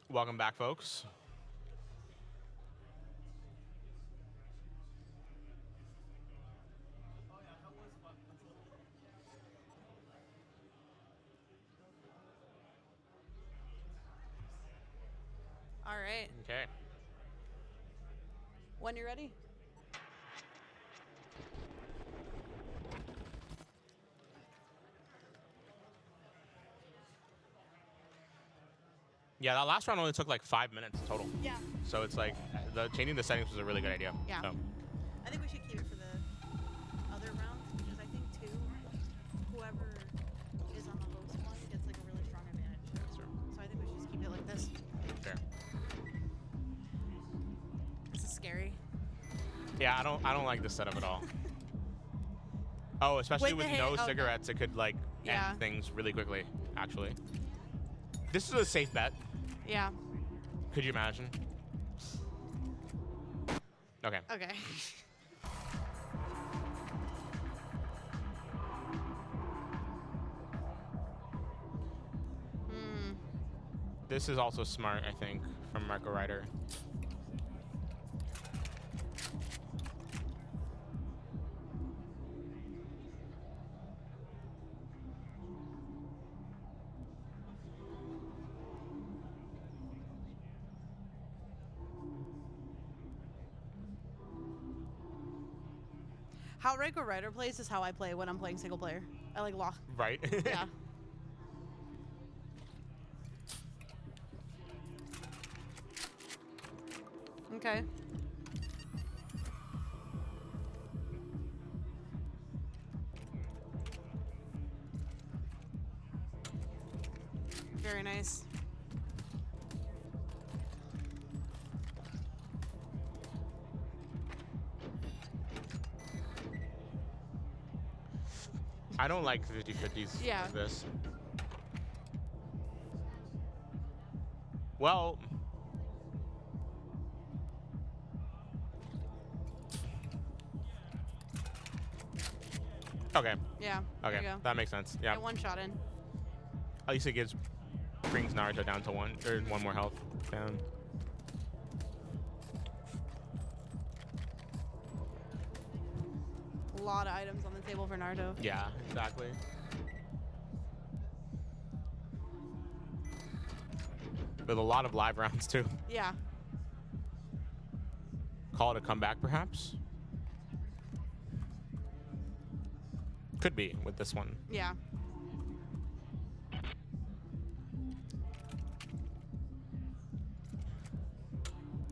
Welcome back, folks. All right. Okay. When you're ready. Yeah, that last round only took like 5 minutes total. Yeah. So it's like changing the settings was a really good idea. Yeah. So. I think we should keep it for the other rounds because I think too, whoever is on the host one gets like a really strong advantage. That's true. So I think we should just keep it like this. Fair. This is scary. Yeah, I don't like this setup at all. Oh, especially With with the no okay. cigarettes, it could like Yeah. end things really quickly. Actually, this is a safe bet. Yeah. Could you imagine? Okay. Okay. This is also smart, I think, from Marco Ryder. How Reiko Rider plays is how I play when I'm playing single player. I like lock. Right. Yeah. Okay. Very nice. I don't like 50-50s Yeah. like this. Well, okay. Yeah. There Okay, you go. that makes sense. Yeah. Get one shot in. At least it brings Naruto down to one more health down. A lot of items on the table for Naruto. Yeah, exactly. With a lot of live rounds too. Yeah. Call it a comeback, perhaps. Could be with this one. Yeah.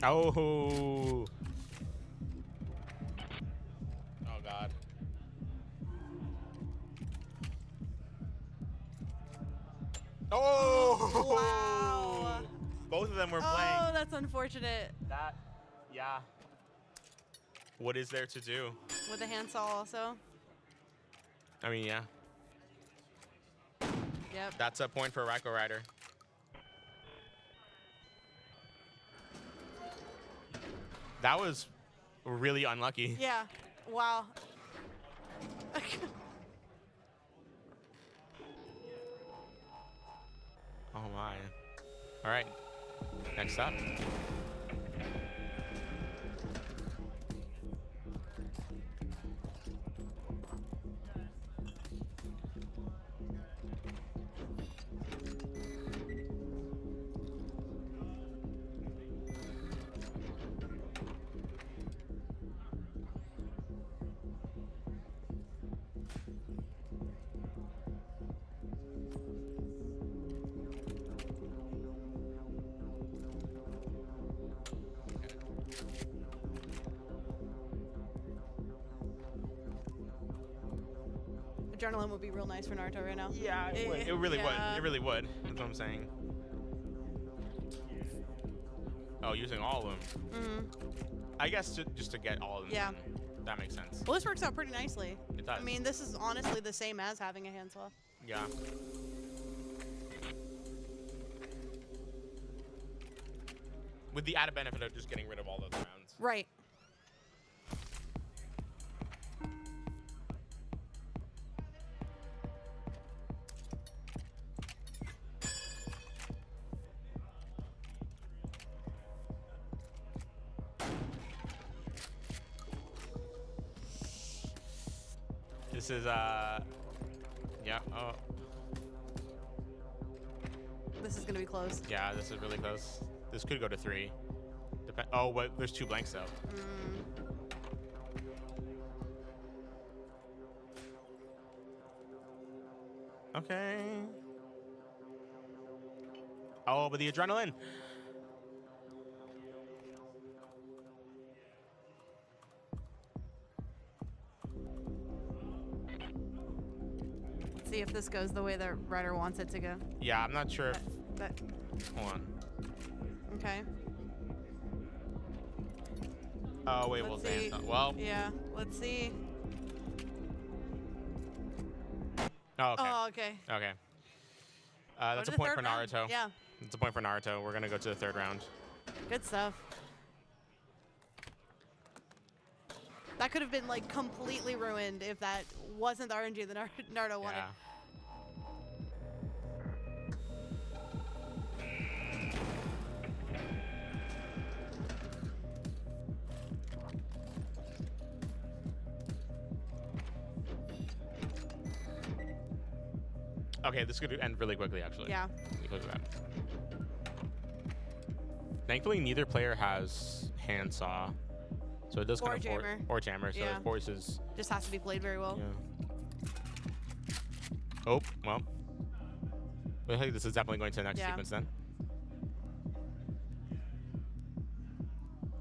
Oh. Oh God. Oh. Wow. Both of them were Oh, playing. that's unfortunate. That. Yeah. What is there to do? With the handsaw also. I mean, yeah. Yep. That's a point for Raiko Rider. That was really unlucky. Yeah. Wow. Oh my. All right. Next up. Adrenaline would be real nice for Naruto right now. Yeah, it would. It really Yeah. would. It really would. That's what I'm saying. Oh, using all of them. Mm-hmm. I guess just to get all of them. Yeah. done. That makes sense. Well, this works out pretty nicely. It does. I mean, this is honestly the same as having a handsaw. Yeah. With the added benefit of just getting rid of all those rounds. Right. This is yeah. Oh, This is gonna be close. yeah. This is really close. This could go to 3. Oh, what? There's 2 blanks though. Okay. Oh, but the adrenaline. Let's see if this goes the way the writer wants it to go. Yeah, I'm not sure if. That, Hold on. okay. Oh wait, Let's we'll see. dance. Well. Yeah. Let's see. Oh, okay. Oh, okay. Okay. Go That's to a the point third for round. Naruto. Yeah. That's a point for Naruto. We're gonna go to the 3rd round. Good stuff. That could have been like completely ruined if that wasn't the RNG that Naruto wanted. Yeah. Okay, this could end really quickly, actually. Yeah. Because of that. Thankfully, neither player has handsaw. So it does Or kind of jammer. or jammer. So Yeah. it forces. Just has to be played very well. Yeah. Oh well. I think this is definitely going to the next Yeah. sequence then.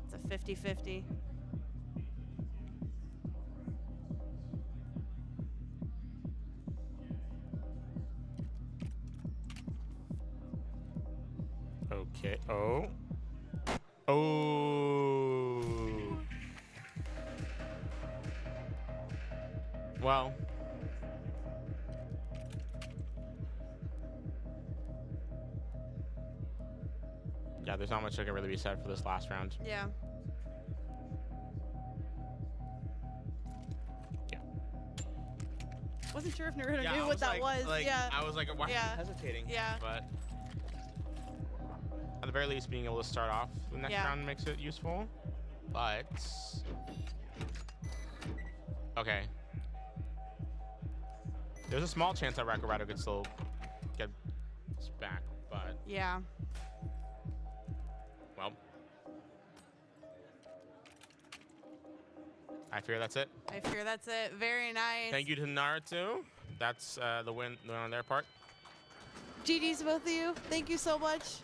It's a 50-50. Okay. Oh. Oh. Well. Yeah, there's not much that can really be said for this last round. Yeah. Yeah. Wasn't sure if Naruto Yeah, knew I what that like, was. Like, yeah. I was like, why are Yeah. you hesitating? Yeah. But At the very least, being able to start off the next Yeah. round makes it useful. But okay. There's a small chance that Rakurado could still get us back, but Yeah. well. I fear that's it. I fear that's it. Very nice. Thank you to Naruto. That's the win on their part. GG's to both of you. Thank you so much.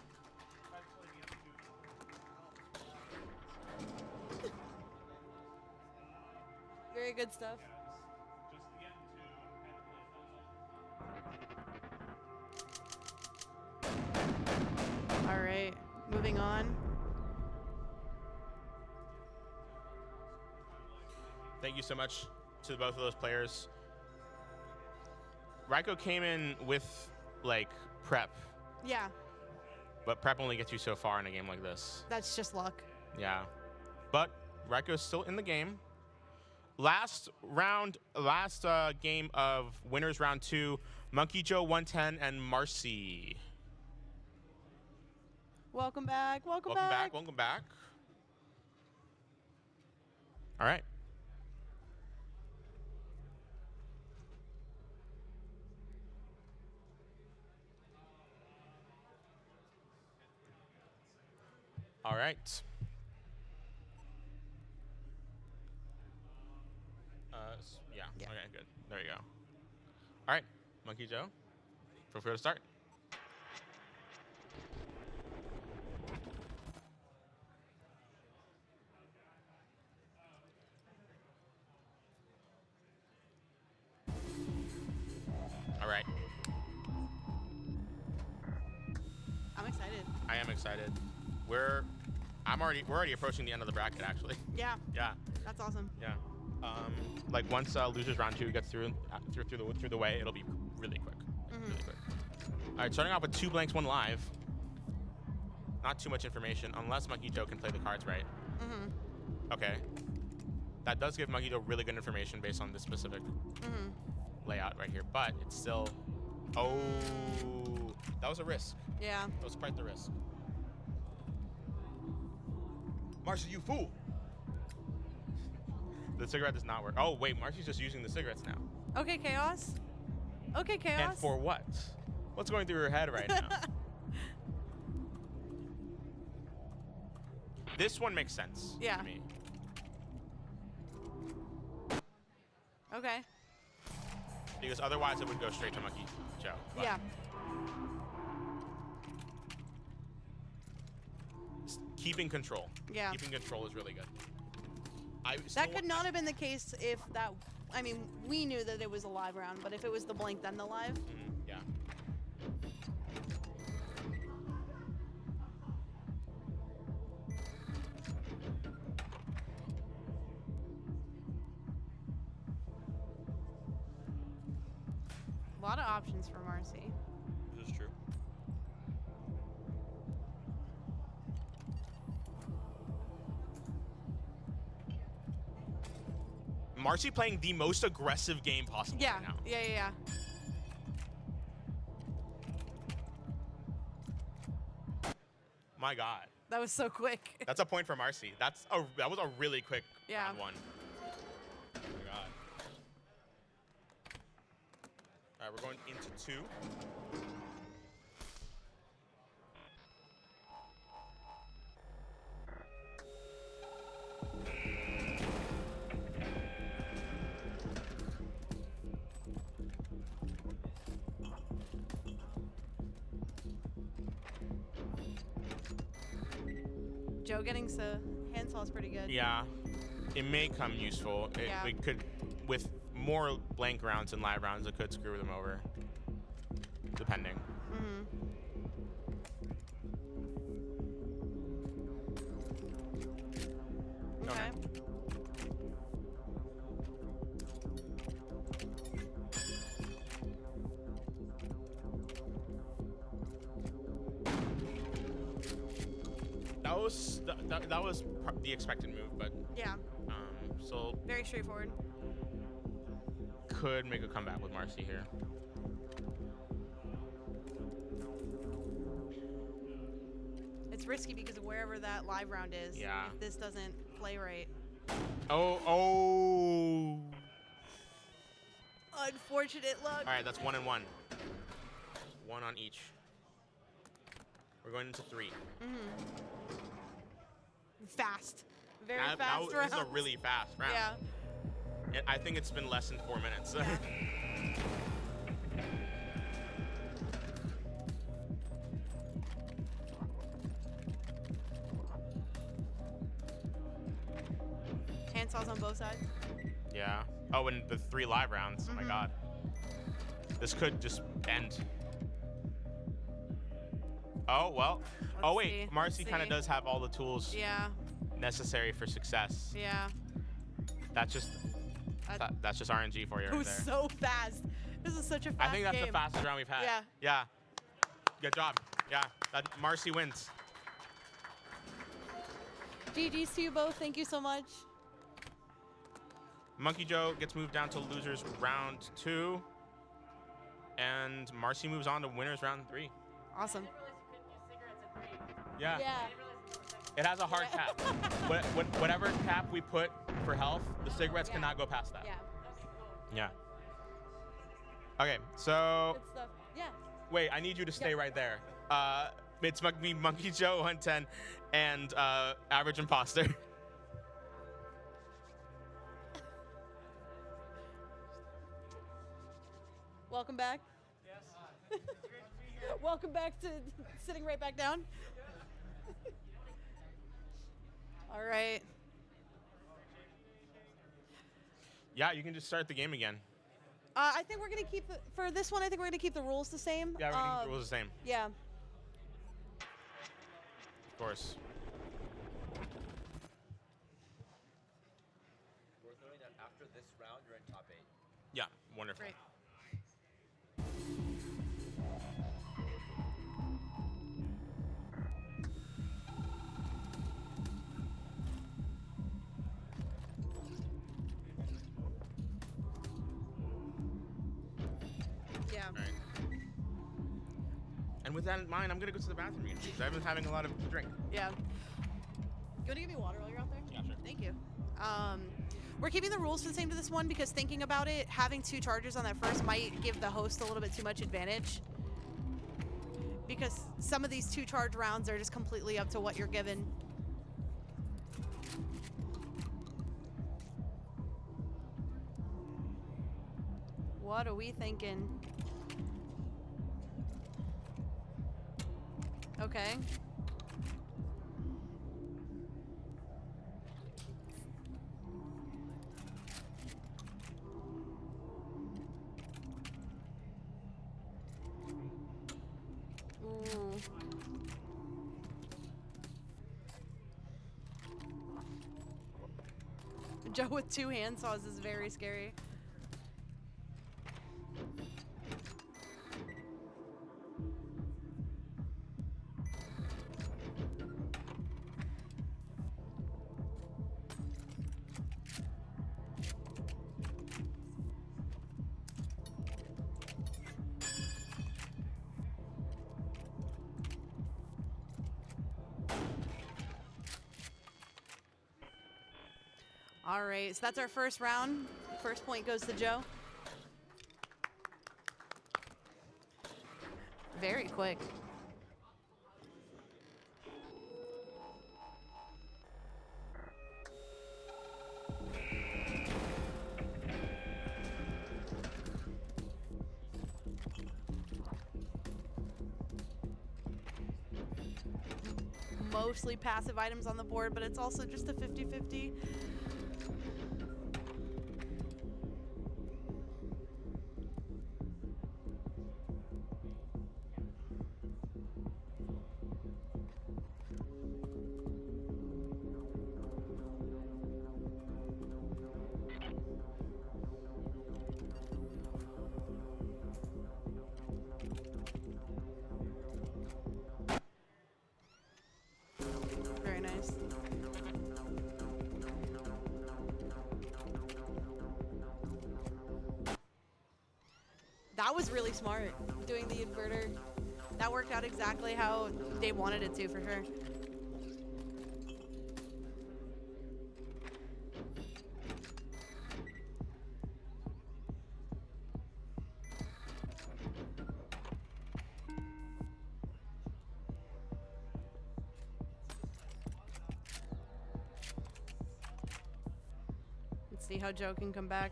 Very good stuff. All right, moving on. Thank you so much to both of those players. Raiko came in with like prep, Yeah, but prep only gets you so far in a game like this. that's just luck. Yeah. But Raiko's still in the game. Last round, game of winners round 2, Monkey Joe 110 and Marcy. Welcome back. Welcome, Welcome back. back. Welcome back. All right. All right. Yeah. Yeah. Okay, good. There you go. All right, Monkey Joe, feel free to start. All right. I'm excited. I am excited. We're already approaching the end of the bracket actually. Yeah, Yeah. that's awesome. Yeah. Like once losers round 2 gets through the way, it'll be really quick. Really quick. All right, starting off with 2 blanks, 1 live. Not too much information, unless Monkey Joe can play the cards right. Okay. That does give Monkey Joe really good information based on this specific layout right here, but it's still. Oh, that was a risk. Yeah. That was quite the risk. Marcy, you fool! The cigarette does not work. Oh, wait, Marcy's just using the cigarettes now. Okay, Chaos. Okay, Chaos. And for what? What's going through her head right now? This one makes sense Yeah. to me. Okay. Because otherwise it would go straight to Monkey Joe. But Yeah. keeping control. Yeah. Keeping control is really good. That could not have been the case if that. I mean, we knew that it was a live round, but if it was the blank then the live. Yeah. A lot of options for Marcy. This is true. Marcy playing the most aggressive game possible Yeah. right now. Yeah. My God. That was so quick. That's a point for Marcy. That was a really quick Yeah. round 1. Oh my God. All right, we're going into 2. Joe getting handsaw is pretty good. Yeah, it may come useful. Yeah. It could, with more blank rounds and live rounds, it could screw them over, depending. Mm-hmm. Okay. That was the expected move, but Yeah. so Very straightforward. could make a comeback with Marcy here. It's risky because of wherever that live round is. Yeah. If this doesn't play right. Oh. Unfortunate luck. All right, that's 1 and 1. 1 on each. We're going into 3. Fast. Very Now, fast round. this is a really fast round. Yeah. I think it's been less than 4 minutes. Yeah. Handsaws on both sides. Yeah. Oh, and the 3 live rounds. Oh my God. This could just end. Oh, well. Oh, wait. see. Marcy Let's kind of see. does have all the tools Yeah. necessary for success. Yeah. That's just that's just RNG for you It right was there. so fast. This is such a fast I think that's game. the fastest round we've had. Yeah. Yeah. Good job. Yeah. Marcy wins. GG's to you both. Thank you so much. Monkey Joe gets moved down to losers round 2. And Marcy moves on to winners round 3. Awesome. Yeah. Yeah. It has a hard cap. Whatever cap we put for health, the cigarettes cannot go past that. Yeah. Yeah. Okay, so Good stuff. Yeah. wait, I need you to stay right there. It's me, Monkey Joe 110, and Average Impostor. Welcome back. Yes. Welcome back to sitting right back down. All right. Yeah, you can just start the game again. I think we're gonna keep for this one. I think we're gonna keep the rules the same. Yeah, we're gonna keep the rules the same, Yeah. of course. Worth noting that after this round, you're in top 8. Yeah, wonderful. Great. Yeah. All right. And with that in mind, I'm gonna go to the bathroom again because I've been having a lot of drink. Yeah. You want to give me water while you're out there? Yeah, sure. Thank you. We're keeping the rules the same to this one because thinking about it, having 2 charges on that first might give the host a little bit too much advantage. Because some of these 2 charge rounds are just completely up to what you're given. What are we thinking? Okay. Ooh. Joe with 2 handsaws is very scary. All right, so that's our first round. First point goes to Joe. Very quick. mostly passive items on the board, but it's also just a 50-50. Very nice. That was really smart, doing the inverter. That worked out exactly how Dave wanted it to, for sure. Let's see how Joe can come back.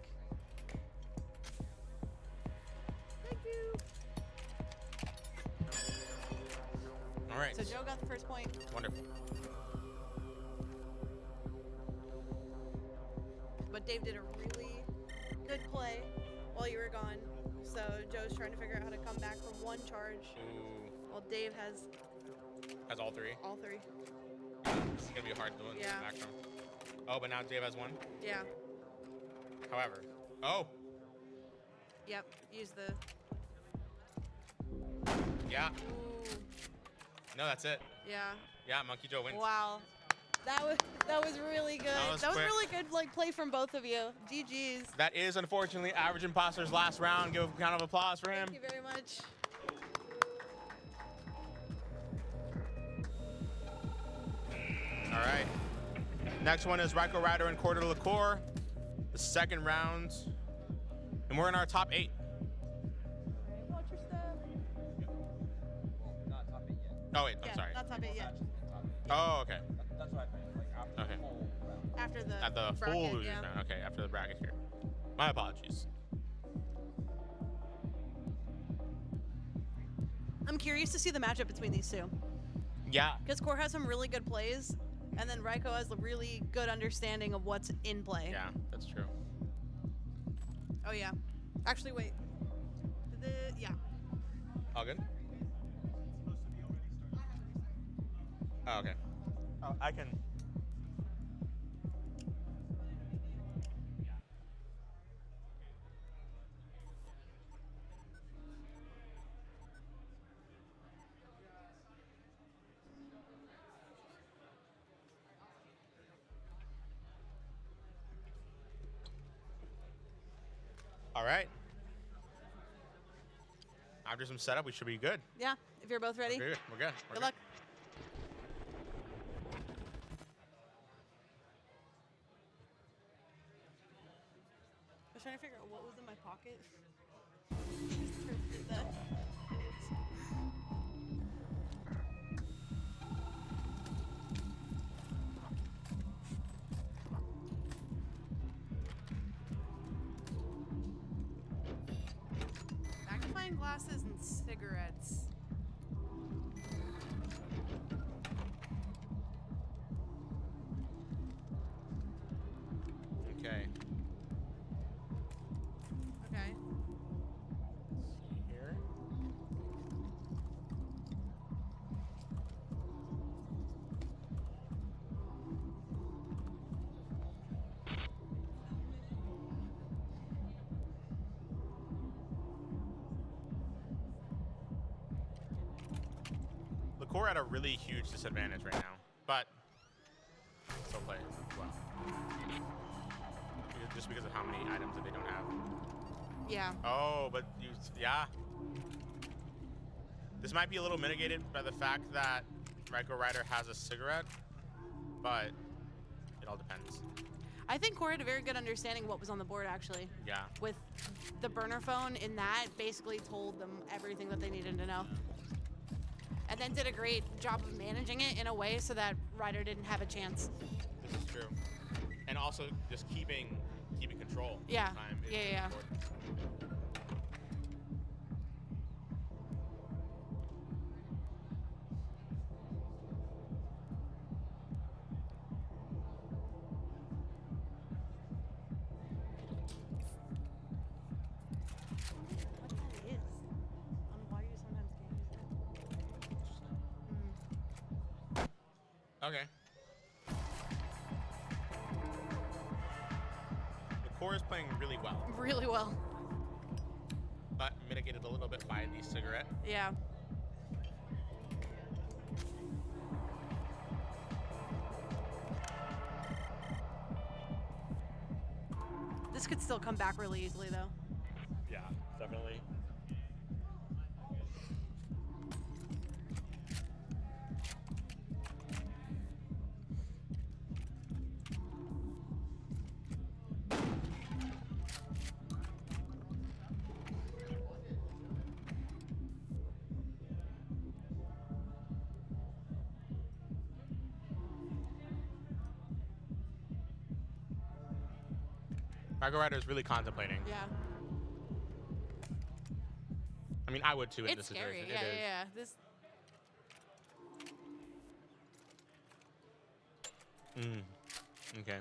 Thank you. All right. So Joe got the first point. Wonderful. But Dave did a really good play while you were gone. So Joe's trying to figure out how to come back from one charge. Ooh. While Dave has Has all three. all three. This is gonna be hard to win Yeah. back from. Oh, but now Dave has one. Yeah. However. Oh. Yep. Use the. Yeah. Ooh. No, that's it. Yeah. Yeah, Monkey Joe wins. Wow. That was really good. That was That was quick. really good like play from both of you. GG's. That is unfortunately Average Imposter's last round. Give a round of applause for him. Thank you very much. All right. Next one is Ryko Rider and Coeur de Liqueur. The second round. And we're in our top 8. Watch your step. Well, not top 8 yet. Oh, wait. I'm Yeah, sorry. not top 8 yet. Top 8. Oh, okay. That's what I meant. Like after Okay. the whole round. After the At the bracket, full losers yeah. round. Okay, after the bracket here. My apologies. I'm curious to see the matchup between these two. Yeah. Because Core has some really good plays, and then Ryko has a really good understanding of what's in play. Yeah, that's true. Oh, yeah. Actually, wait. Yeah. All good? Oh, okay. Oh, I can. All right. After some setup, we should be good. Yeah, if you're both ready. We're good. We're good. We're Good luck. I was trying to figure out what was in my pocket. Magnifying glasses and cigarettes. Okay. Okay. See here. Liqueur at a really huge disadvantage right now, but still play well. Just because of how many items that they don't have. Yeah. Oh, but you, yeah. This might be a little mitigated by the fact that Ryko Rider has a cigarette, but it all depends. I think Core had a very good understanding of what was on the board, actually. Yeah. With the burner phone in that, basically told them everything that they needed to know. And then did a great job of managing it in a way so that Ryder didn't have a chance. This is true. And also just keeping control. Yeah. All the time is Yeah, really yeah. important. Okay. The core is playing really well, Really well. but mitigated a little bit by the cigarette. Yeah. This could still come back really easily, though. Yeah, definitely. Rago Rider is really contemplating. Yeah. I mean, I would too in It's this scary. situation. Yeah, It is. yeah, yeah. This. Okay.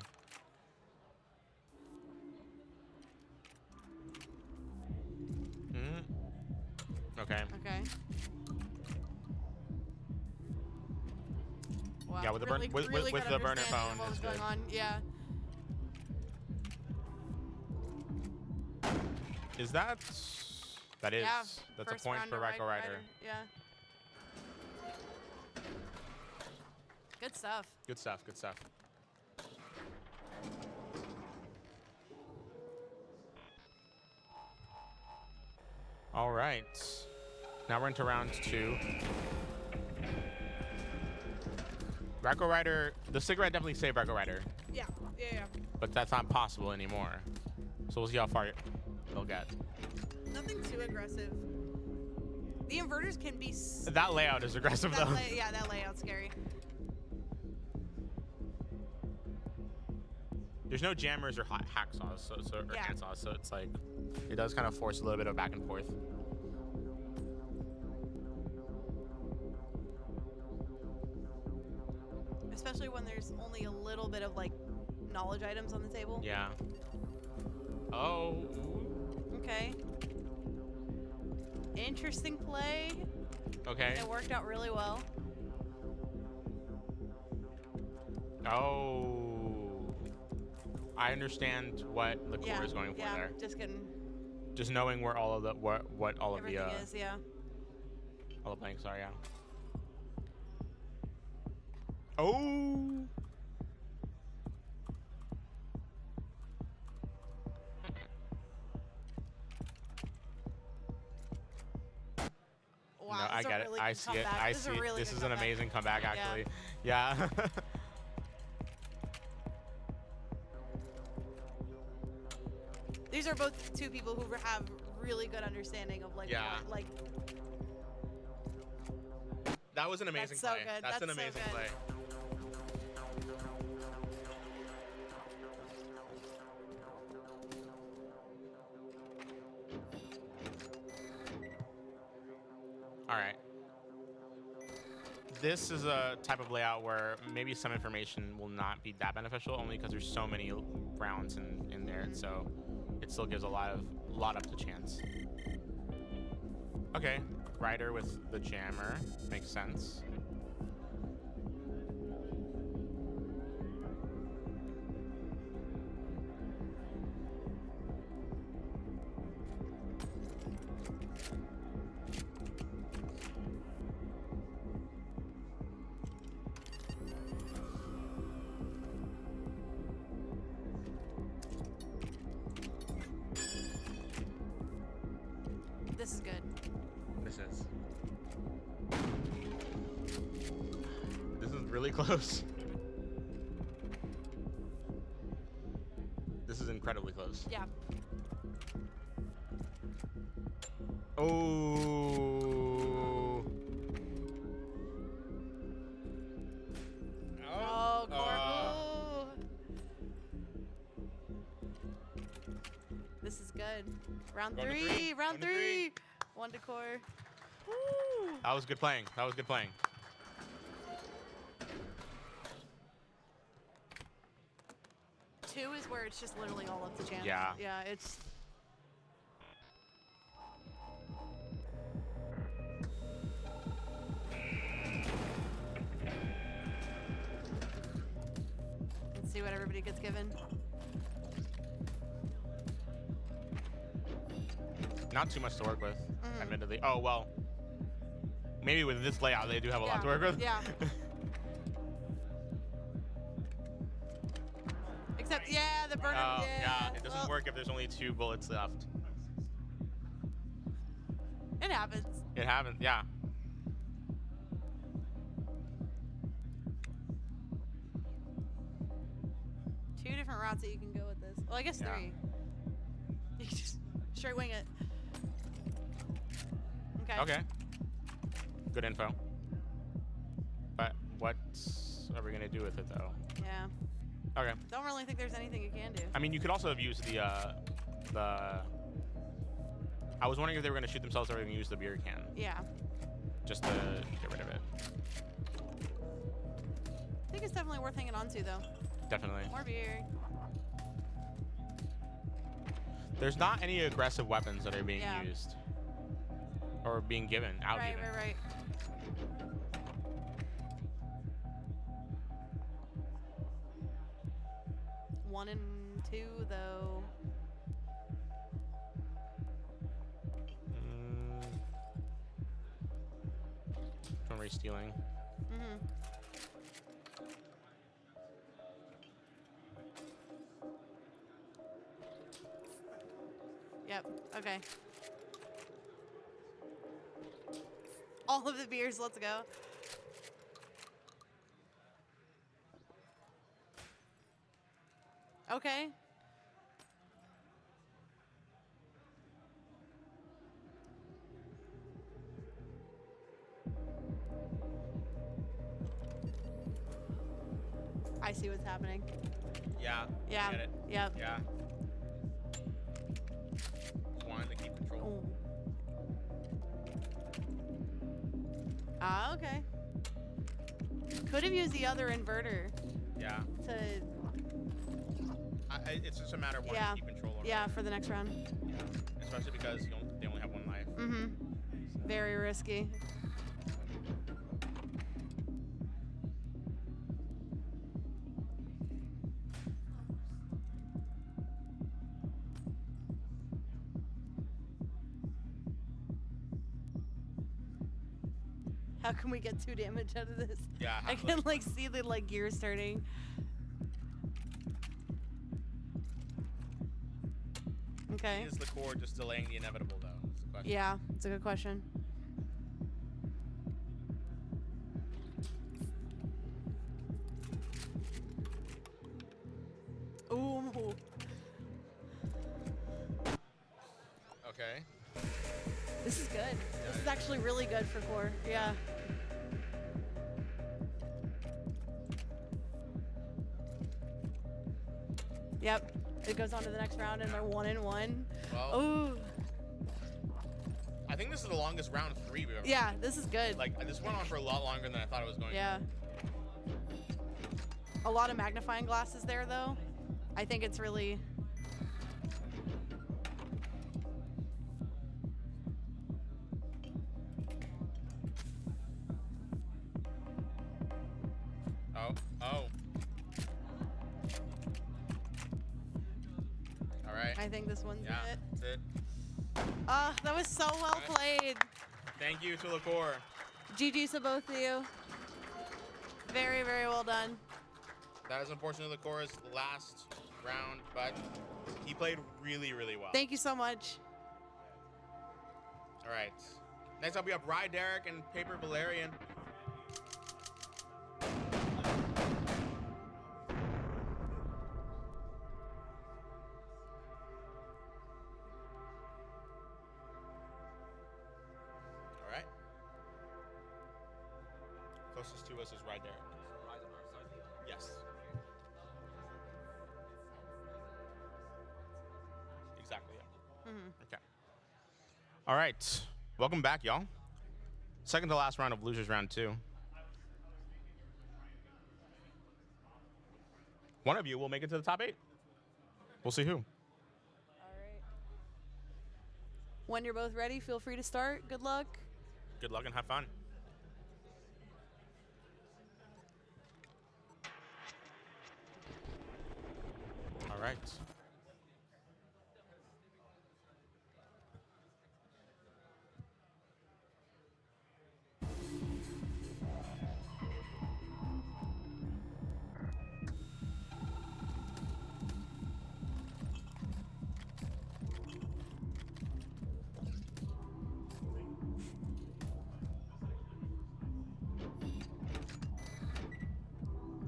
Okay. Okay. Wow. Yeah, with the burn- really, with- really with good the burner understanding phone of what is was going good. on. Yeah. Is that? That is. Yeah. That's First a point round for to Rago Rider. Yeah. Good stuff. Good stuff. Good stuff. All right. Now we're into round 2. Rago Rider, the cigarette definitely saved Rago Rider, Yeah. Yeah. Yeah. but that's not possible anymore. So we'll see how far they'll get. Nothing too aggressive. The inverters can be. That layout is aggressive though. Yeah, that layout's scary. There's no jammers or hacksaws, or Yeah. handsaws, so it's like it does kind of force a little bit of back and forth. Especially when there's only a little bit of like knowledge items on the table. Yeah. Oh. Okay. Interesting play. Okay. It worked out really well. Oh. I understand what the core is going for there. Just getting Just knowing where all of the what all of everything the is, yeah. all the blanks are, yeah. Oh. Wow, No, I this is a get it. really I good see it. comeback. I This is see a it. really This good is an comeback. amazing comeback, Yeah. actually. Yeah. These are both two people who have really good understanding of like Yeah. what, like That was an amazing That's so play. good. That's an That's so amazing good. play. All right. This is a type of layout where maybe some information will not be that beneficial, only because there's so many rounds in there, so it still gives a lot up to chance. Okay, Rider with the jammer makes sense. this is good. This is really close. This is incredibly close. Yeah. Oh. Oh, Corvo. This is good. Round Going to three. three. Round Going to three. three. One to core. That was good playing. That was good playing. Two is where it's just literally all up to chance. Yeah. Yeah, it's. given. Not too much to work with, admittedly. Oh, well. Maybe with this layout, they do have a lot to work with. Yeah. Except, yeah, the burner. Yeah, it doesn't work if there's only 2 bullets left. It happens. It happens, yeah. Two different routes that you can go with this. Well, I guess Yeah. 3. You can just straight wing it. Okay. Okay. Good info. But what are we gonna do with it though? Yeah. Okay. Don't really think there's anything you can do. I mean, you could also have used the. I was wondering if they were gonna shoot themselves or they were gonna use the beer can, Yeah. just to get rid of it. I think it's definitely worth hanging on to, though. Definitely. More beer. There's not any aggressive weapons that are being Yeah. used or being given out Right, even. right. 1 and 2, though. From re-stealing. Yep. Okay. All of the beers. Let's go. Okay. I see what's happening. Yeah. Yeah. Get it. Yep. Yeah. Just wanted to keep control. Ooh. Ah, okay. Could have used the other inverter Yeah. to, It's just a matter of wanting Yeah. to keep control of yeah, for the next round. it. Yeah. Especially because they only have 1 life. Very risky. How can we get 2 damage out of this? Yeah. I can like see the like gears starting. Okay. Is the core just delaying the inevitable, though? Is the question. Yeah, it's a good question. Ooh. Okay. This is good. This is actually really good for core. Yeah. Yep. It goes on to the next round and they're 1 and 1. Well, Ooh. I think this is the longest round 3 we've ever. Yeah, this is good. Like, this went on for a lot longer than I thought it was going Yeah. A lot of magnifying glasses there, though. I think it's really. Oh. All right. I think this one's Yeah, it. that's it. That was so well played. Thank you to the core. GG's to both of you. Very, very well done. That is unfortunately the core's last round, but he played really, really well. Thank you so much. All right. Next up, we have Rye Derek and Paper Valerian. All right. Closest to us is Rye Derek. Yes. Exactly, yeah. Okay. All right. Welcome back, y'all. Second to last round of Losers Round 2. One of you will make it to the top 8. We'll see who. All right. When you're both ready, feel free to start. Good luck. Good luck and have fun. right.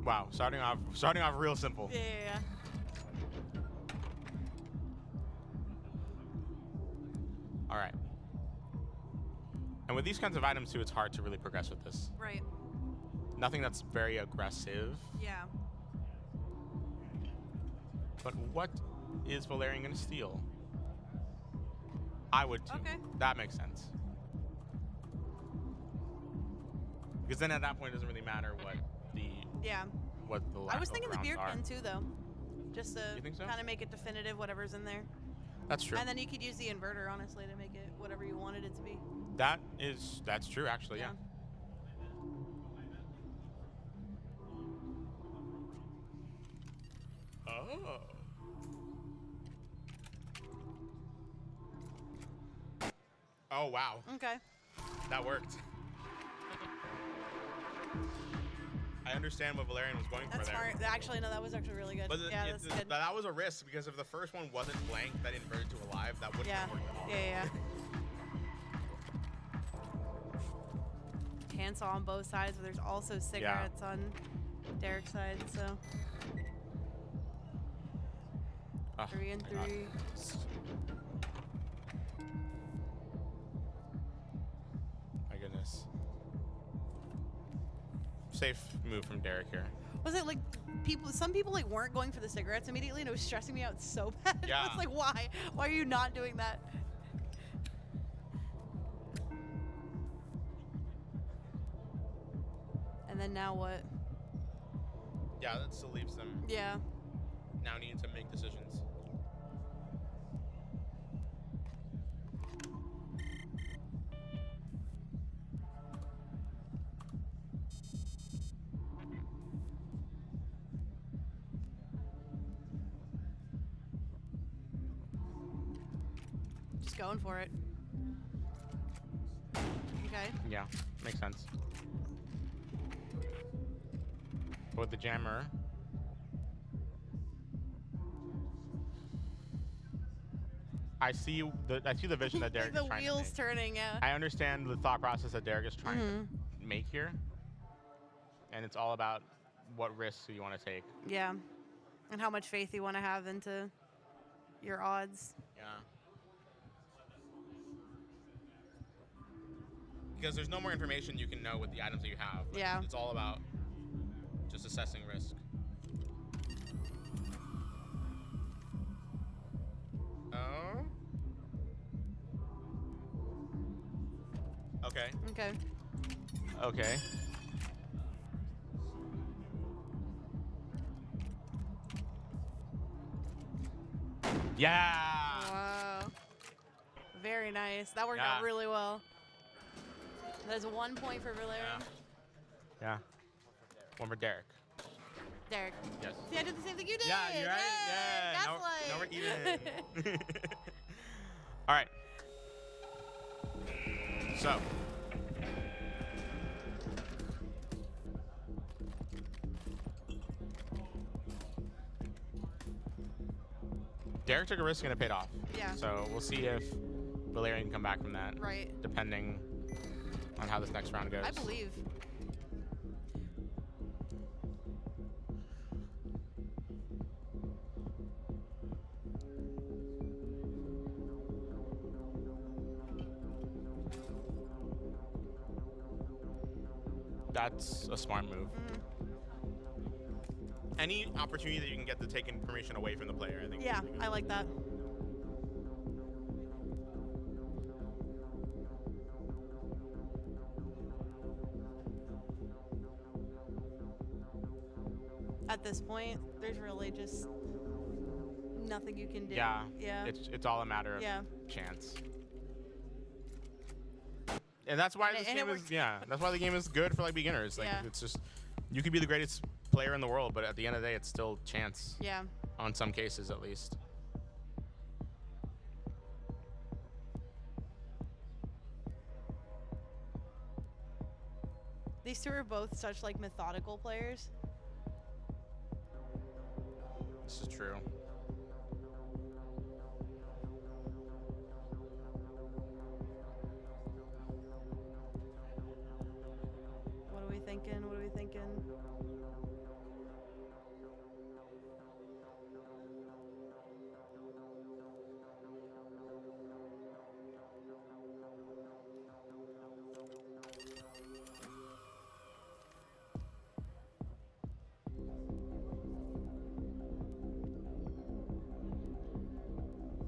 Wow, starting off real simple. Yeah. All right. And with these kinds of items too, it's hard to really progress with this. Right. Nothing that's very aggressive. Yeah. But what is Valerian gonna steal? I would too. Okay. That makes sense. Because then at that point it doesn't really matter what the Yeah. I was thinking the beer are. can too, though, just to You think so? kind of make it definitive, whatever's in there. That's true. And then you could use the inverter, honestly, to make it whatever you wanted it to be. That's true actually, yeah. Oh. Oh wow, Okay. that worked. I understand what Valerian was going That's for there. smart. Actually, no, that was actually really good. But Yeah, that's good. that was a risk because if the first one wasn't blank that inverted to alive, that wouldn't Yeah. have worked at all. Yeah. Handsaw on both sides, but there's also cigarettes on Derek's side, so Oh, 3 and my God. 3. My goodness. Safe move from Derek here. Was it like some people like weren't going for the cigarettes immediately, and it was stressing me out so bad. Yeah. I was like, why? Why are you not doing that? And then now what? Yeah, that still leaves them Yeah. now needing to make decisions. Just going for it. Okay. Yeah, makes sense. With the jammer. I see the vision that Derek the is trying to wheels make. turning, yeah. I understand the thought process that Derek is trying to make here. And it's all about what risks you want to take. Yeah. And how much faith you want to have into your odds. Yeah. Because there's no more information you can know with the items that you have. Like, Yeah. It's all about just assessing risk. Oh. Okay. Okay. Okay. Yeah. Wow. Very nice. That worked Yeah. out really well. There's 1 point for Valerian. Yeah. One for Derek. Derek. Yes. See, I did the same thing you did. Yeah, you're right. Yay! Yeah. Now we're Gaslight. even. All right. So. Derek took a risk and it paid off. Yeah. So we'll see if Valerian can come back from that. Right. Depending on how this next round goes. I believe. That's a smart move. Any opportunity that you can get to take information away from the player, I think. Yeah, is really good. I like that. At this point, there's really just nothing you can do. Yeah. Yeah. It's all a matter of Yeah. chance. And that's why And this it game is works. that's why the game is good for like beginners. Like Yeah. it's just you could be the greatest player in the world, but at the end of the day it's still chance. Yeah. on some cases at least. These two are both such like methodical players. This is true. What are we thinking? What are we thinking?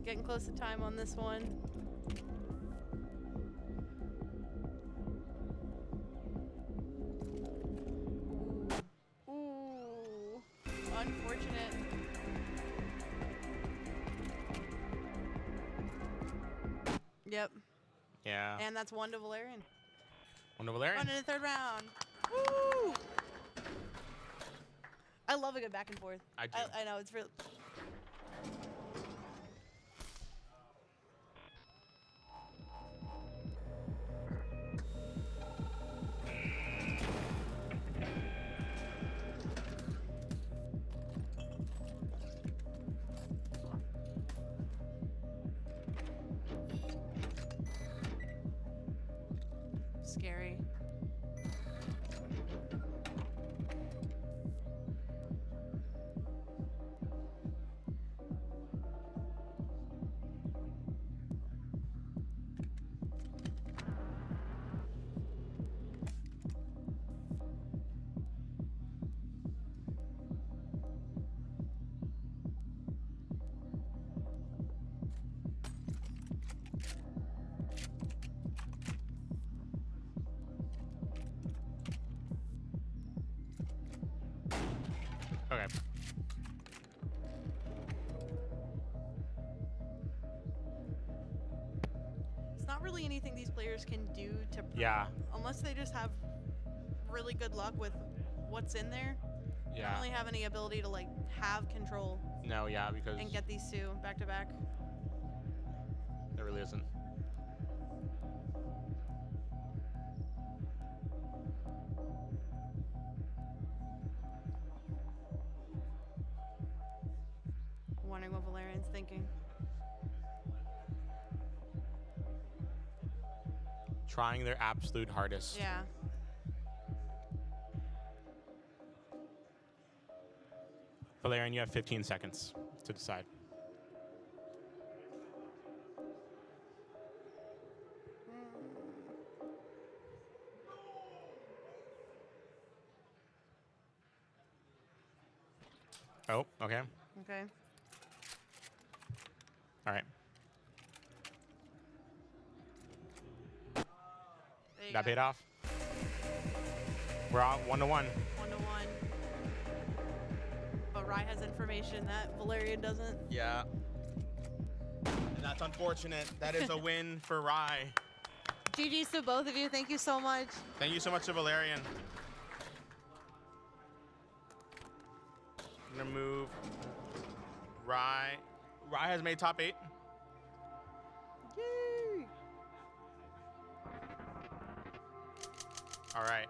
Getting close to time on this one. Ooh, unfortunate. Yep, Yeah. and that's one to Valerian. One to Valerian. On in the third round. Woo! I love a good back and forth. I do. I know, it's really... scary. Okay. It's not really anything these players can do to... Yeah. Unless they just have really good luck with what's in there. They Yeah. don't really have any ability to like have control No, yeah, because and get these two back to back. there really isn't. Wondering what Valerian's thinking. Trying their absolute hardest. Yeah. Valerian, you have 15 seconds to decide. Oh, okay. Okay. All right. There you That go. paid off. We're on 1-1. 1-1. But Rye has information that Valerian doesn't. Yeah. And that's unfortunate. That is a win for Rye. GG's to both of you. Thank you so much. Thank you so much to Valerian. I'm gonna move Rye. Rye has made top 8. Yay! All right.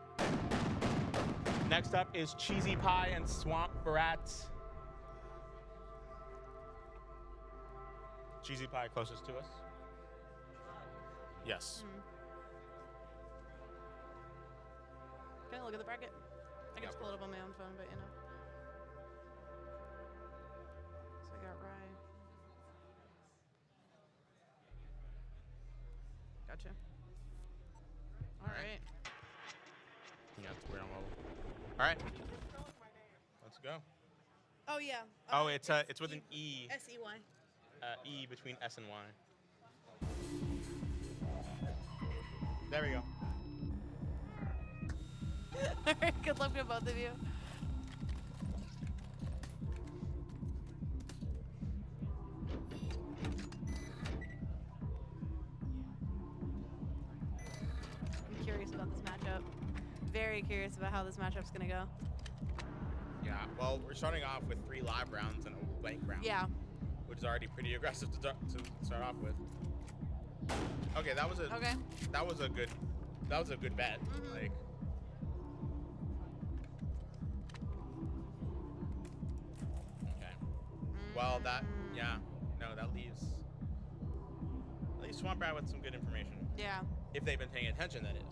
Next up is Cheesy Pie and Swamp Brat. Cheesy Pie closest to us. Yes. Can I look at the bracket? I can just pull it up on my own phone, but you know. So I got Rye. Gotcha. All right. Yeah, it's weird on mobile. All right. Let's go. Oh yeah. Oh, it's with an E. S-E-Y. E between S and Y. There we go. All right. Good luck to both of you. I'm curious about this matchup. Very curious about how this matchup's gonna go. Yeah. Yeah. Well, we're starting off with 3 live rounds and a blank round. Yeah. Which is already pretty aggressive to start off with. Okay, that was a Okay. that was a good bet. Like. Okay. Well, that leaves Swamp Rat with some good information. Yeah. If they've been paying attention, that is.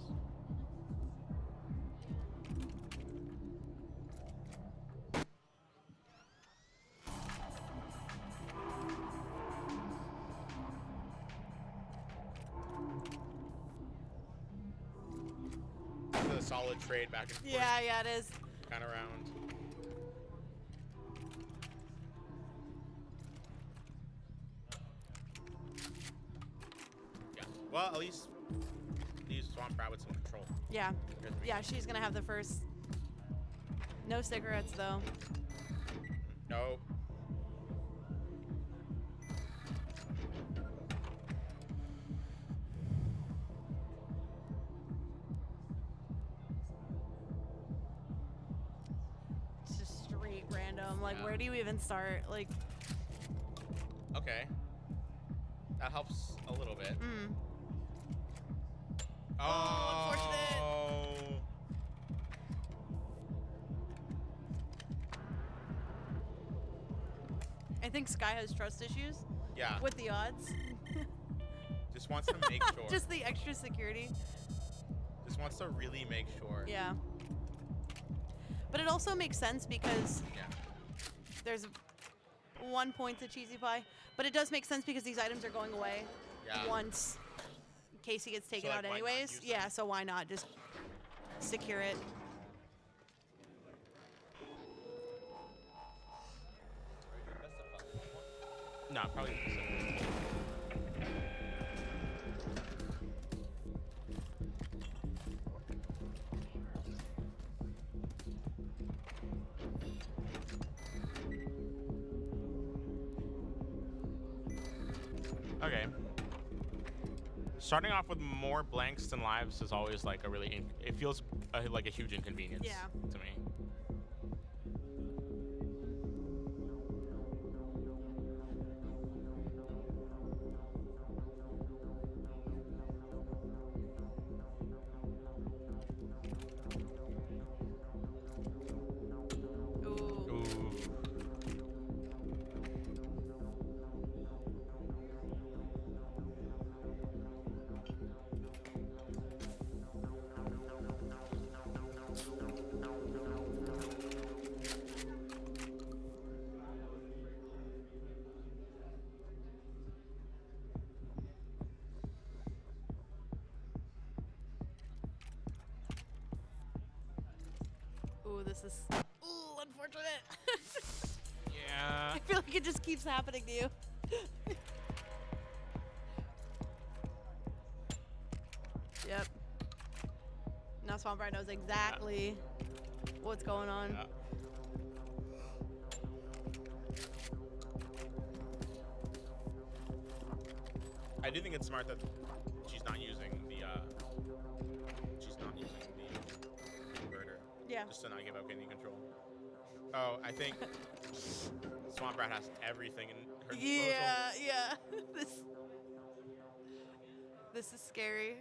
This is a solid trade back and forth. Yeah, it is. Kind of round. Yeah. Well, at least leaves Swamp Rat with some control. Yeah. Here's me. Yeah, she's gonna have the first. No cigarettes though. No. It's just straight random. Like, Yeah. where do you even start? Like, Okay. That helps a little bit. Oh, unfortunate. Oh. I think Sky has trust issues Yeah. with the odds. Just wants to make sure. Just the extra security. Just wants to really make sure. Yeah. But it also makes sense because Yeah. there's 1 point to Cheesy Pie. But it does make sense because these items are going away Yeah. once Casey gets taken like, out why not anyways. use them? Yeah, so why not just secure it? No, probably. Okay. Starting off with more blanks than lives is always like a really. It feels like a huge inconvenience. Yeah. To me. Ooh. Ooh. Ooh, this is unfortunate. Yeah. I feel like it just keeps happening to you. Yep. Now Swamp Rat knows exactly what's going on. Yeah. I do think it's smart that she's not using the inverter. Yeah. Just to not give up any control. Oh, I think Swamp Rat has everything in her disposal. Yeah. This is scary.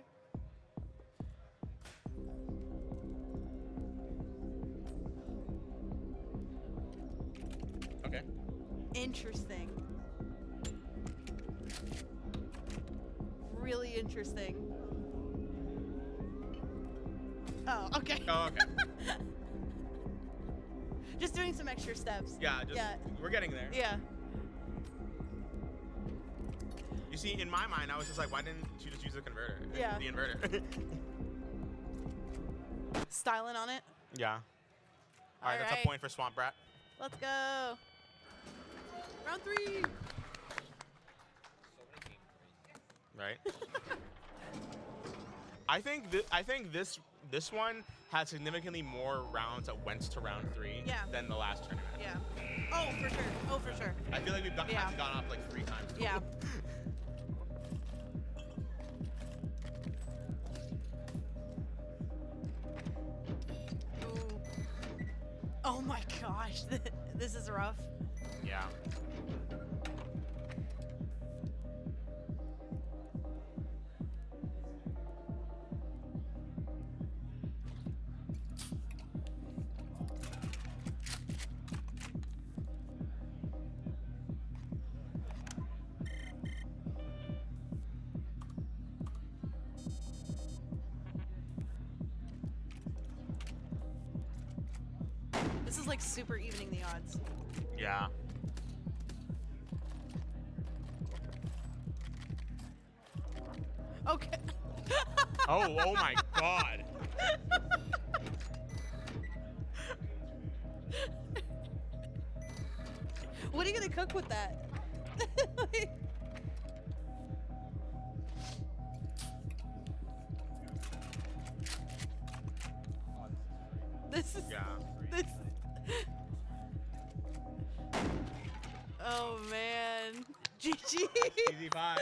Okay. Interesting. Really interesting. Oh, okay. Oh, okay. Just doing some extra steps. Yeah, just we're getting there. Yeah. You see, in my mind, I was just like, why didn't she just use the converter? Yeah. The inverter. Styling on it. Yeah. All right, that's Alright. a point for Swamp Rat. Let's go. Round 3. Right. I think this one had significantly more rounds that went to round 3 Yeah. than the last tournament. Yeah. Oh, for sure. Oh, for sure. I feel like we've Yeah. gone off like 3 times. Yeah. Ooh. Oh my gosh. This is rough. Yeah. This is like super evening the odds. Yeah. Okay. Oh my God. What are you gonna cook with that? This is Yeah. this. Oh man, GG. Easy pie.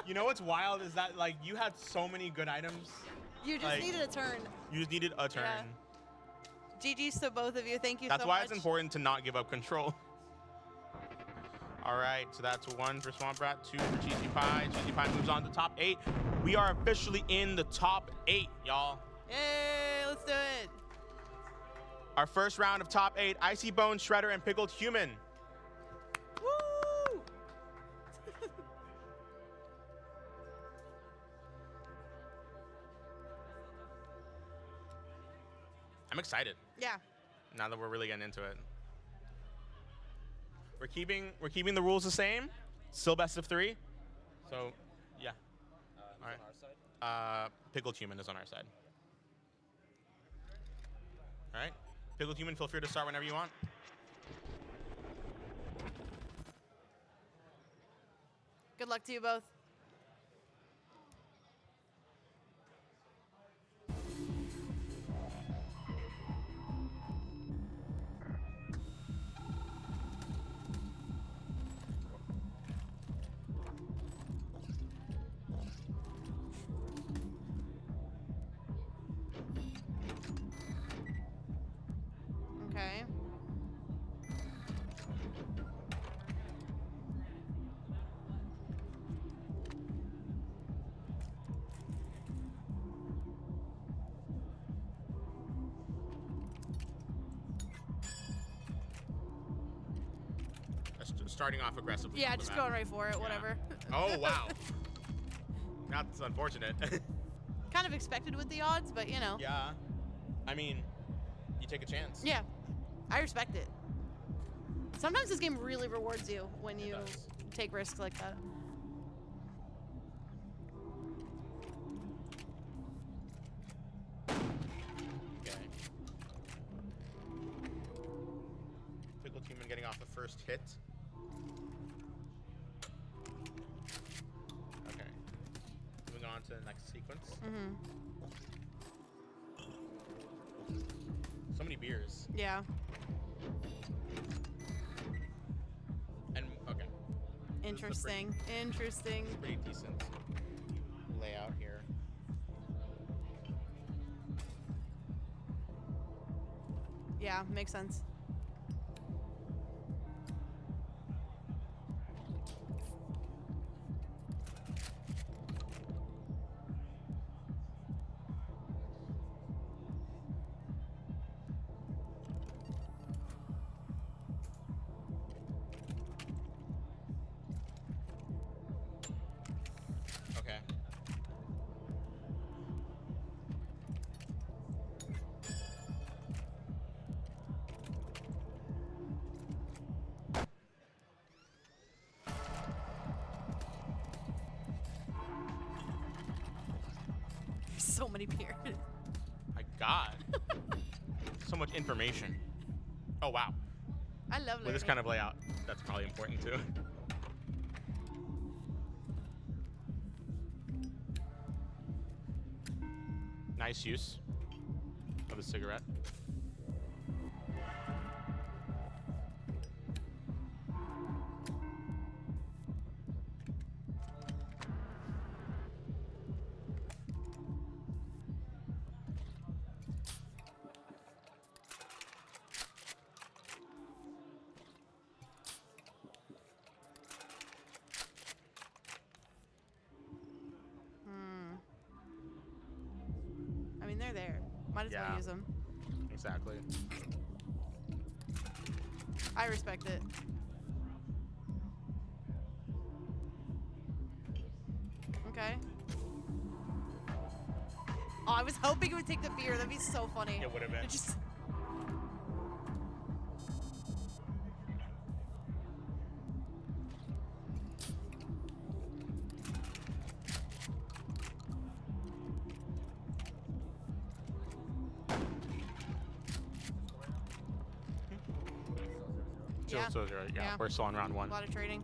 You know what's wild is that like you had so many good items. You just Like- needed a turn. You just needed a turn. Yeah. GG's to both of you. Thank you That's so why much. it's important to not give up control. All right, so that's 1 for Swamp Rat, 2 for Cheesy Pie. Cheesy Pie moves on to top 8. We are officially in the top 8, y'all. Yay, let's do it. Our first round of top 8, Icy Bone, Shredder, and Pickled Human. Woo! I'm excited Yeah. now that we're really getting into it. We're keeping the rules the same. Still best of 3. So, yeah. Who's All right. on our side? Pickled Human is on our side. All right. Pickled Human, feel free to start whenever you want. Good luck to you both. Okay. Starting off aggressively. Yeah, off the just bat. going right for it. Whatever. Oh, wow. That's unfortunate. Kind of expected with the odds, but you know. Yeah. I mean, you take a chance. Yeah, I respect it. Sometimes this game really rewards you when you does. take risks like that. Okay. Pickled Human getting off the first hit. Okay. Moving on to the next sequence. Mm-hmm. So many beers. Yeah. And, okay. Interesting. Interesting. Pretty decent layout here. Yeah, makes sense. Okay. So many beers. My God. So much information. Oh, wow. I love With this kind of layout, that's probably important too. Nice use of a cigarette. Might as well use them. Exactly. I respect it. Okay. Oh, I was hoping it would take the beer. That'd be so funny. It would have been. It just. Still 0-0. Yeah, we're still on round 1. A lot of trading.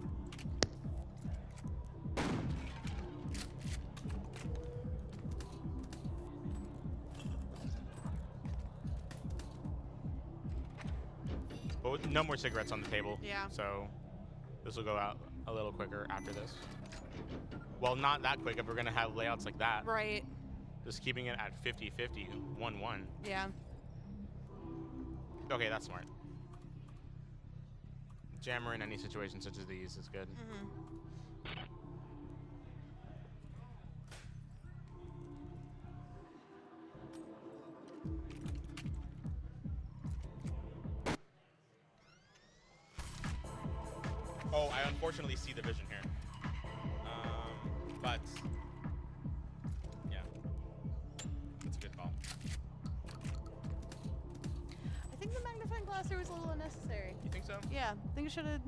But with no more cigarettes on the table. Yeah. So this will go out a little quicker after this. Well, not that quick if we're going to have layouts like that. Right. Just keeping it at 50-50, 1-1. Yeah. Okay, that's smart. Jammer in any situation such as these is good. Oh, I unfortunately see the vision here. But yeah, it's a good call. I think the magnifying glass there was a little unnecessary. You think so? Yeah, I think it should have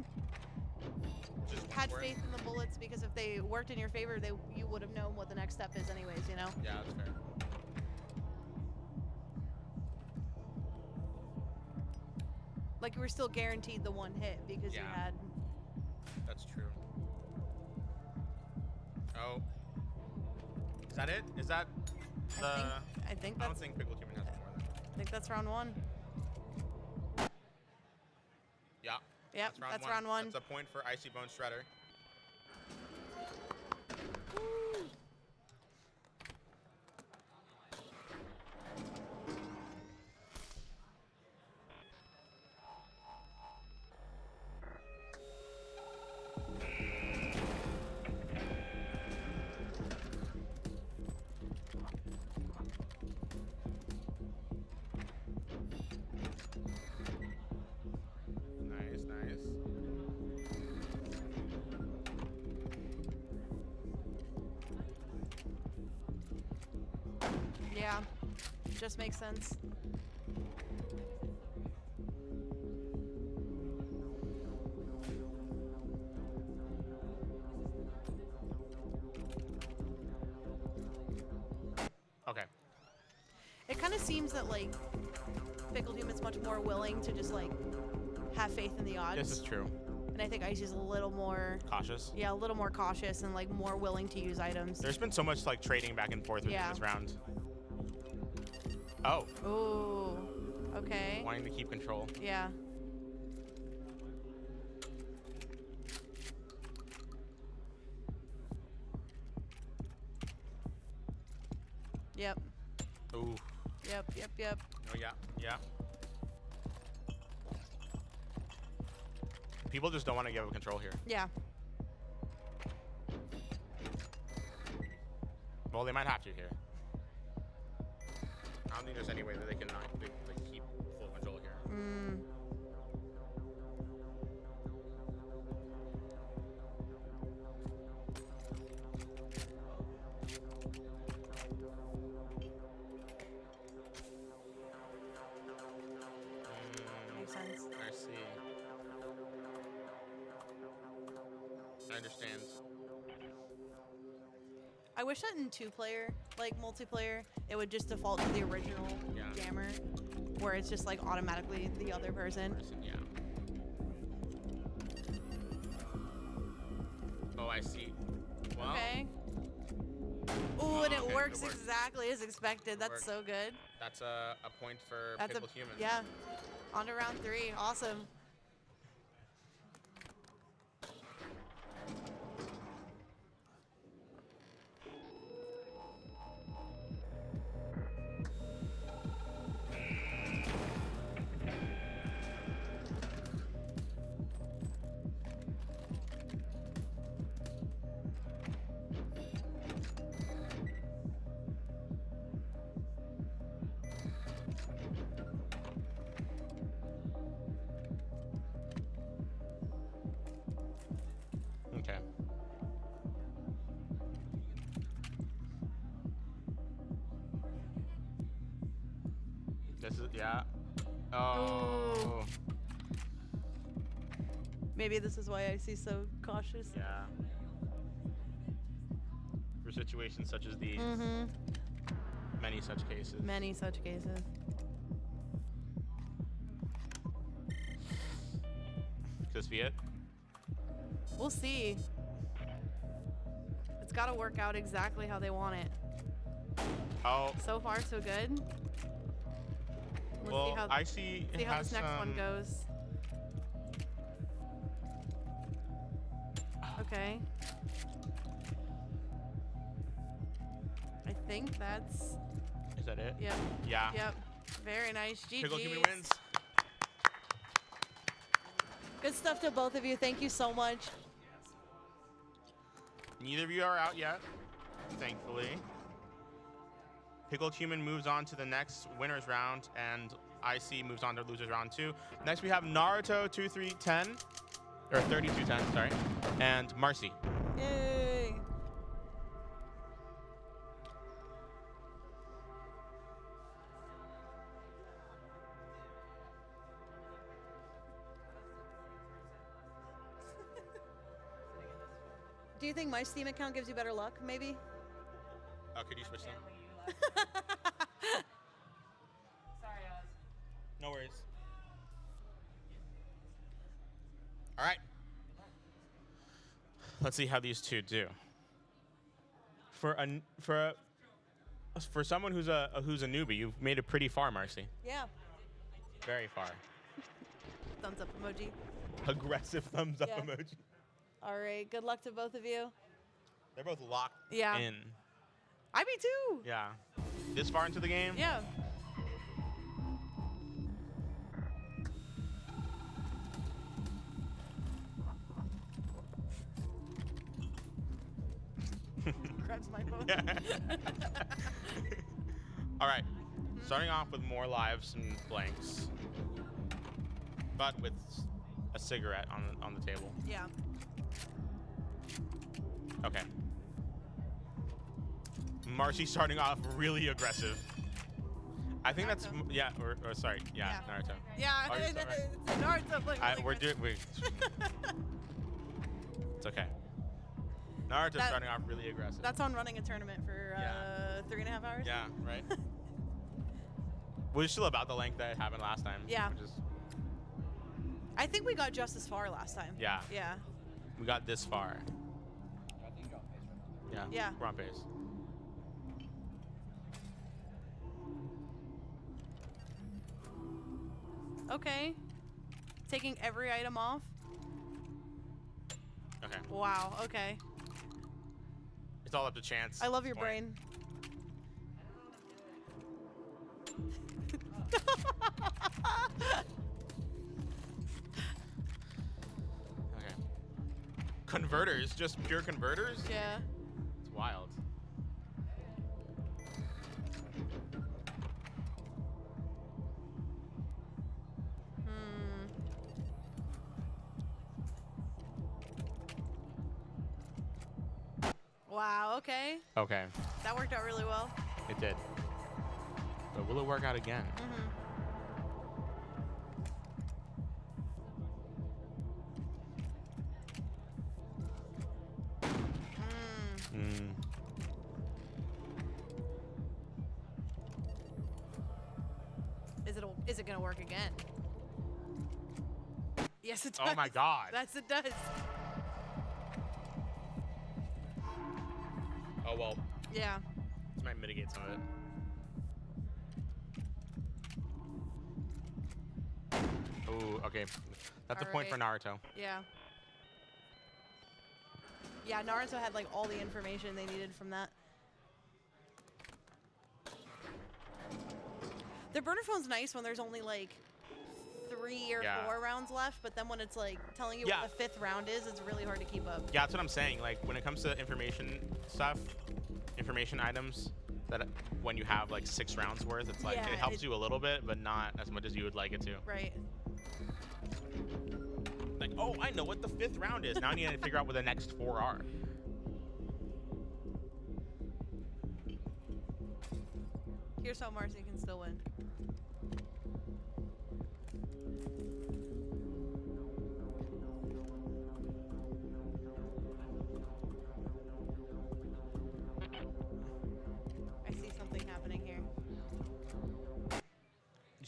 Just had went for it? faith in the bullets because if they worked in your favor, you would have known what the next step is anyways, you know? Yeah, that's fair. Like you were still guaranteed the one hit because you Yeah. had. That's true. Oh. Is that it? Is that the... I think I don't that's. think Pickled Human has more than. I think that's round 1. Yeah. Yep, that's round 1. That's a point for Icy Bone Shredder. Nice, nice. Yeah, just makes sense. Okay. It kind of seems that like Pickled Human's much more willing to just like have faith in the odds. This is true. And I think Icy's a little more, Cautious. yeah, a little more cautious and like more willing to use items. There's been so much like trading back and forth within Yeah. this round. Oh, Ooh, okay. wanting to keep control. Yeah. Yep. Ooh. Yep. Oh yeah, yeah. People just don't want to give up control here. Yeah. Well, they might have to here. I don't think there's any way that they can not they keep full control here. Mm. Makes sense. I see. I understand. I wish that in 2-player, like multiplayer, it would just default to the original Yeah. jammer, where it's just like automatically the other person. Yeah. Oh, I see. Well, Okay. Ooh, and it okay, works it worked. exactly as expected. That's worked. so good. that's a point for That's Pickled Human. yeah. On to round 3. Awesome. This is, yeah. Oh. Maybe this is why Icy's so cautious. Yeah. For situations such as these. Mm-hmm. Many such cases. Many such cases. Could this be it? We'll see. It's got to work out exactly how they want it. Oh. So far, so good. Let's Well, see how, Icy see how has this next one some- goes. Okay. I think that's. Is that it? Yep. Yeah. Yep. Very nice. Pickle Human GG's. wins. Good stuff to both of you. Thank you so much. Neither of you are out yet, thankfully. Pickled Human moves on to the next winners round, and Icy moves on to losers round 2. Next we have Naruto 2310, or 3210, sorry, and Marcy. Yay. Do you think my Steam account gives you better luck, maybe? Could you switch them? Sorry, Oz. No worries. All right. Let's see how these two do. For someone who's a newbie, you've made it pretty far, Marcy. Yeah. Very far. Thumbs up emoji. Aggressive thumbs up Yeah. emoji. All right. Good luck to both of you. They're both locked Yeah. in. I be too. Yeah. This far into the game? Yeah. Grabs my phone. All right. Starting off with more lives and blanks, but with a cigarette on the table. Yeah. Okay. Marcy starting off really aggressive. I think that's Naruto. yeah, or sorry, yeah, Naruto. Yeah. Oh, you're still It's Naruto. Like, We're doing. It's okay. Naruto's That- starting off really aggressive. That's on running a tournament for Yeah. 3.5 hours. Yeah, right. We're still about the length that it happened last time. Yeah. Which is, I think we got just as far last time. yeah. Yeah. We got this far. I think you're on pace right now. Yeah. Yeah. We're on pace. Okay. Taking every item off. Okay. Wow. Okay. It's all up to chance. I at love this your point. brain. Okay. Converters, just pure converters? Yeah. It's wild. Hmm. Wow. Okay. Okay. That worked out really well. It did. But will it work out again? Mm-hmm. Mm. Is it gonna work again? Yes, it does. Oh my god. Yes, it does. Oh well. Yeah. This might mitigate some of it. Ooh, okay. That's a point for Naruto. Yeah. Yeah, Naruto had like all the information they needed from that. The burner phone's nice when there's only like 3 or Yeah. 4 rounds left, but then when it's like telling you Yeah. what the 5th round is, it's really hard to keep up. Yeah, that's what I'm saying. Like when it comes to information stuff, information items, that when you have like 6 rounds worth, it's like Yeah, it helps it- you a little bit, but not as much as you would like it to. Right. Like, oh, I know what the 5th round is. Now I need to figure out what the next 4 are. Here's how Marcy can still win.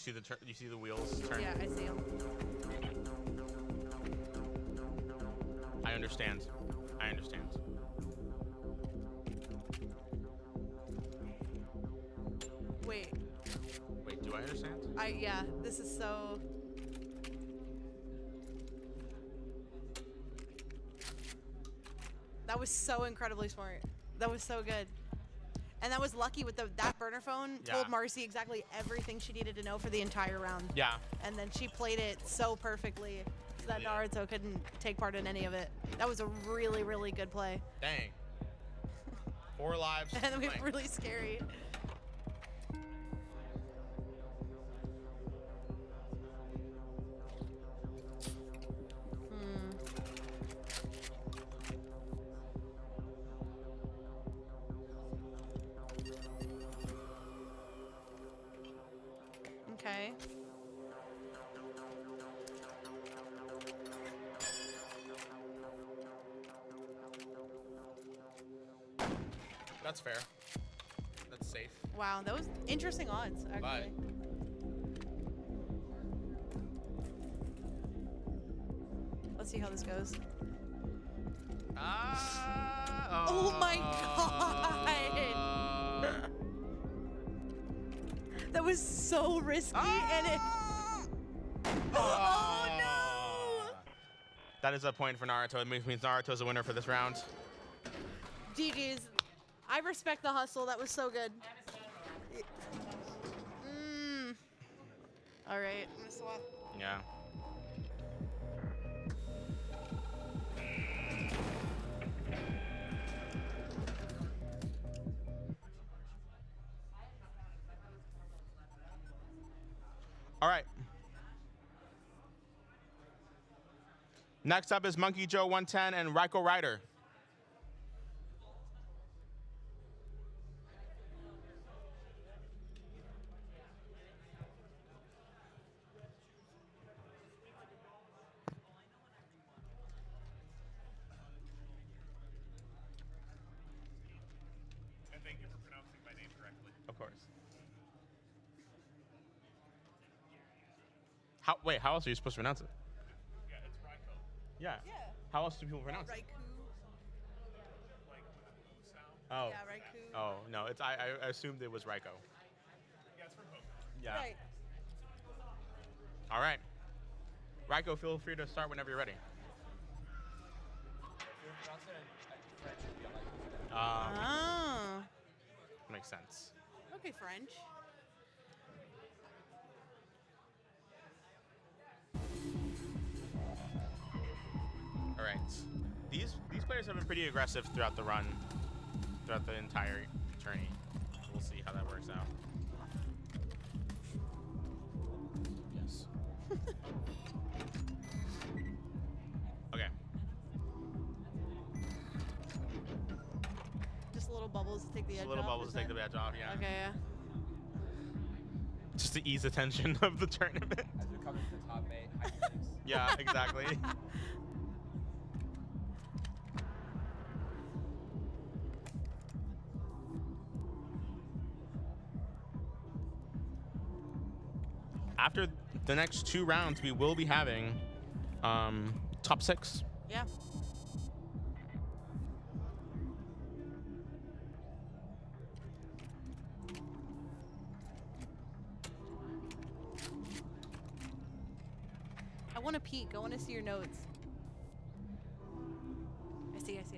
see the you see the wheels turn? Yeah, I see him. I understand. I understand. Wait. Wait, do I understand? Yeah, this is so... That was so incredibly smart. That was so good. And that was lucky with that burner phone. Yeah. Told Marcy exactly everything she needed to know for the entire round. Yeah. And then she played it so perfectly so that Yeah. Naruto couldn't take part in any of it. That was a really, really good play. Dang. 4 lives. And it was Blank. really scary. Okay. That's fair. That's safe. Wow, that was interesting odds, actually. Bye. Let's see how this goes. Oh my God. That was so risky, and it... Oh, no! That is a point for Naruto. It means Naruto's a winner for this round. GG's. I respect the hustle. That was so good. All right. I'm gonna swap. Yeah. All right. Next up is Monkey Joe 110 and Raiko Ryder. And thank you for pronouncing my name correctly. Of course. Wait, how else are you supposed to pronounce it? Yeah, it's Raiko. Yeah. Yeah. How else do people pronounce it? Raikou. Like with the oo sound. Oh. Yeah, Raikou. Oh, no, it's I assumed it was Raiko. Yeah, it's from Pokemon. Yeah. Right. All right. Raiko, feel free to start whenever you're ready. If you pronounce it in French, it'd be like Oh. Makes sense. Okay, French. All right. These players have been pretty aggressive throughout the run, throughout the entire journey. We'll see how that works out. Yes. Okay. Just little bubbles to take the edge off. Little bubbles is to take that- the edge off, yeah. Okay, yeah. Just to ease the tension of the tournament. as we come into the top 8, high physics. Yeah, exactly. After the next 2 rounds, we will be having top 6. Yeah. I want to peek. I want to see your notes. I see. I see.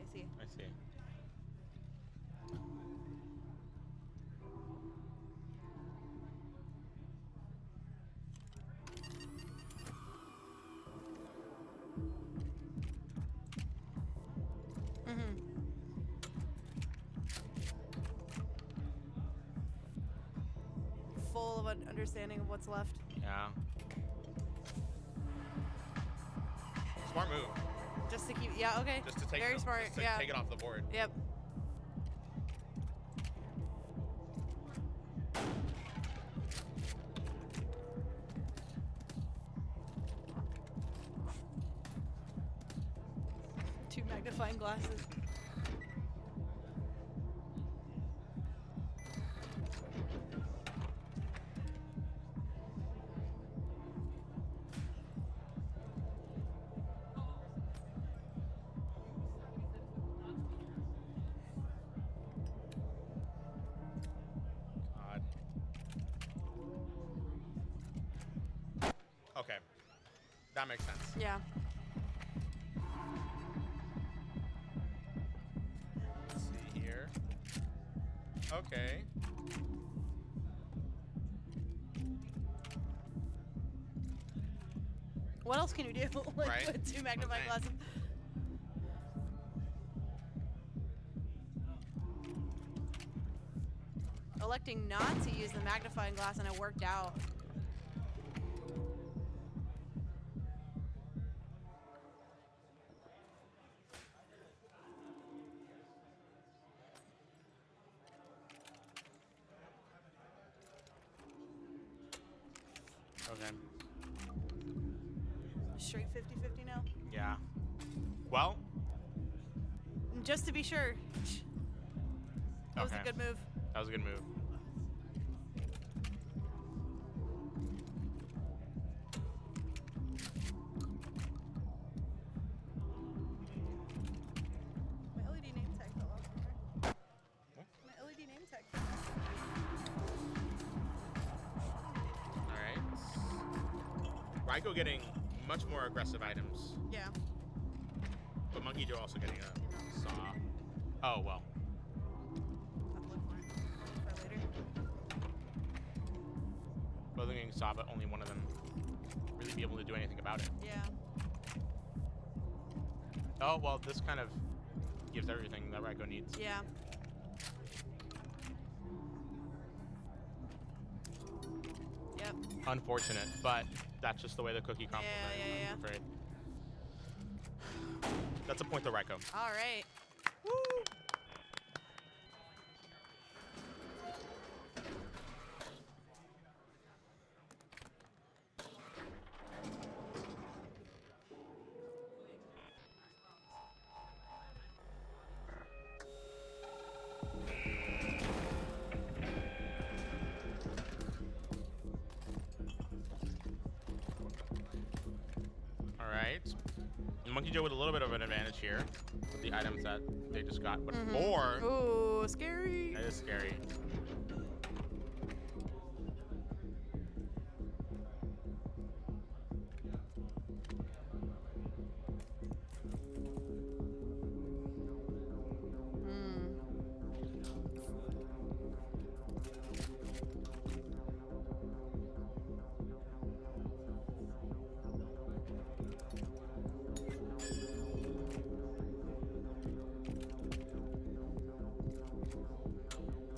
Full of an understanding of what's left. Yeah. Smart move. Just to keep. Yeah. Okay. Just to take Very it, smart. just to Yeah. take it off the board. Yep. Two magnifying glasses. That makes sense. Yeah. Let's see here. Okay. What else can you do like, Right. with 2 magnifying Okay. glasses? Electing not to use the magnifying glass and it worked out. Okay. Straight 50-50 now. Yeah. Well. Just to be sure. That was Okay. a good move. That was a good move. My LED name tag fell off. My LED name tag fell off. All right. Ryko getting much more aggressive items, Yeah. but Monkey Joe also getting a saw. Oh well. I'll look for it. I'll look for it later. Both of them getting saw, but only one of them really be able to do anything about it. Yeah. Oh well, this kind of gives everything that Ryko needs. Yeah. Yep. Unfortunate, but that's just the way the cookie crumbles. Yeah. I'm afraid. That's a point to Ryko. All right. All right. Monkey Joe with a little bit of an advantage here with the items that they just got, but 4. Ooh, scary. That is scary.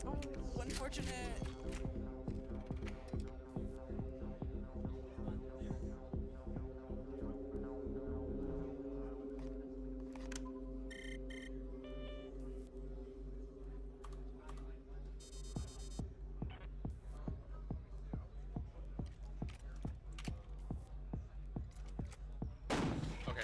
Oh, unfortunate. Okay.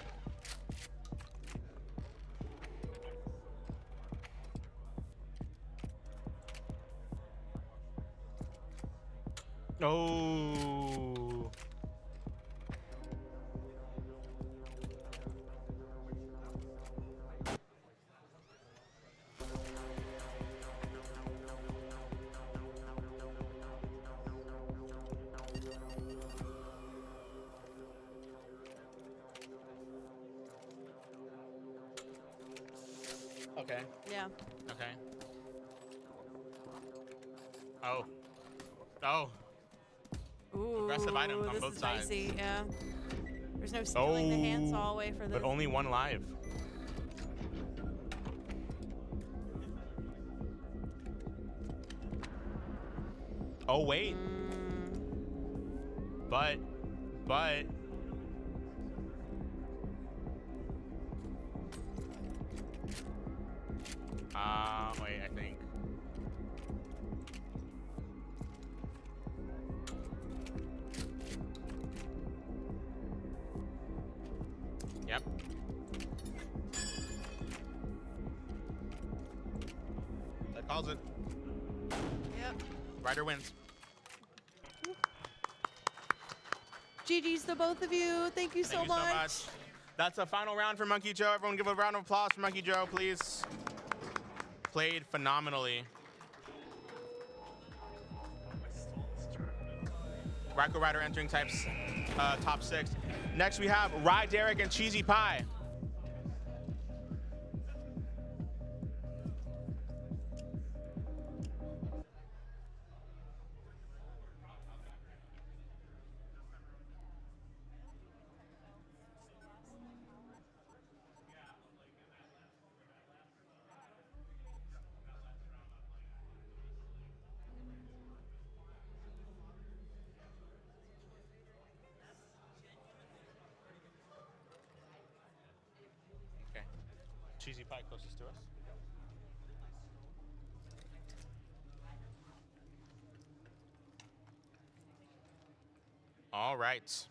Oh. Okay. Yeah. Okay. Oh. Oh. Ooh, Aggressive items on this both is sides. dicey. Yeah. There's no stealing the handsaw away for this. But only one live. Oh wait. But wait, I think. Yep. That calls it. Yep. Ryder wins. GG's to both of you. Thank you so Thank you so much. That's a final round for Monkey Joe. Everyone give a round of applause for Monkey Joe, please. Played phenomenally. Ryko Ryder entering top 6. Next we have Rye Derek and Cheesy Pie. Okay. Cheesy Pie closest to us. All right.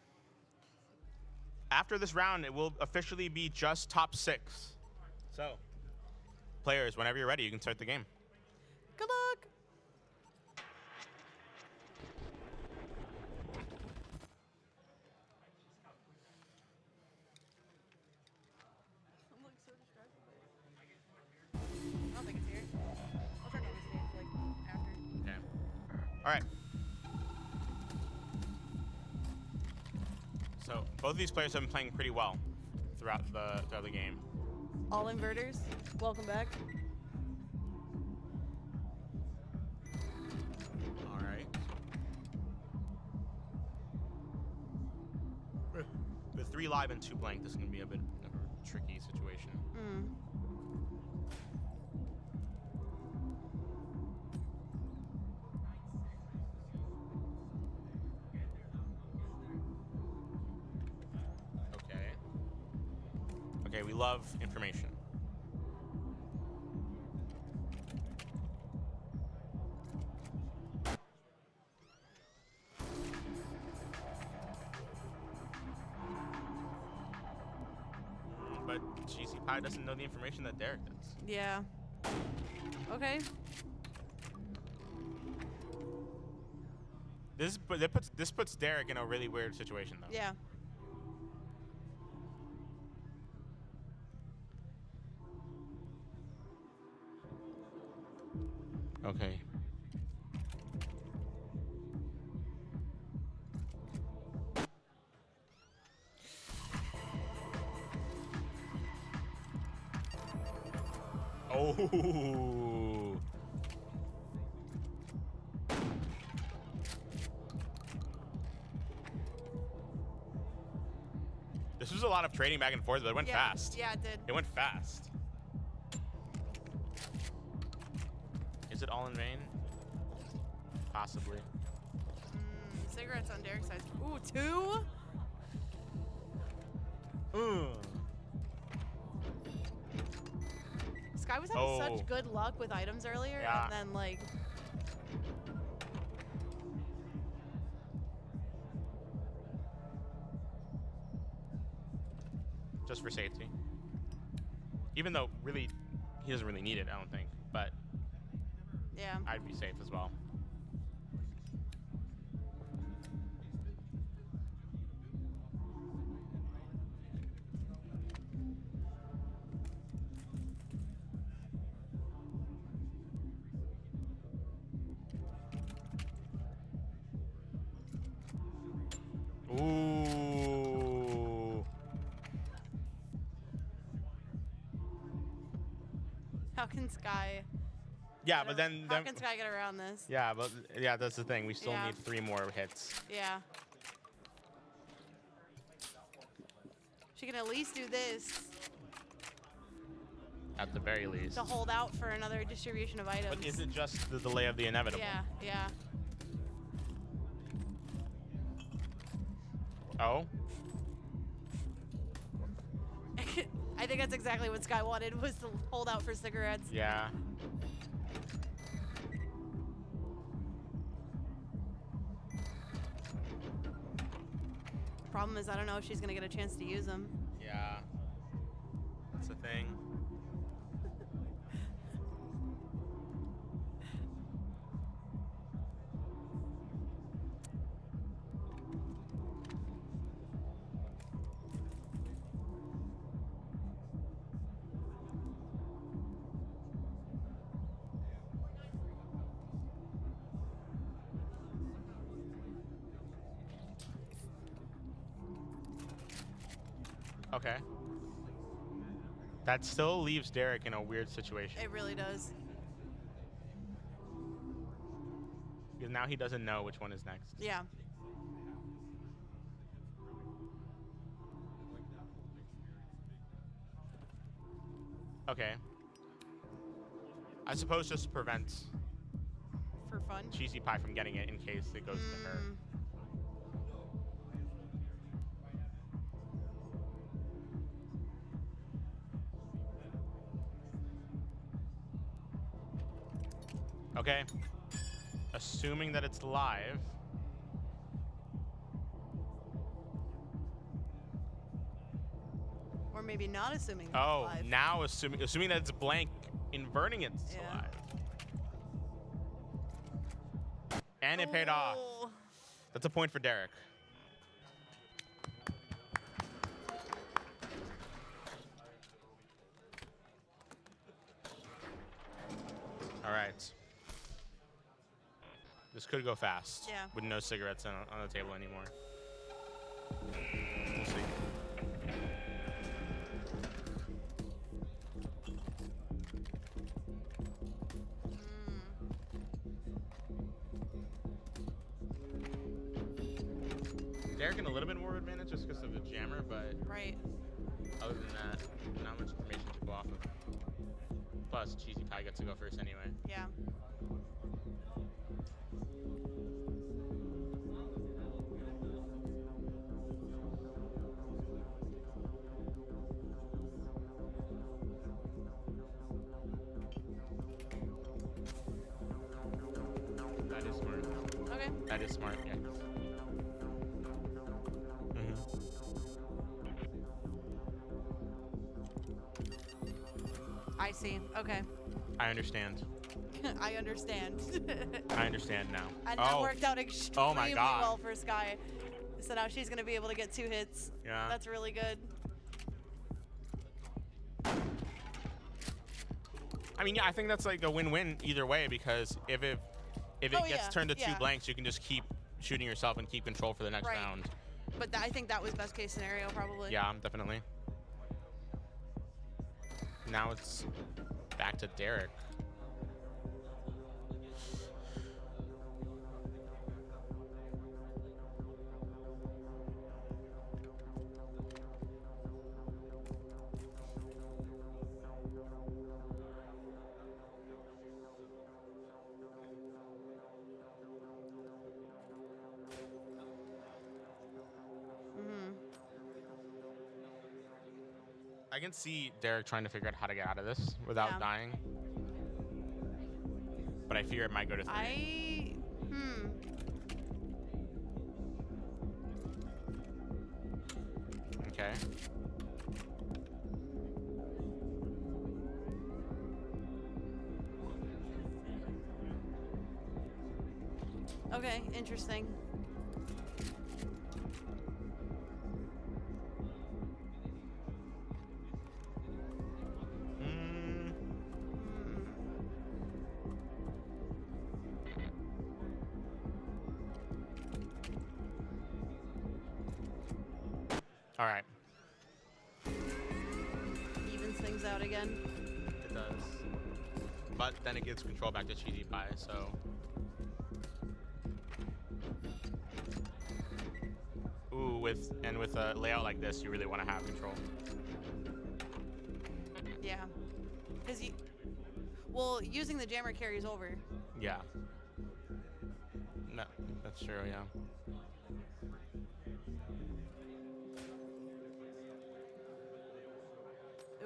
After this round, it will officially be just top 6. So, players, whenever you're ready, you can start the game. Good luck. I'm like so distracted by it. I don't think it's here. I'll check on the stage like after. Okay. All right. So both of these players have been playing pretty well throughout the game. All inverters, welcome back. All right. With 3 live and 2 blank, this is gonna be a bit of a tricky situation. Okay. Okay, we love information. But Cheesy Pie doesn't know the information that Derek does. Yeah. Okay. This puts Derek in a really weird situation, though. Yeah. Okay. Oh. This was a lot of trading back and forth, but it went fast. Yeah, it did. It went fast. Is it all in vain? Possibly. Cigarettes on Derek's side. Ooh, 2? Sky was having such good luck with items earlier, Yeah. and then like. Just for safety. Even though really, he doesn't really need it, I don't think. But Yeah. I'd be safe as well. Ooh. How can Sky? Yeah, but then How can Sky get around this? yeah, but yeah, that's the thing. We still Yeah. need 3 more hits. Yeah. She can at least do this At the very least. to hold out for another distribution of items. But is it just the delay of the inevitable? Yeah, yeah. Oh? I think that's exactly what Sky wanted, was to hold out for cigarettes. Yeah. Problem is, I don't know if she's gonna get a chance to use them. Yeah. That's the thing. Okay. That still leaves Derek in a weird situation. It really does. Because now he doesn't know which one is next. Yeah. Okay. I suppose just to prevent For fun. Cheesy Pie from getting it in case it goes to her. Okay. Assuming that it's live. Or maybe not assuming that Oh, it's live. now assuming that it's blank, inverting it to Yeah. live. And it paid off. Oh. That's a point for Derek. All right. This could go fast. Yeah. With no cigarettes on the table anymore. We'll see. Derek in a little bit more advantage just because of the jammer, but Right. other than that, not much information to go off of. Plus, Cheesy Pie gets to go first anyway. Yeah. That is smart. Okay. That is smart, yeah. I see. Okay. I understand. I understand. I understand now. And that worked out extremely God. well for Sky. So now she's going to be able to get 2 hits. Yeah. That's really good. I mean, yeah, I think that's like a win-win either way because if it Oh, gets yeah, turned to 2 yeah. blanks, you can just keep shooting yourself and keep control for the next Right. round. But I think that was best case scenario probably. Yeah, definitely. Now it's back to Derek. I can see Derek trying to figure out how to get out of this without Yeah. dying. But I fear it might go to 3. Okay. Okay, interesting. All right. Evens things out again. It does. But then it gives control back to Cheesy Pie, so. Ooh, with a layout like this, you really want to have control. Yeah. Because well, using the jammer carries over. Yeah. No, that's true, yeah.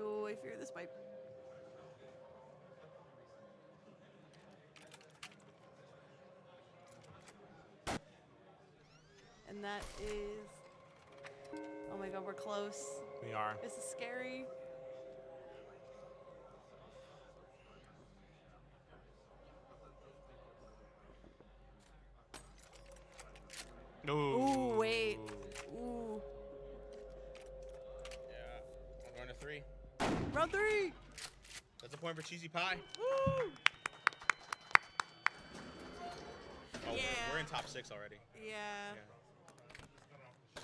Oh, I fear this might. And that is. Oh my god, we're close. We are. This is scary. Ooh. Ooh, wait. Ooh. Yeah. I'm going to 3. Round 3. That's a point for Cheesy Pie. Woo! Oh, Yeah. we're in top 6 already. Yeah. No,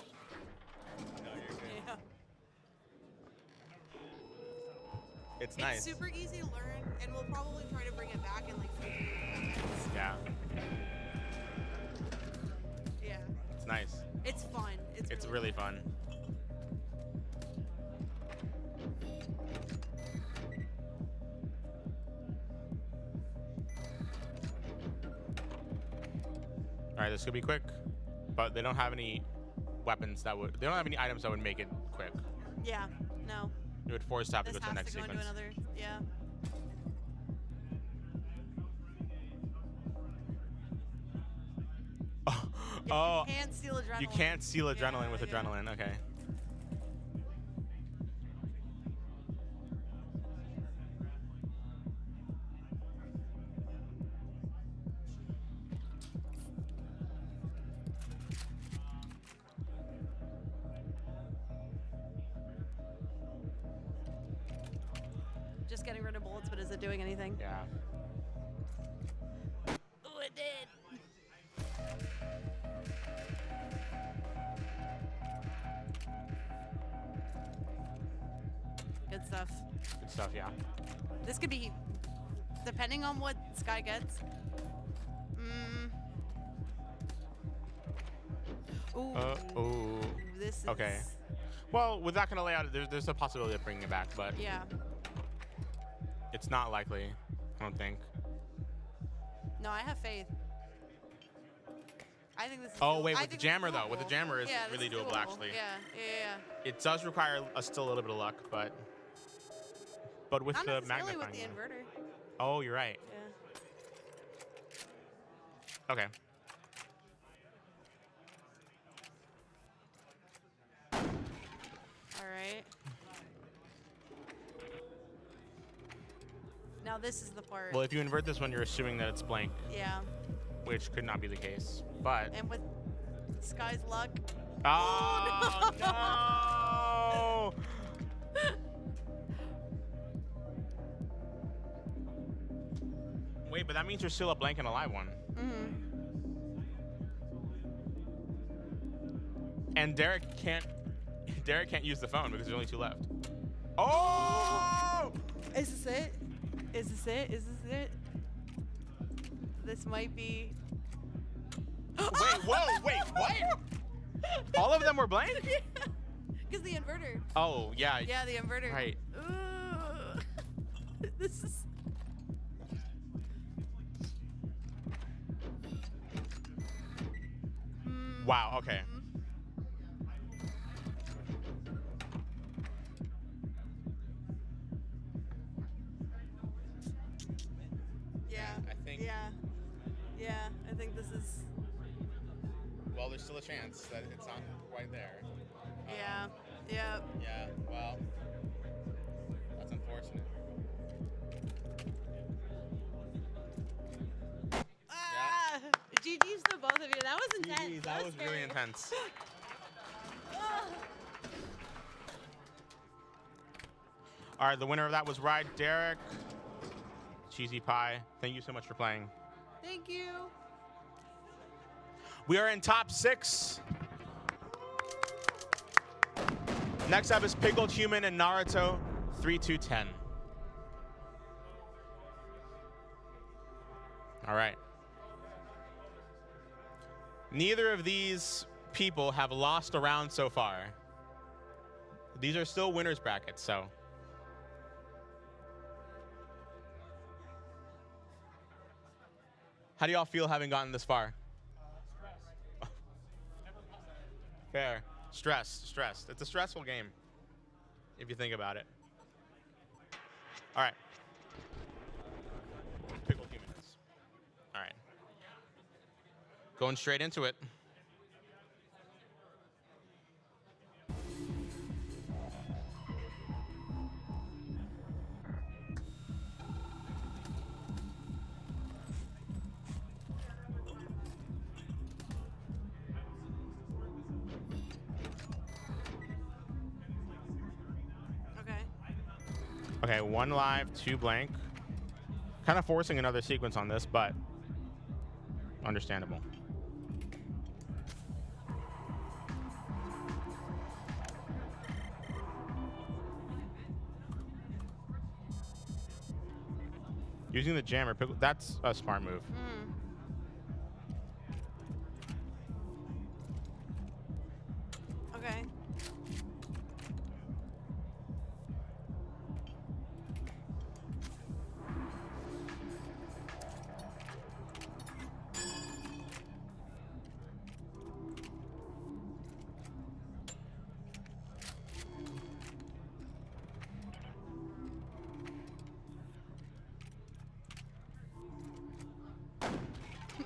you're good. Yeah. It's nice. super easy to learn, and we'll probably try to bring it back in like future events. Yeah, Yeah. it's nice. It's fun. It's really fun. All right, this could be quick, but they don't have any weapons that would. They don't have any items that would make it quick. Yeah. No. It would force Tap to This go to the has next to go sequence. into another. Yeah. Oh, You can't steal adrenaline. you can't steal adrenaline Yeah, with yeah. adrenaline. Okay. Just getting rid of bullets, but is it doing anything? Yeah. Oh, it did. Good stuff. Good stuff. Yeah. This could be, depending on what Sky gets. Ooh. Ooh. This is. Okay. Well, with that kind of layout, there's a possibility of bringing it back, but Yeah. it's not likely. I don't think. No, I have faith. I think this is. Oh wait, I with the think this is jammer though, with the doable. jammer is Yeah, this really is doable doable. actually. Yeah. It does require still a little bit of luck, but with Not the necessarily magnifying. with the one. inverter. Oh, you're right. Yeah. Okay. All right. Now this is the part. Well, if you invert this one, you're assuming that it's blank, Yeah. which could not be the case. But And with Sky's luck. oh no! Wait, but that means you're still a blank and a live one. Mm-hmm. And Derek can't use the phone because there's only 2 left. Oh! Is this it? Is this it? Is this it? This might be. Wait, whoa, wait, what? All of them were blank? Because the inverter. Oh, yeah. Yeah, the inverter. Right. Ooh. This is. Wow, okay. Yeah. I think- Yeah. Yeah, I think this is. Well, there's still a chance that it's not quite there. Yeah. Yeah. Yeah, well, that's unfortunate. Ah! GG's to both of you. That was intense. Jeez, that was really scary. intense. All right, the winner of that was Ride Derek. Cheesy Pie, thank you so much for playing. Thank you. We are in top 6. Next up is Pickled Human and Naruto, 3-2-10. All right. Neither of these people have lost a round so far. These are still winners brackets, so. How do y'all feel having gotten this far? Fair. Stressed. It's a stressful game, if you think about it. All right. Pickled humans. All right. Going straight into it. Okay. Okay, 1 live, 2 blank. Kind of forcing another sequence on this, but understandable. Using the jammer, that's a smart move. Okay.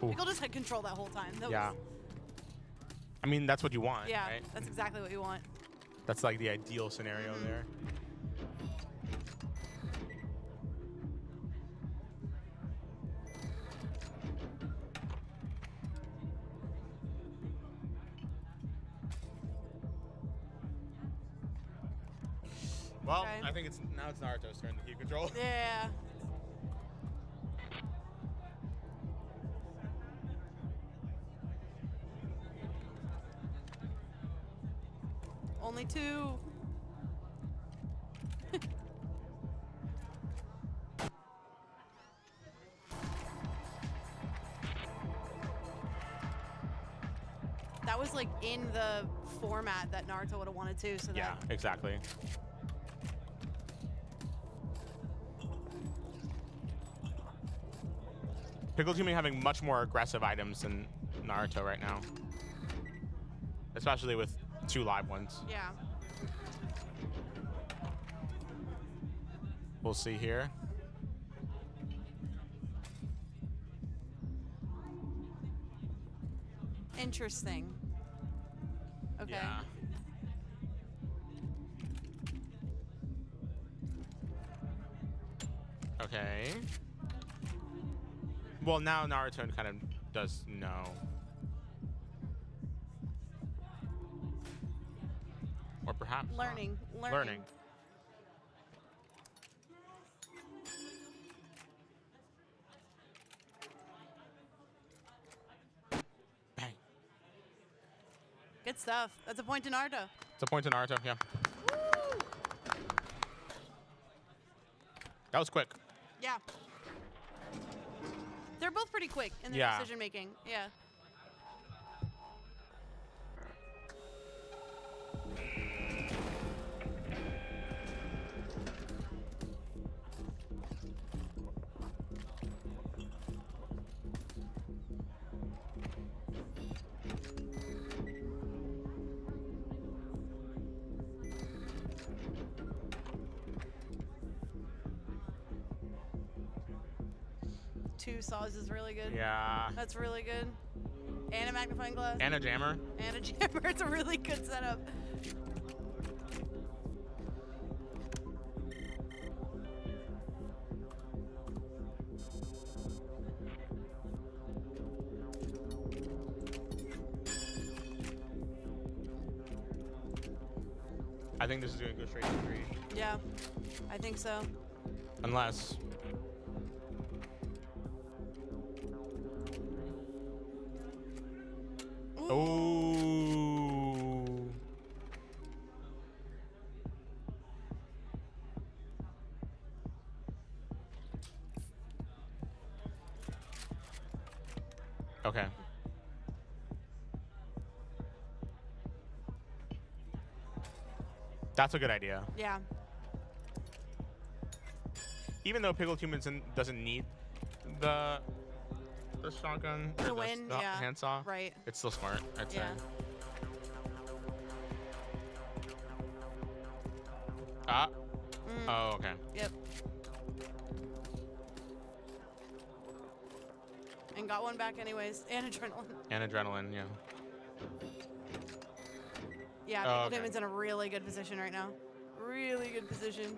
Pickle just had control that whole time. That Yeah. was, I mean, that's what you want, yeah, right? that's exactly what you want. That's like the ideal scenario there. Well, Okay. I think now it's Naruto's turn to keep control. Yeah. Only 2. That was like in the format that Naruto would have wanted to, so Yeah, that exactly. Pickle Team having much more aggressive items than Naruto right now. Especially with 2 live ones. yeah. We'll see here. Interesting. Okay. Yeah. Okay. Well, now Naruto kind of does know. Or perhaps not. Learning. Learning. Bang. Good stuff. That's a point to Naruto. It's a point to Naruto, yeah. That was quick. Yeah. They're both pretty quick in their Yeah. decision making. Yeah. Two saws is really good. Yeah. That's really good. And a magnifying glass. And a jammer. And a jammer. It's a really good setup. I think this is going to go straight to 3. Yeah, I think so. Unless. Ooh. Okay. That's a good idea. Yeah. Even though Pickle Human doesn't need the shotgun or To the win, yeah. handsaw, Right. it's still smart, I'd say. Yeah. Ah. Oh, okay. Yep. And got one back anyways. And adrenaline. And adrenaline, yeah. Yeah, Oh, Pickle okay. Demon's in a really good position right now. Really good position.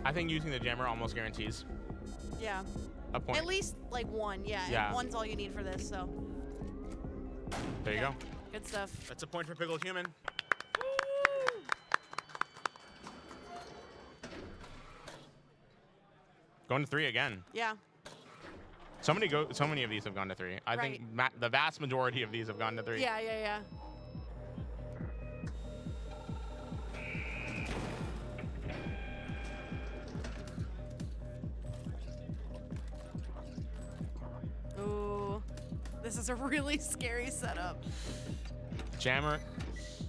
I think using the jammer almost guarantees Yeah. a point. At least like one, yeah. Yeah. And one's all you need for this, so. There you Yeah. go. Good stuff. That's a point for Pickle Human. Going to 3 again. Yeah. So many of these have gone to 3. I think the vast majority of these have gone to 3. Yeah, yeah, yeah. Ooh, this is a really scary setup. Jammer.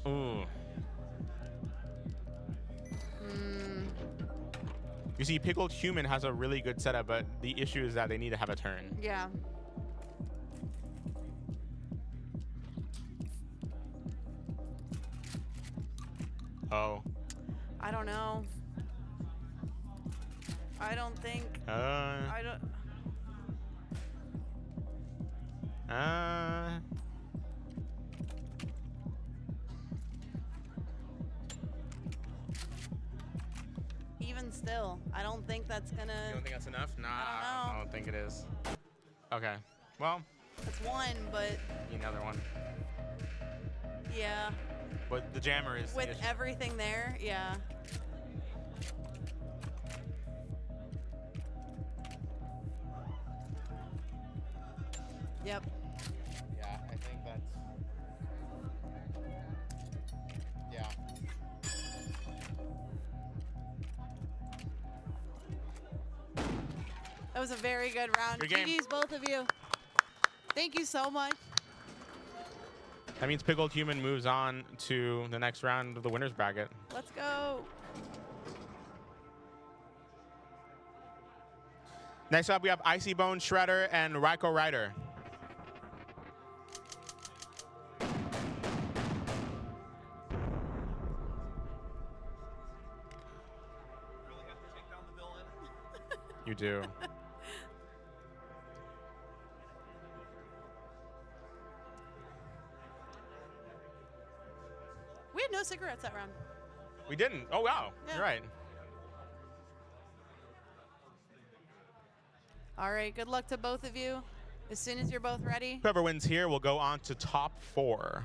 Ooh. You see, Pickled Human has a really good setup, but the issue is that they need to have a turn. Yeah. Oh. I don't know. I don't think. I don't. Even still, I don't think that's gonna. You don't think that's enough? Nah, I I don't think it is. Okay. Well, That's one, but need another one. yeah. But the jammer is. With the issue. everything there, yeah. Yep. Yeah, I think that's. Yeah. That was a very good round. Good game. GG's, both of you. Thank you so much. That means Pickled Human moves on to the next round of the winner's bracket. Let's go. Next up, we have Icy Bone, Shredder, and Ryko Rider. Really have to take down the villain. You do. We had no cigarettes that round. We didn't. Oh, wow. Yeah. You're right. All right, good luck to both of you. As soon as you're both ready. Whoever wins here will go on to top 4.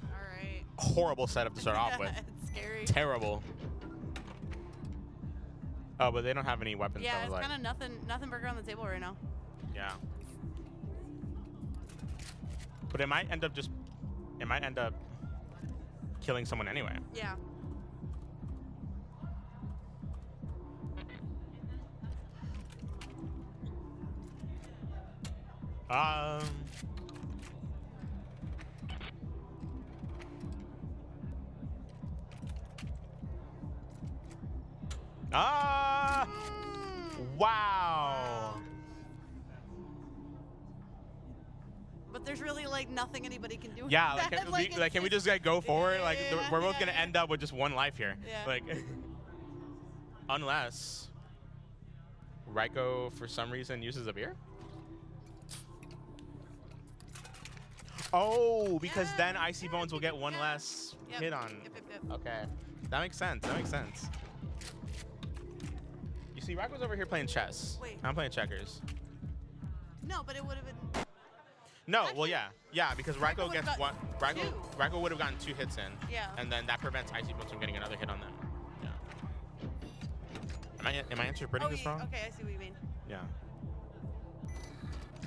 All right. Horrible setup to start off with. It's scary. Terrible. Oh, but they don't have any weapons. Yeah, I was it's like, kind of nothing burger on the table right now. yeah. But it might end up killing someone anyway. Yeah. Wow. But there's really like nothing anybody can do. with Yeah, that. can we just like go forward? Like Yeah, we're both yeah, gonna yeah. end up with just one life here. Yeah. Like, unless Ryko for some reason uses a beer. Oh, because Yeah, then Icy yeah, Bones will get one yeah. less Yep, hit on. Yep. Okay, that makes sense. That makes sense. You see, Ryko's over here playing chess. Wait. I'm playing checkers. No, but it would have been. No, well, Actually, yeah, because Ryko would've gets got one. two. Ryko would have gotten 2 hits in. Yeah. And then that prevents Icy Bones from getting another hit on them. Yeah. Am I interpreting this wrong? Okay, I see what you mean. Yeah.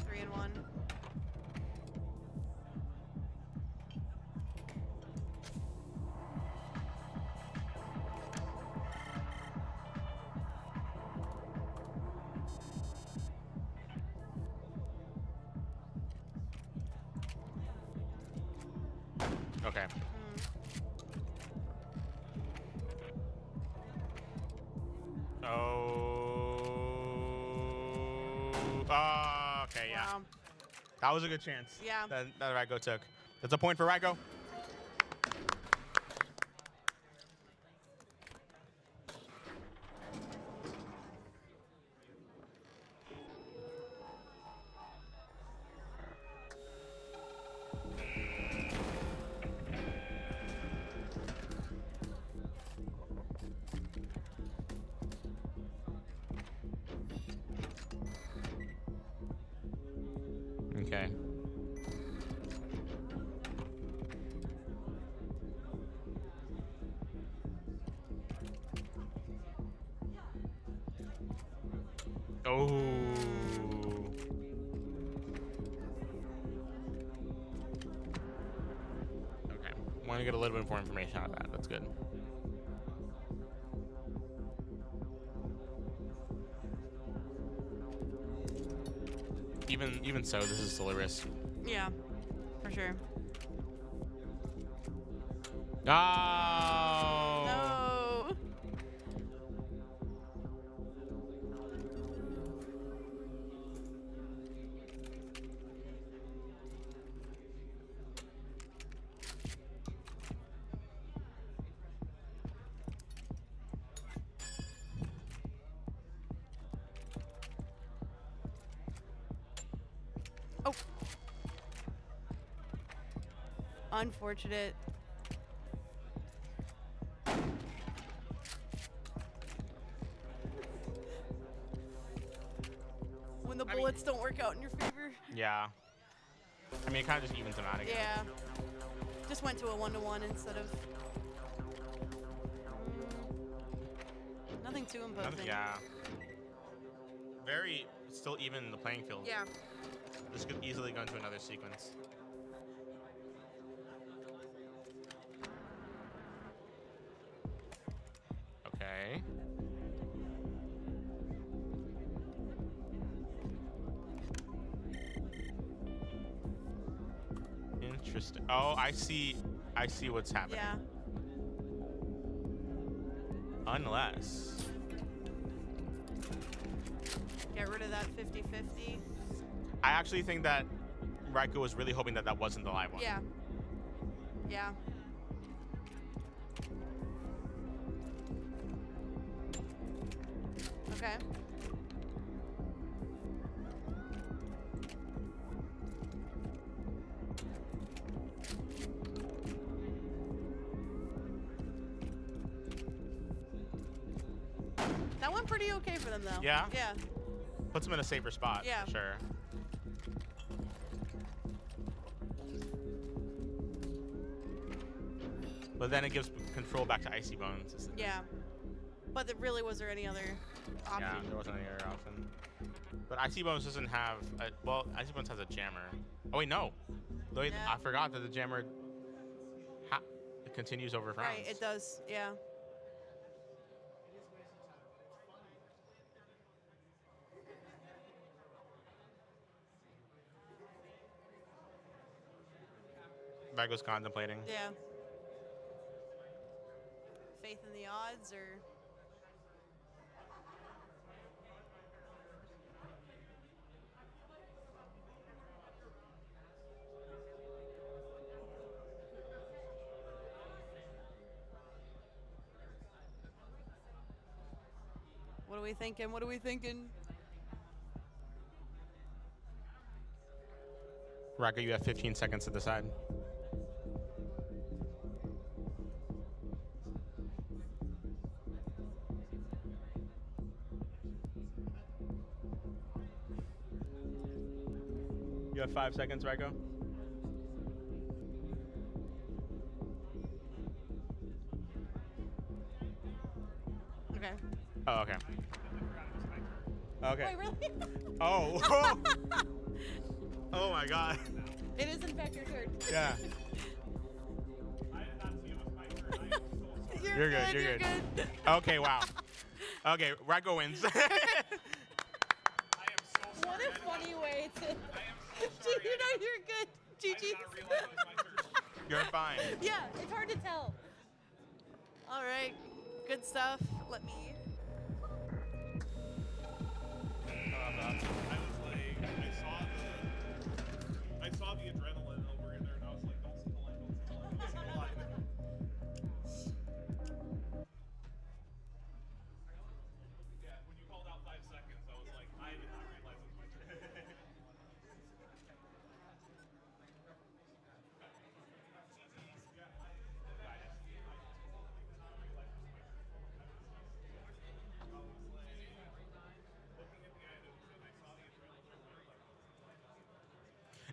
3 and 1. Okay. Oh. Okay, yeah. Wow. That was a good chance. Yeah. That Ryko took. That's a point for Ryko. Okay. Oh. Okay. Want to get a little bit more information out of that. That's good. Even so, this is still a risk. Yeah, for sure. Oh. No. Oh. Unfortunate. When the bullets don't work out in your favor. Yeah. I mean, it kind of just evens them out again. Yeah. Just went to a 1-to-1 instead of. Nothing too imposing. Yeah. Very still even in the playing field. Yeah. This could easily go into another sequence. Okay. Interesting. Oh, I see what's happening. Yeah. Unless. Get rid of that 50-50. I actually think that Raiko was really hoping that that wasn't the live one. Yeah. Yeah. Okay. That went pretty okay for them, though. Yeah? Yeah. Puts him in a safer spot, Yeah. for sure. But then it gives control back to Icy Bones. Yeah. But really, was there any other option? Yeah, there wasn't any other option. But Icy Bones doesn't have, well, Icy Bones has a jammer. Oh wait, no. Wait, Yeah. I forgot that the jammer it continues over rounds. Right, it does, yeah. Raiko's contemplating. Yeah. Faith in the odds, or? What are we thinking? What are we thinking? Raiko, you have 15 seconds to decide. You have 5 seconds, Raiko. Okay. Oh, okay. Okay. Wait, really? Oh. Oh my God. It is in fact your turn. Yeah. I did not see it was my turn. I am so sorry. You're good. You're good. Okay. Wow. Okay. Raiko wins. I am so sorry. What a funny way to. I am so sorry. You know you're good. I did GG. not realize it was my turn. You're fine. Yeah, it's hard to tell. All right, good stuff. Let me. I was like, I saw the adrenaline over in there, and I was like, don't see the line, don't see the line, don't see the line. Yeah, when you called out 5 seconds, I was like, I did not realize it was my turn.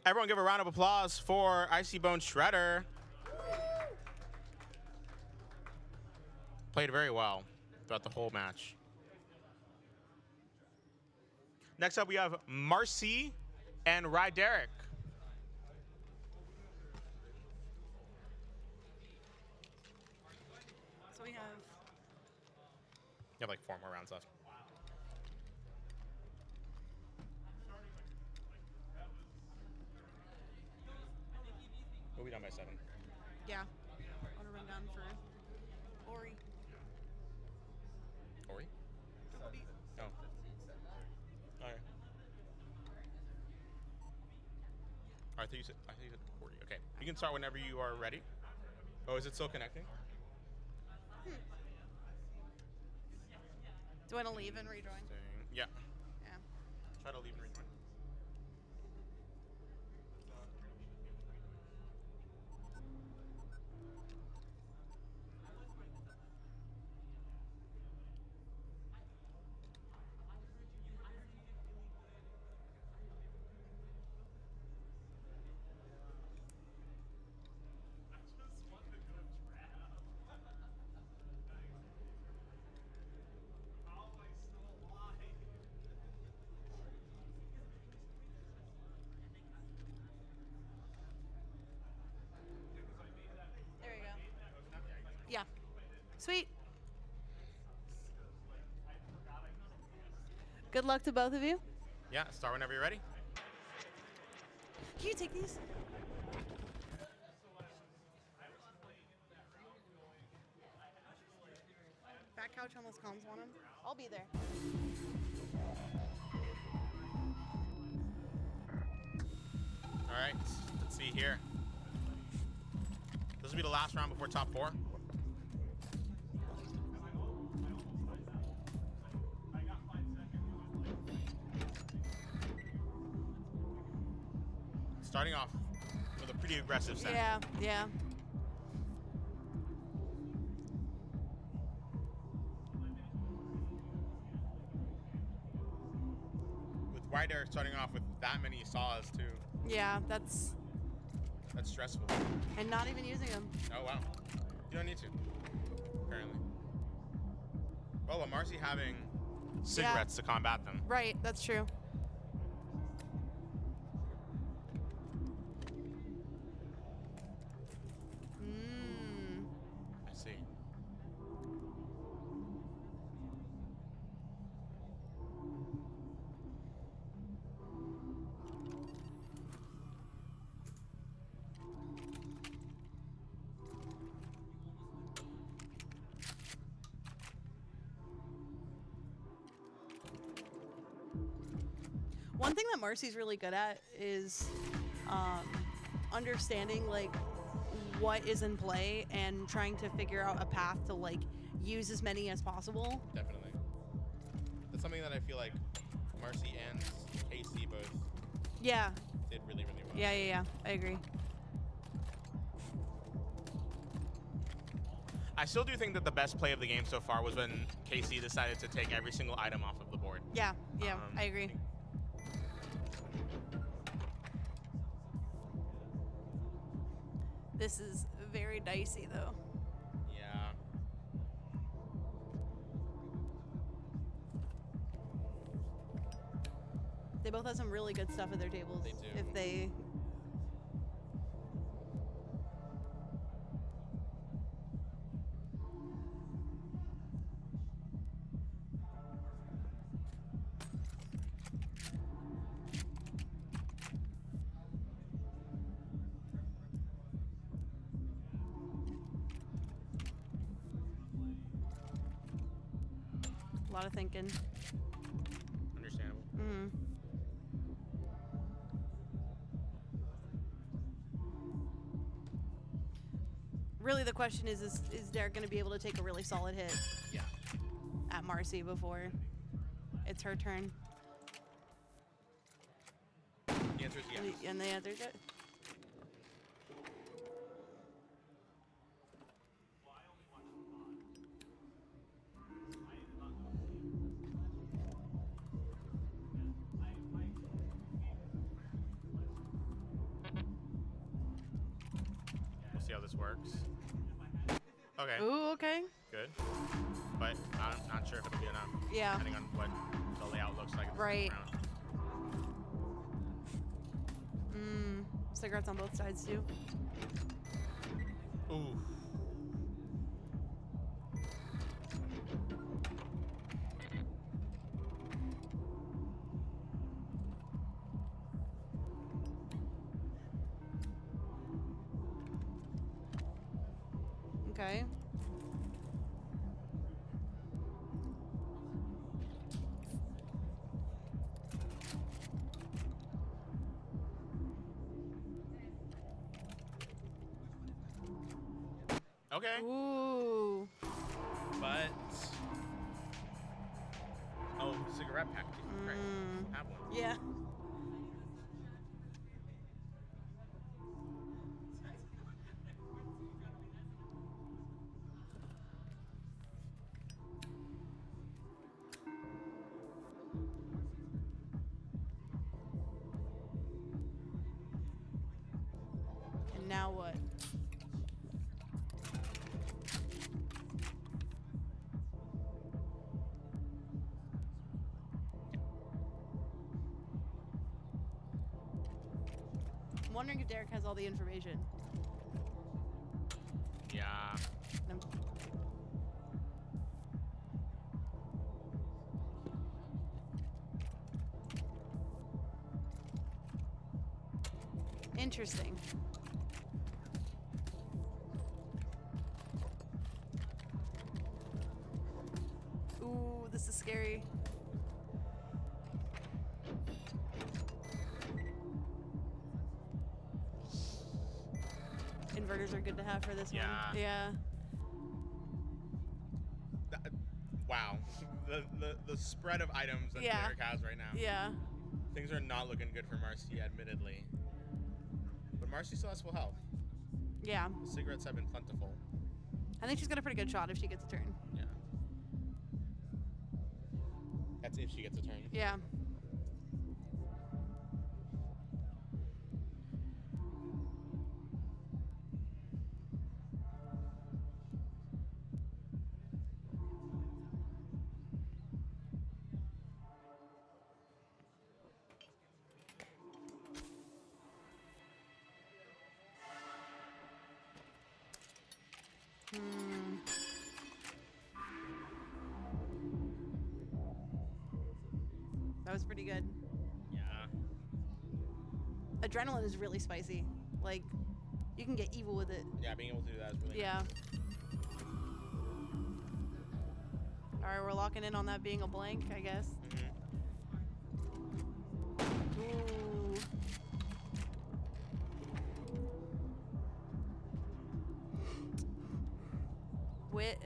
Everyone give a round of applause for Icy Bone Shredder. Played very well throughout the whole match. Next up, we have Marcy and Derek. So we have. You have like 4 more rounds left. We'll be done by 7. Yeah. I want to run down for Ori. Ori? Oh. Okay. I thought you said 40. Okay. You can start whenever you are ready. Oh, is it still connecting? Do you want to leave and rejoin? Yeah. Yeah. Try to leave and rejoin. There we go. Yeah. Sweet. Good luck to both of you. Yeah, start whenever you're ready. Can you take these? Back couch almost comms want them. I'll be there. All right, let's see here. This will be the last round before top 4. Starting off with a pretty aggressive set. Yeah, yeah. With Ryder starting off with that many saws too. Yeah, that's. That's stressful. And not even using them. Oh wow. You don't need to, apparently. Well, with Marcy having cigarettes to combat them. Right, that's true. I see. One thing that Marcy's really good at is understanding like what is in play and trying to figure out a path to like use as many as possible. Definitely. That's something that I feel like Marcy and KC both Yeah. did really, really well. Yeah. I agree. I still do think that the best play of the game so far was when KC decided to take every single item off of the board. Yeah, I agree. This is very dicey though. Yeah. They both have some really good stuff at their tables. They do. If they a lot of thinking. Understandable. Mm-hmm. Really, the question is Derek going to be able to take a really solid hit Yeah. at Marcy before it's her turn? The answer is yes. And the answer is yes. this works. Okay, Ooh, okay. good. But I'm not sure if it'll be enough. Yeah. Depending on what the layout looks like. in the Right. second round. Cigarettes on both sides too. Ooh. Okay. Okay. Ooh. But cigarette packaging. Right. Have one. Yeah. And now what? I'm wondering if Derek has all the information. Yeah. I'm- Interesting. Ooh, this is scary. Inverters are good to have for this Yeah. one. Yeah. Wow. The spread of items that Yeah. Derek has right now. Yeah. Things are not looking good for Marcy, admittedly. But Marcy still has full health. Yeah. Cigarettes have been plentiful. I think she's got a pretty good shot if she gets a turn. Yeah. That's if she gets a turn. Yeah. That was pretty good. Yeah. Adrenaline is really spicy. Like, you can get evil with it. Yeah, being able to do that is really Yeah. nice. All right, we're locking in on that being a blank, I guess. Ooh.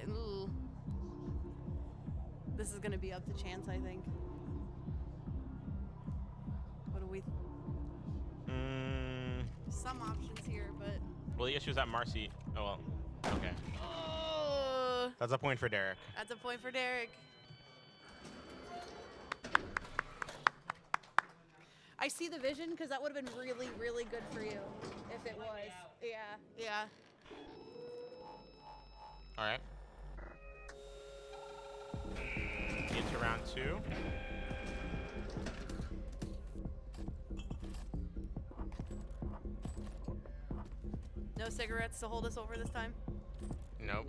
Ooh. This is gonna be up to chance, I think. What do we? Some options here, but. Well, the issue is that Marcy. Oh well. Okay. Oh, That's a point for Derek. that's a point for Derek. I see the vision because that would have been really, really good for you if it was. Yeah, yeah. All right. Into round 2. No cigarettes to hold us over this time? Nope.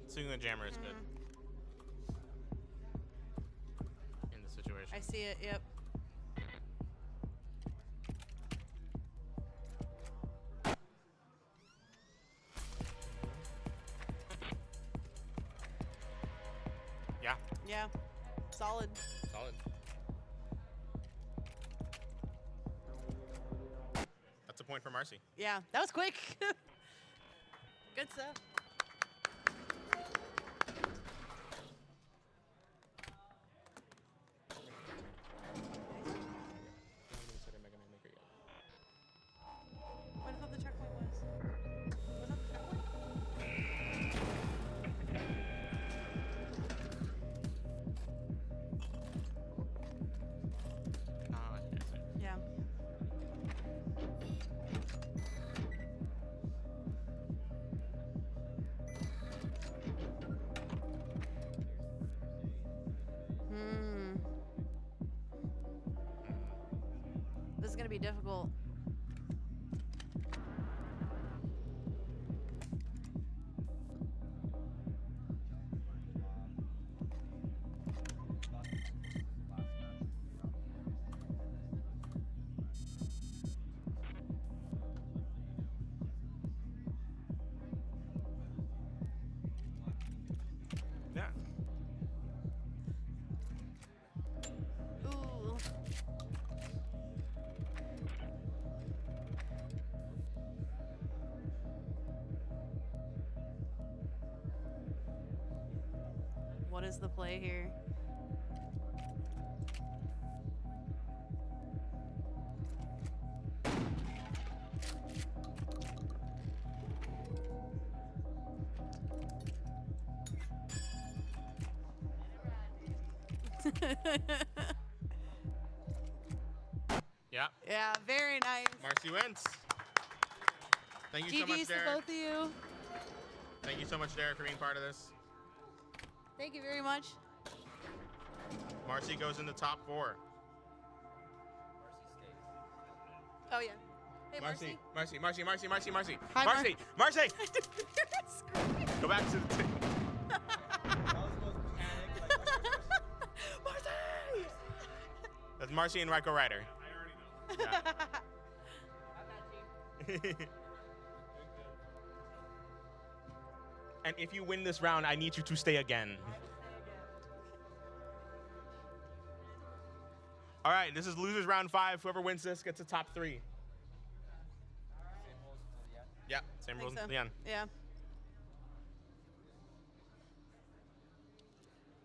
Swinging the jammer is good in the situation. I see it, yep. Yeah. Solid. Solid. That's a point for Marcy. Yeah, that was quick. Good stuff. What I thought the checkpoint was? Was that the checkpoint? Yeah. This is gonna be difficult. Yeah. Ooh. What is the play here? Yeah. Yeah, very nice. Marcy wins. Thank you so much, GG's to Derek. both of you. Thank you so much, Derek, for being part of this. Thank you very much. Marcy goes in the top 4. Oh yeah. Hey Marcy. Marcy. Hi, Marcy. Go back to the table. I was supposed to panic. Like, Marcy! That's Marcy and Ryko Ryder. I already know. Yeah. And if you win this round, I need you to stay again. All right, this is losers round 5. Whoever wins this gets a top 3. Yeah, same rules. Think so. Leon. Yeah.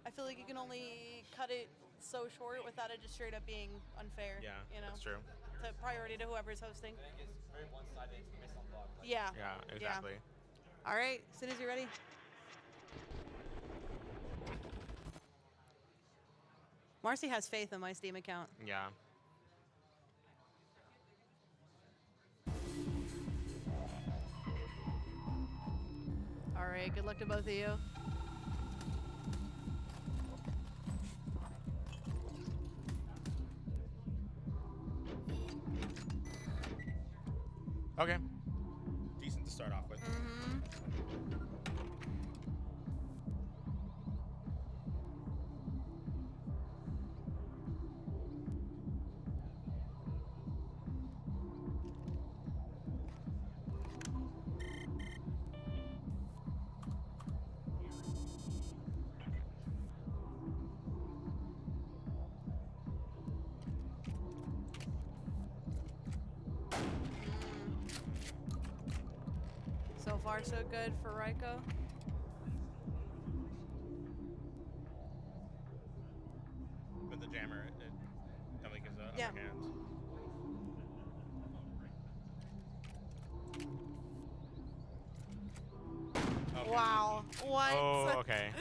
I feel like you can only cut it so short without it just straight up being unfair. Yeah, You know, that's true. the priority to whoever's hosting. I think it's very one-sided. It's based on luck. Like, Yeah. Yeah, exactly. All right. As soon as you're ready. Marcy has faith in my Steam account. Yeah. All right. Good luck to both of you. Okay. Decent to start off with. So far, so good for Ryko. With the jammer, it definitely gives a Yeah. upper hand. Okay. Wow. What? Oh, okay.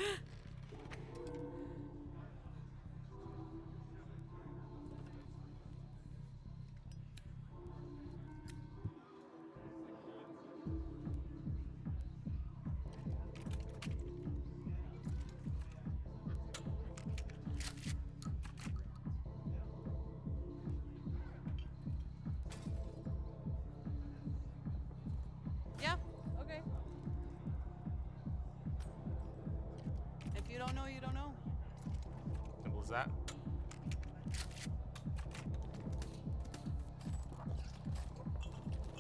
Yeah. Okay. If you don't know, you don't know. Simple as that.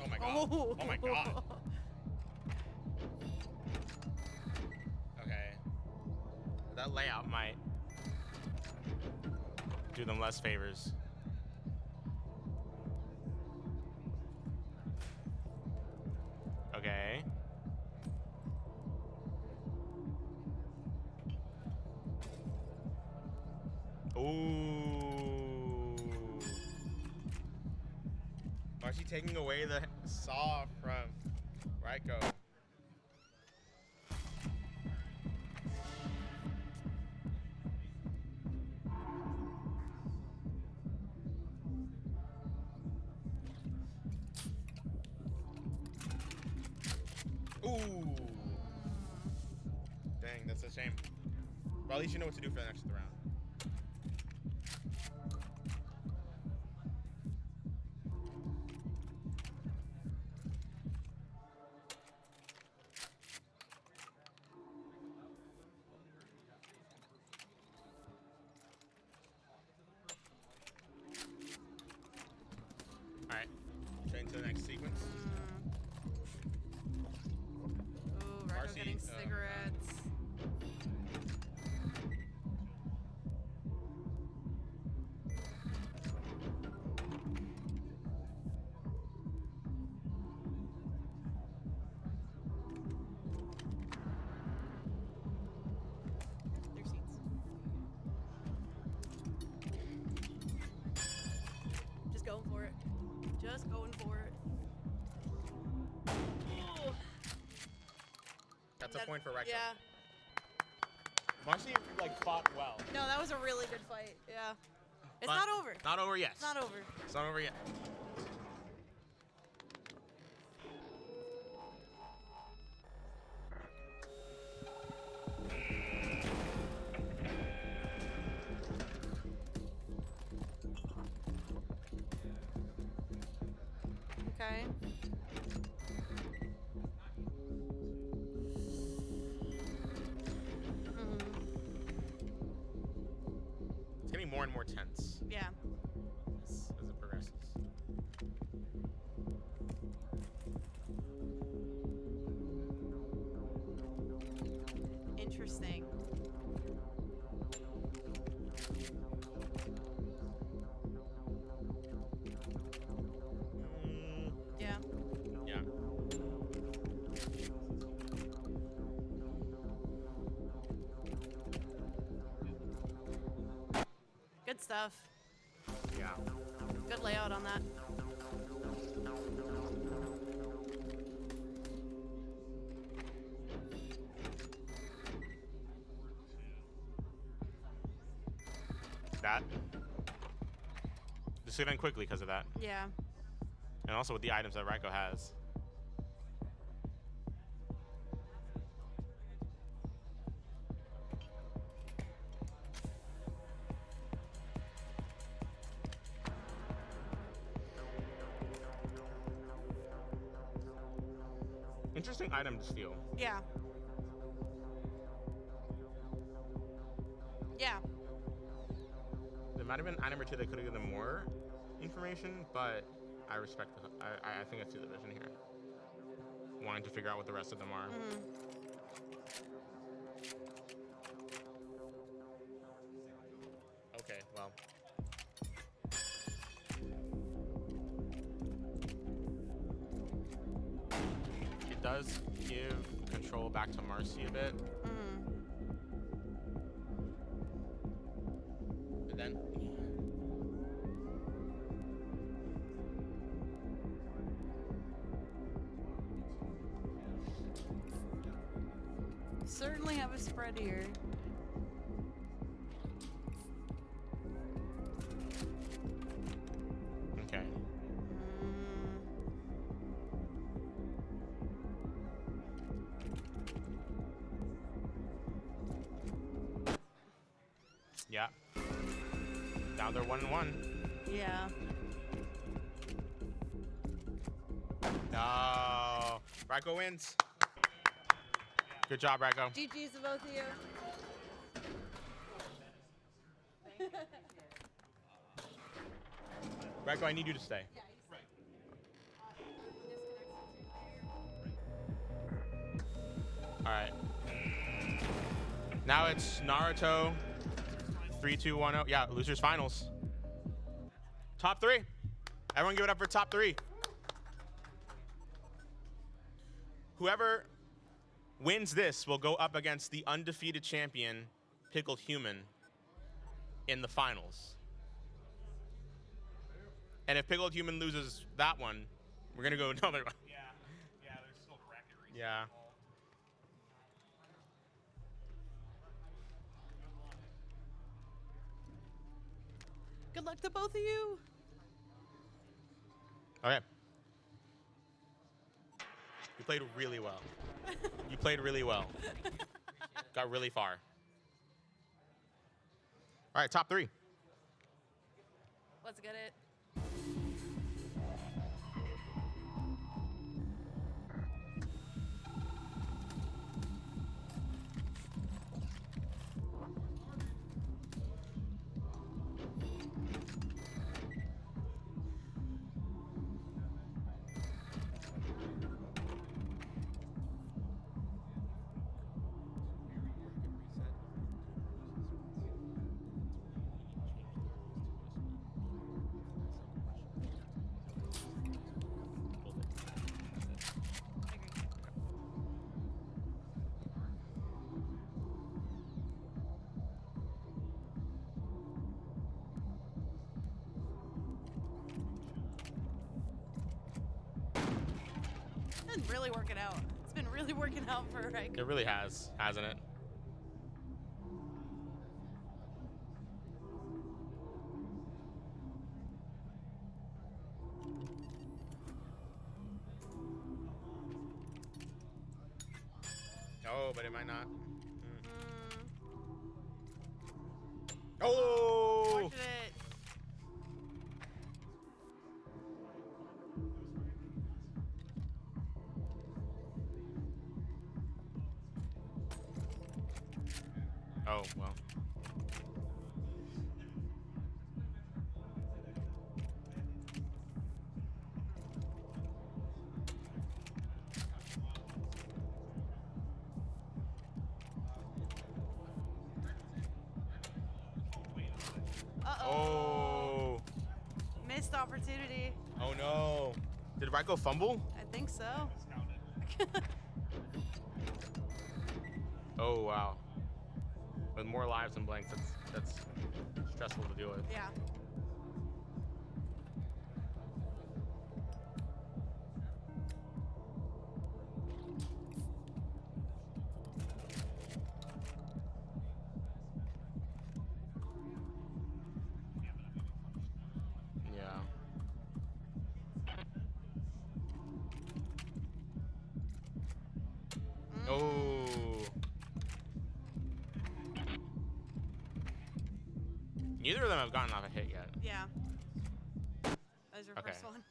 Oh my god. Oh. Oh my god. Okay. That layout might Do them less favors. Okay. Ooh. Why is she taking away the saw from Ryko? Ooh. Dang, that's a shame. Well, at least you know what to do for the next round. All right, train to the next sequence. Ooh, Ryko Marcy, getting cigarettes. Their seats. Just going for it. Just going for it. Ooh. That's a point for Ryko. Yeah. Marcy like fought well. No, that was a really good fight. Yeah. It's But not over. Not over yet. It's not over. It's not over yet. Okay. It's getting more and more tense Yeah. as it progresses. Interesting. Yeah. Yeah. Good stuff. Yeah. Good layout on that. That. This should end quickly because of that. Yeah. And also with the items that Ryko has. Interesting item to steal. Yeah. Yeah. There might have been an item or two that could have given them more information, but I respect the. I think I see the vision here. Wanting to figure out what the rest of them are. Okay, well. It does give control back to Marcy a bit. But then. Certainly have a spread here. Okay. Yeah. Now they're 1-1. Yeah. No. Ryko wins. Good job, Ryko. GG's to both of you. Ryko, I need you to stay. All right. Now it's Naruto 3, 2, 1, 0. Yeah, losers finals. Top 3. Everyone give it up for top 3. Whoever wins this will go up against the undefeated champion, Pickled Human, in the finals. And if Pickled Human loses that one, we're going to go another one. Yeah, there's still bracket reasons Yeah. involved. Good luck to both of you. Okay. You played really well. You played really well. Got really far. All right, top 3. Let's get it. It's been really working out. It's been really working out for Riker. It really has, hasn't it? Oh, but it might not. Oh! Fortunate. Oh, well. Uh-oh. Oh. Missed opportunity. Oh, no. Did Ryko fumble? I think so. Oh, wow. With more lives than blanks, that's stressful to deal with. Yeah. Yeah. Oh. Neither of them have gotten off a hit yet. Yeah. That was your Okay. first one.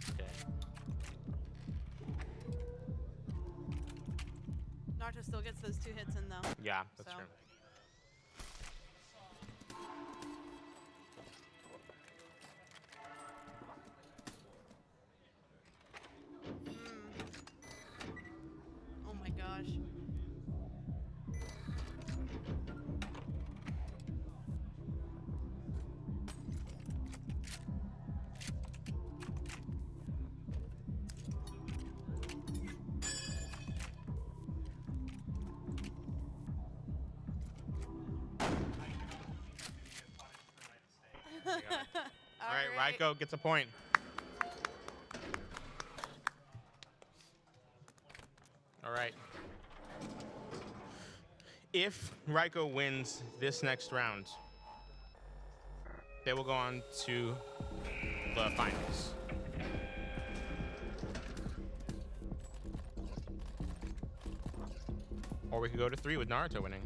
Okay. Nacho still gets those 2 hits in though. Yeah, that's So. true. Oh my gosh. All right, Ryko gets a point. All right. If Ryko wins this next round, they will go on to the finals. Or we could go to 3 with Naruto winning.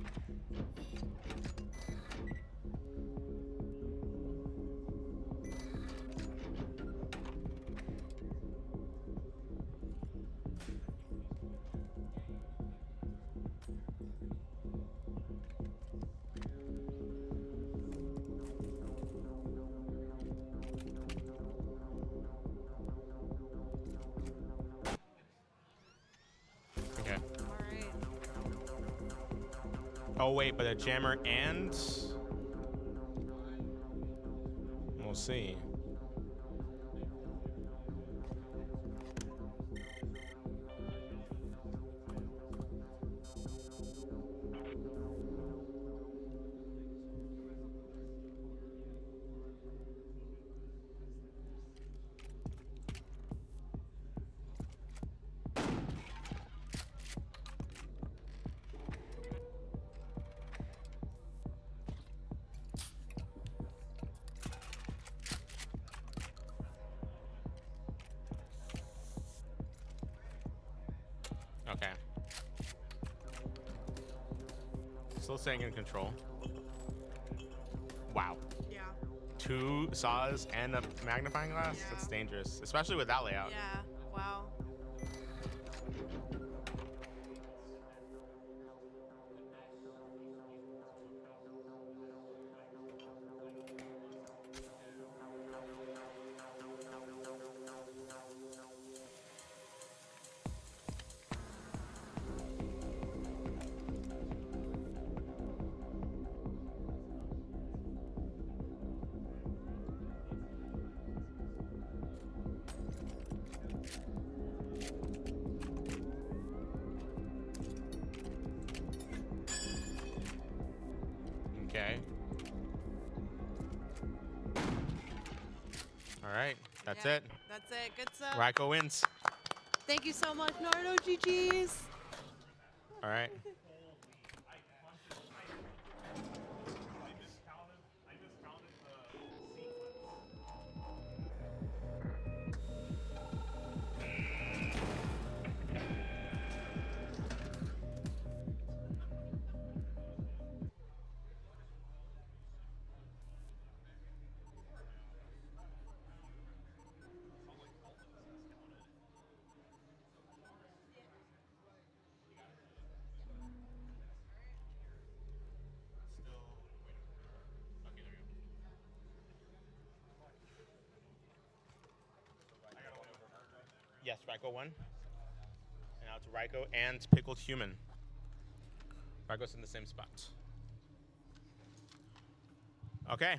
Oh wait, but a jammer and we'll see. Okay. Still staying in control. Wow. Yeah. 2 saws and a magnifying glass? Yeah. That's dangerous, especially with that layout. Yeah. Wow. Okay. All right, that's Yeah, it. That's it. Good stuff. Ryko wins. Thank you so much, Naruto. GG's. All right. I miscounted the sequence. Yes, Ryko won. And now it's Ryko and Pickled Human. Ryko's in the same spot. Okay.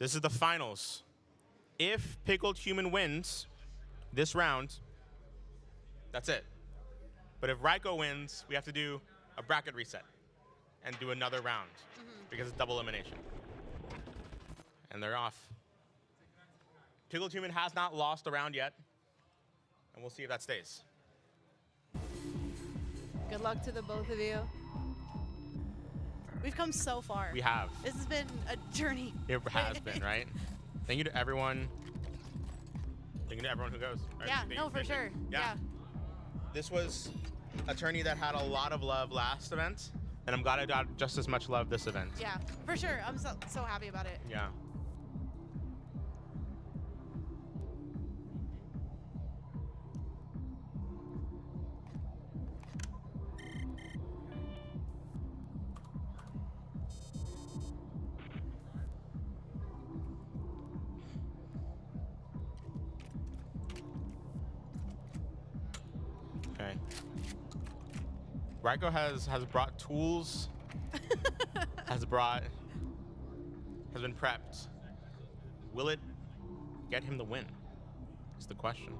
This is the finals. If Pickled Human wins this round, that's it. But if Ryko wins, we have to do a bracket reset and do another round because it's double elimination. And they're off. Pickled Human has not lost a round yet. And we'll see if that stays. Good luck to the both of you. We've come so far. We have. This has been a journey. It has been, right? Thank you to everyone. Thank you to everyone who goes. Right? Yeah, Thank you- no, for thank you. sure. Yeah. Yeah. This was a tourney that had a lot of love last event, and I'm glad I got just as much love this event. Yeah, for sure. I'm so happy about it. Yeah. Okay. Ryko has brought tools, has been prepped. Will it get him the win? Is the question.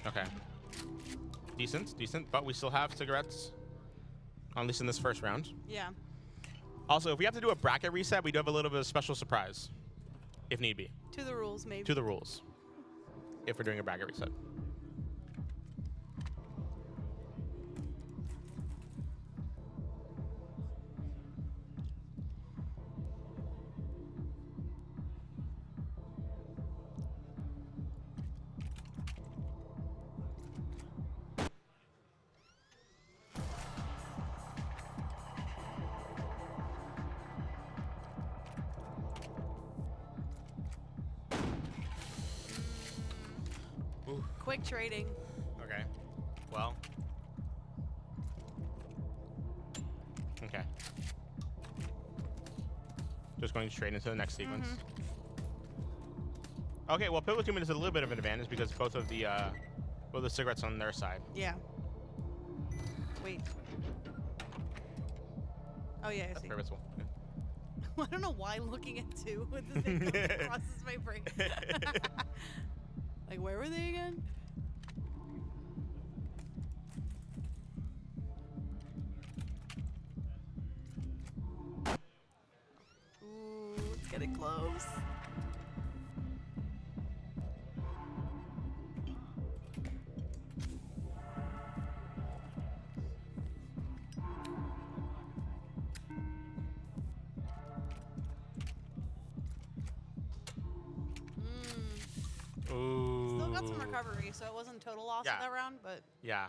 Okay. Decent, but we still have cigarettes, at least in this first round. Yeah. Also, if we have to do a bracket reset, we do have a little bit of special surprise, if need be. To the rules, maybe. To the rules, if we're doing a bracket reset. Quick trading. Okay. Well. Okay. Just going straight into the next sequence. Okay, well, Pickled Human is a little bit of an advantage because both of the Well, the cigarette's on their side. Yeah. Wait. Oh yeah, I That's see. purposeful. I don't know why looking at two with the same thing crosses my brain. Like, where were they again? Ooh, it's getting close. Ooh. Still got some recovery, so it wasn't total loss Yeah. that round, but Yeah.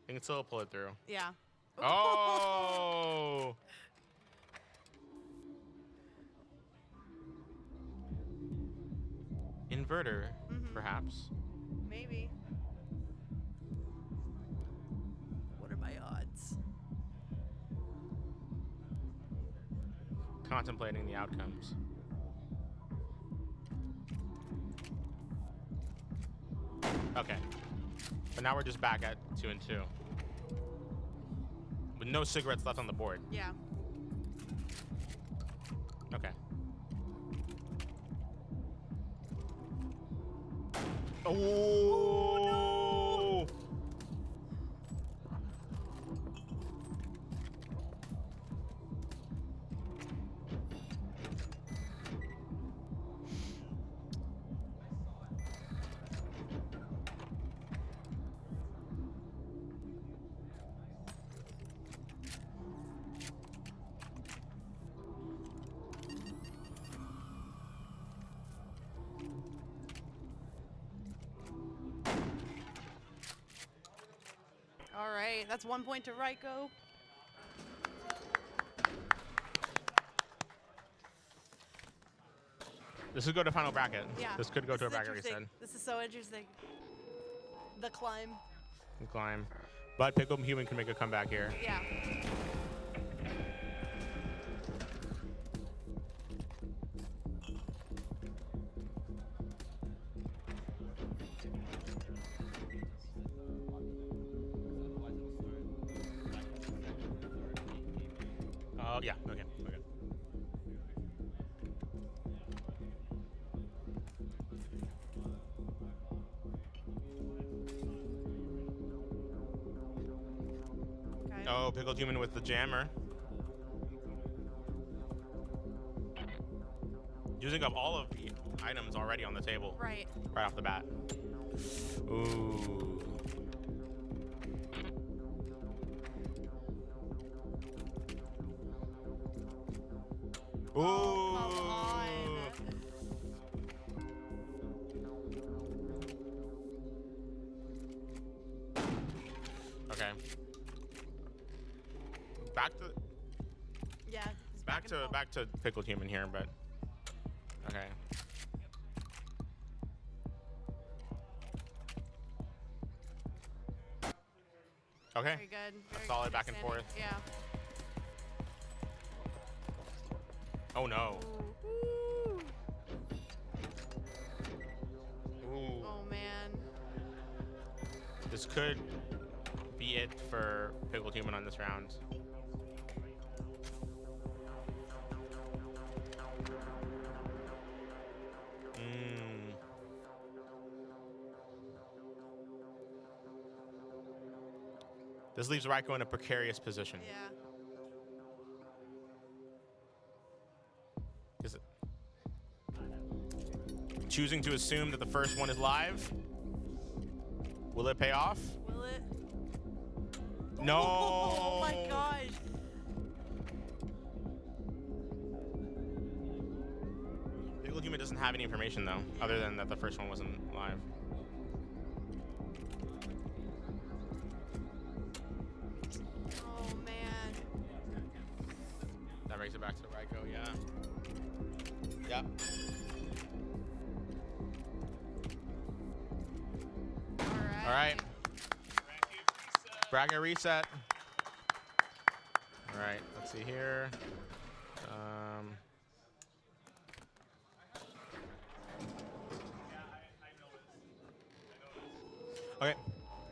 You can still pull it through. yeah. Oh! Inverter, perhaps. Maybe. What are my odds? Contemplating the outcomes. Okay. But now we're just back at 2 and 2. With no cigarettes left on the board. Yeah. Okay. Oh! All right, that's 1 point to Raiko. This could go to final bracket. Yeah. This could go to a is bracket interesting. reset. This is so interesting. The climb. And climb. But Pickle Human can make a comeback here. Yeah. Oh, yeah. Okay. Okay. Okay. Oh, Pickled Human with the jammer. Using up all of the items already on the table. Right. Right off the bat. Ooh. Ooh. Oh, come on. Okay. Back to Yeah. it's and forth. back to Pickled Human here, but okay. Okay. Very good. Very Solid good back and understanding. forth. Yeah. Oh no. Ooh. Ooh. Oh man. This could be it for Pickled Human on this round. This leaves Raiko in a precarious position. Yeah. Is it choosing to assume that the first one is live? Will it pay off? Will it? No. Oh my gosh. Pickled Human doesn't have any information though, other than that the first one wasn't live. Oh man. That brings it back to Raiko, yeah. Yep. All right. Bracket reset. All right, let's see here. Okay,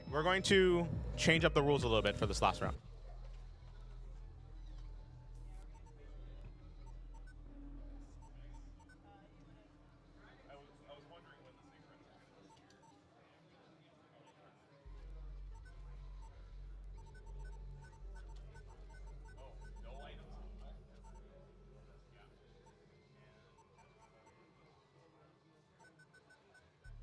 we're going to change up the rules a little bit for this last round. I was wondering when the secret was going to appear. Oh, no items. Yeah. Oh my god.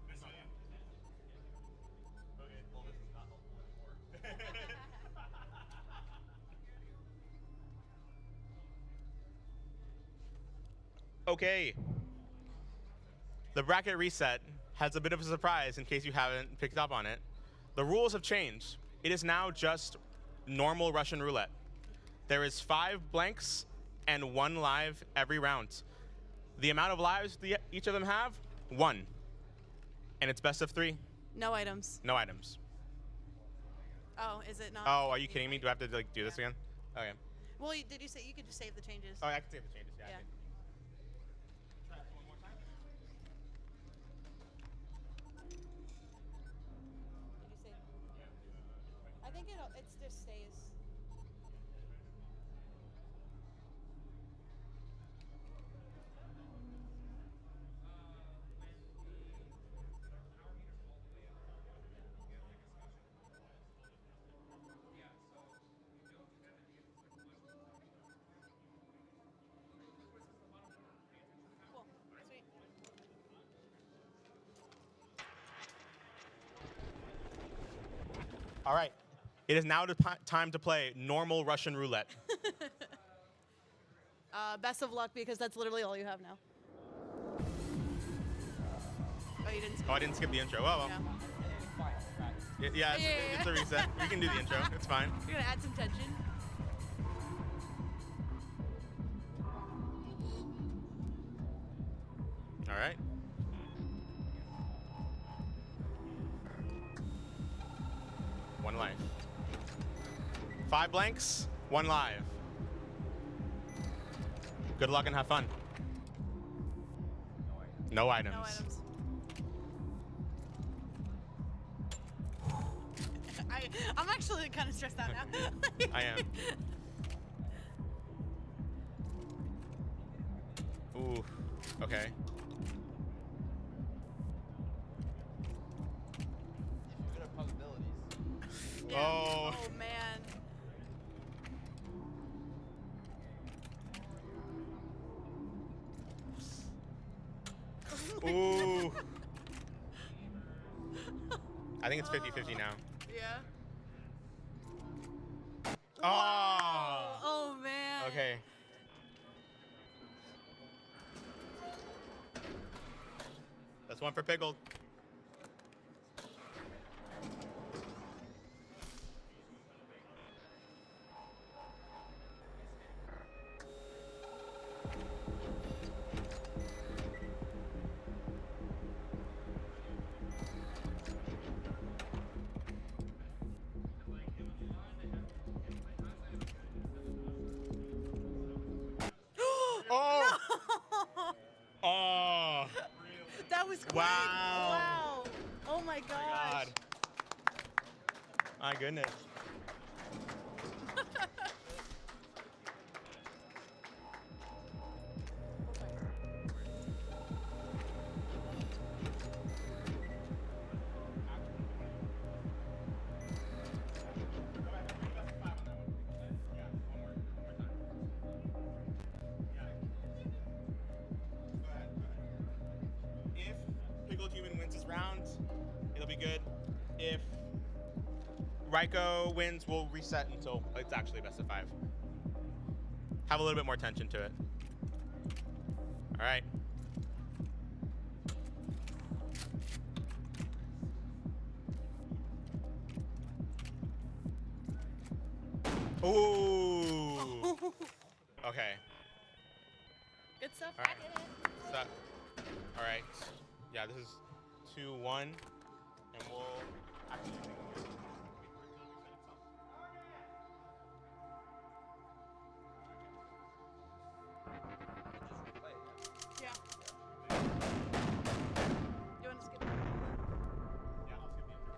This I am. Okay, well this is not helpful anymore. Okay. The bracket reset has a bit of a surprise in case you haven't picked up on it. The rules have changed. It is now just normal Russian roulette. There is 5 blanks and 1 live every round. The amount of lives each of them have, 1. And it's best of 3, No items. no items. Oh, is it not? Oh, are you kidding me? Do I have to like do this again? Okay. Well, did you say you could just save the changes? Oh, I can save the changes. Yeah. I Yeah. can. Try this one more time. Did you say? I think it just stays. Cool. Sweet. All right. It is now time to play normal Russian roulette. Best of luck because that's literally all you have now. Oh, you didn't. Oh, I didn't skip the intro. Oh, well. Yeah. It's fine. Practice. Yeah, it's, Yeah. it's a reset. You can do the intro. It's fine. You're gonna add some tension. All right. One life. 5 blanks, 1 live. Good luck and have fun. No items. No items. I'm actually kind of stressed out now. I am. Ooh. Okay. If you're good at probabilities. Yeah. Oh. Oh man. Ooh. I think it's 50-50 now. Yeah. Oh. Oh man. Okay. That's one for Pickled. Oh! Oh! That was quick. Wow. Wow. Oh my gosh. God. My goodness. round, it'll be good. If Raiko wins, we'll reset until it's actually best of 5. Have a little bit more tension to it. All right. Ooh. Okay. Good stuff. All right. So, all right. Yeah, this is 2-1, and we'll actually. Yeah. You want to skip? Yeah, I'll skip the intro.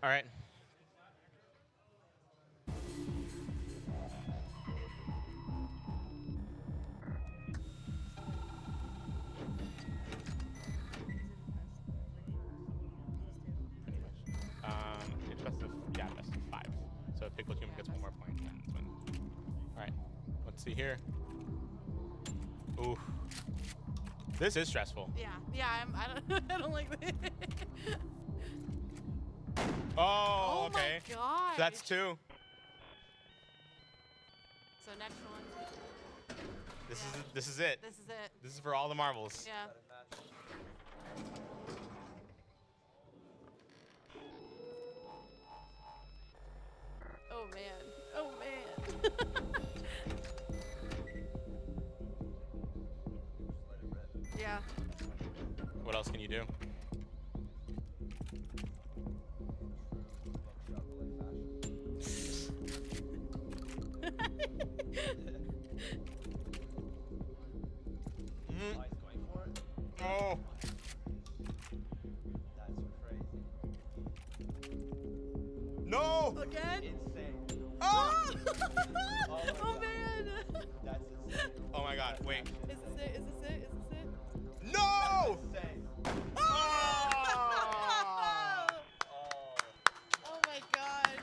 All right. It's best of 5. So Pickle Human gets 1 more point, and it's win. All right. Let's see here. Ooh. This is stressful. Yeah. Yeah. I don't like this. Oh, okay. Oh my god. So that's 2. So next one. This Yeah. is this is it. This is it. This is for all the marbles. Yeah. Oh man. Oh man. Yeah. What else can you do? Mm. Ice going for it. Oh. That's crazy. No. Again? Insane. Oh. Oh man. That's insane. Oh my God. Wait. Is this it? Is this it? Is this it? No. Insane. Oh. Oh. Oh my god.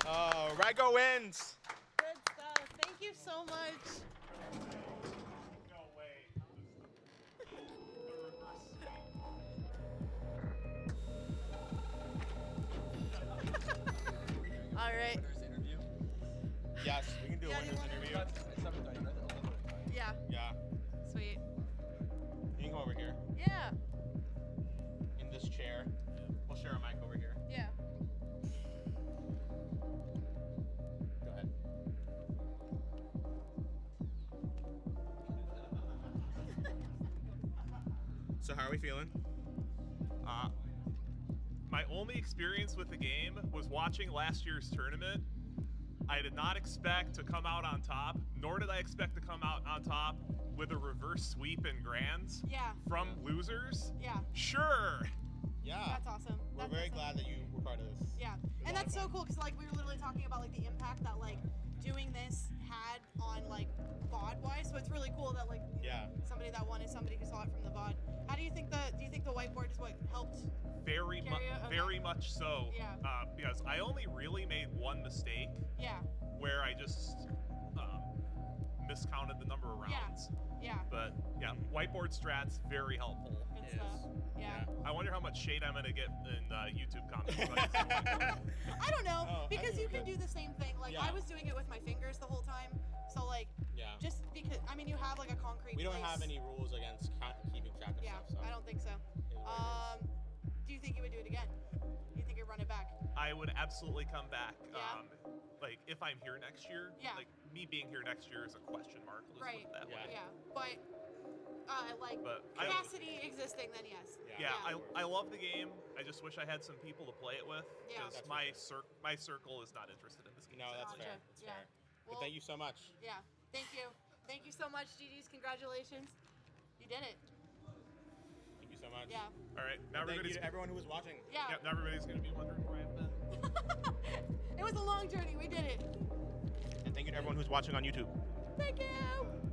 Oh, Raiko wins. Good stuff. Thank you so much. No way. The reverse All right. Winners interview. Yes, we can do Yeah, a you winners wanna- interview. It's 7:30, right? 11:30, right? Yeah. Yeah. Sweet. You can come over here Yeah. in this chair. We'll share a mic over here. Yeah. Go ahead. So how are we feeling? My only experience with the game was watching last year's tournament. I did not expect to come out on top, nor did I expect to come out on top with a reverse sweep in grands Yeah. from losers. Yeah. Sure. Yeah. That's awesome. We're That's very awesome. glad that you were part of this. Yeah, It's a and lot that's of so fun. cool because like we were literally talking about like the impact that like doing this had on like VOD wise. So it's really cool that like you know, Yeah. somebody that won is somebody who saw it from the VOD. How do you think the whiteboard is what helped? Very, Carry it? Okay. very much so. Yeah. Because I only really made one mistake Yeah, where I just miscounted the number of Yeah. rounds. yeah, But yeah, whiteboard strats very helpful. good Yes. stuff. Yeah. I wonder how much shade I'm gonna get in YouTube comments. when I use the whiteboard. I don't know Oh, I because think you we're can good. do the same thing. Like Yeah. I was doing it with my fingers the whole time. So like Yeah. just because I mean you have like a concrete. We don't place. have any rules against keeping track of Yeah, stuff. So I don't think so. it is what it is. Do you think you would do it again? Do you think you'd run it back? I would absolutely come back. Yeah. Like if I'm here next year. Yeah. Like me being here next year is a question mark. Let's Right. put it that Yeah. way. Yeah, but like But I- capacity existing, then yes. Yeah, Yeah. I love the game. I just wish I had some people to play it with Yeah. because That's my circle is not interested in this game. No, that's Gotcha. fair. That's Yeah. fair. Well, But thank you so much. Yeah. Thank you. Thank you so much, GG's. Congratulations. You did it. Thank you so much. Yeah. All right, now Thank you everybody's to everyone who was watching. Yeah. Yep, now everybody's gonna be wondering where I've been. It was a long journey. We did it. And thank you to everyone who's watching on YouTube. Thank you.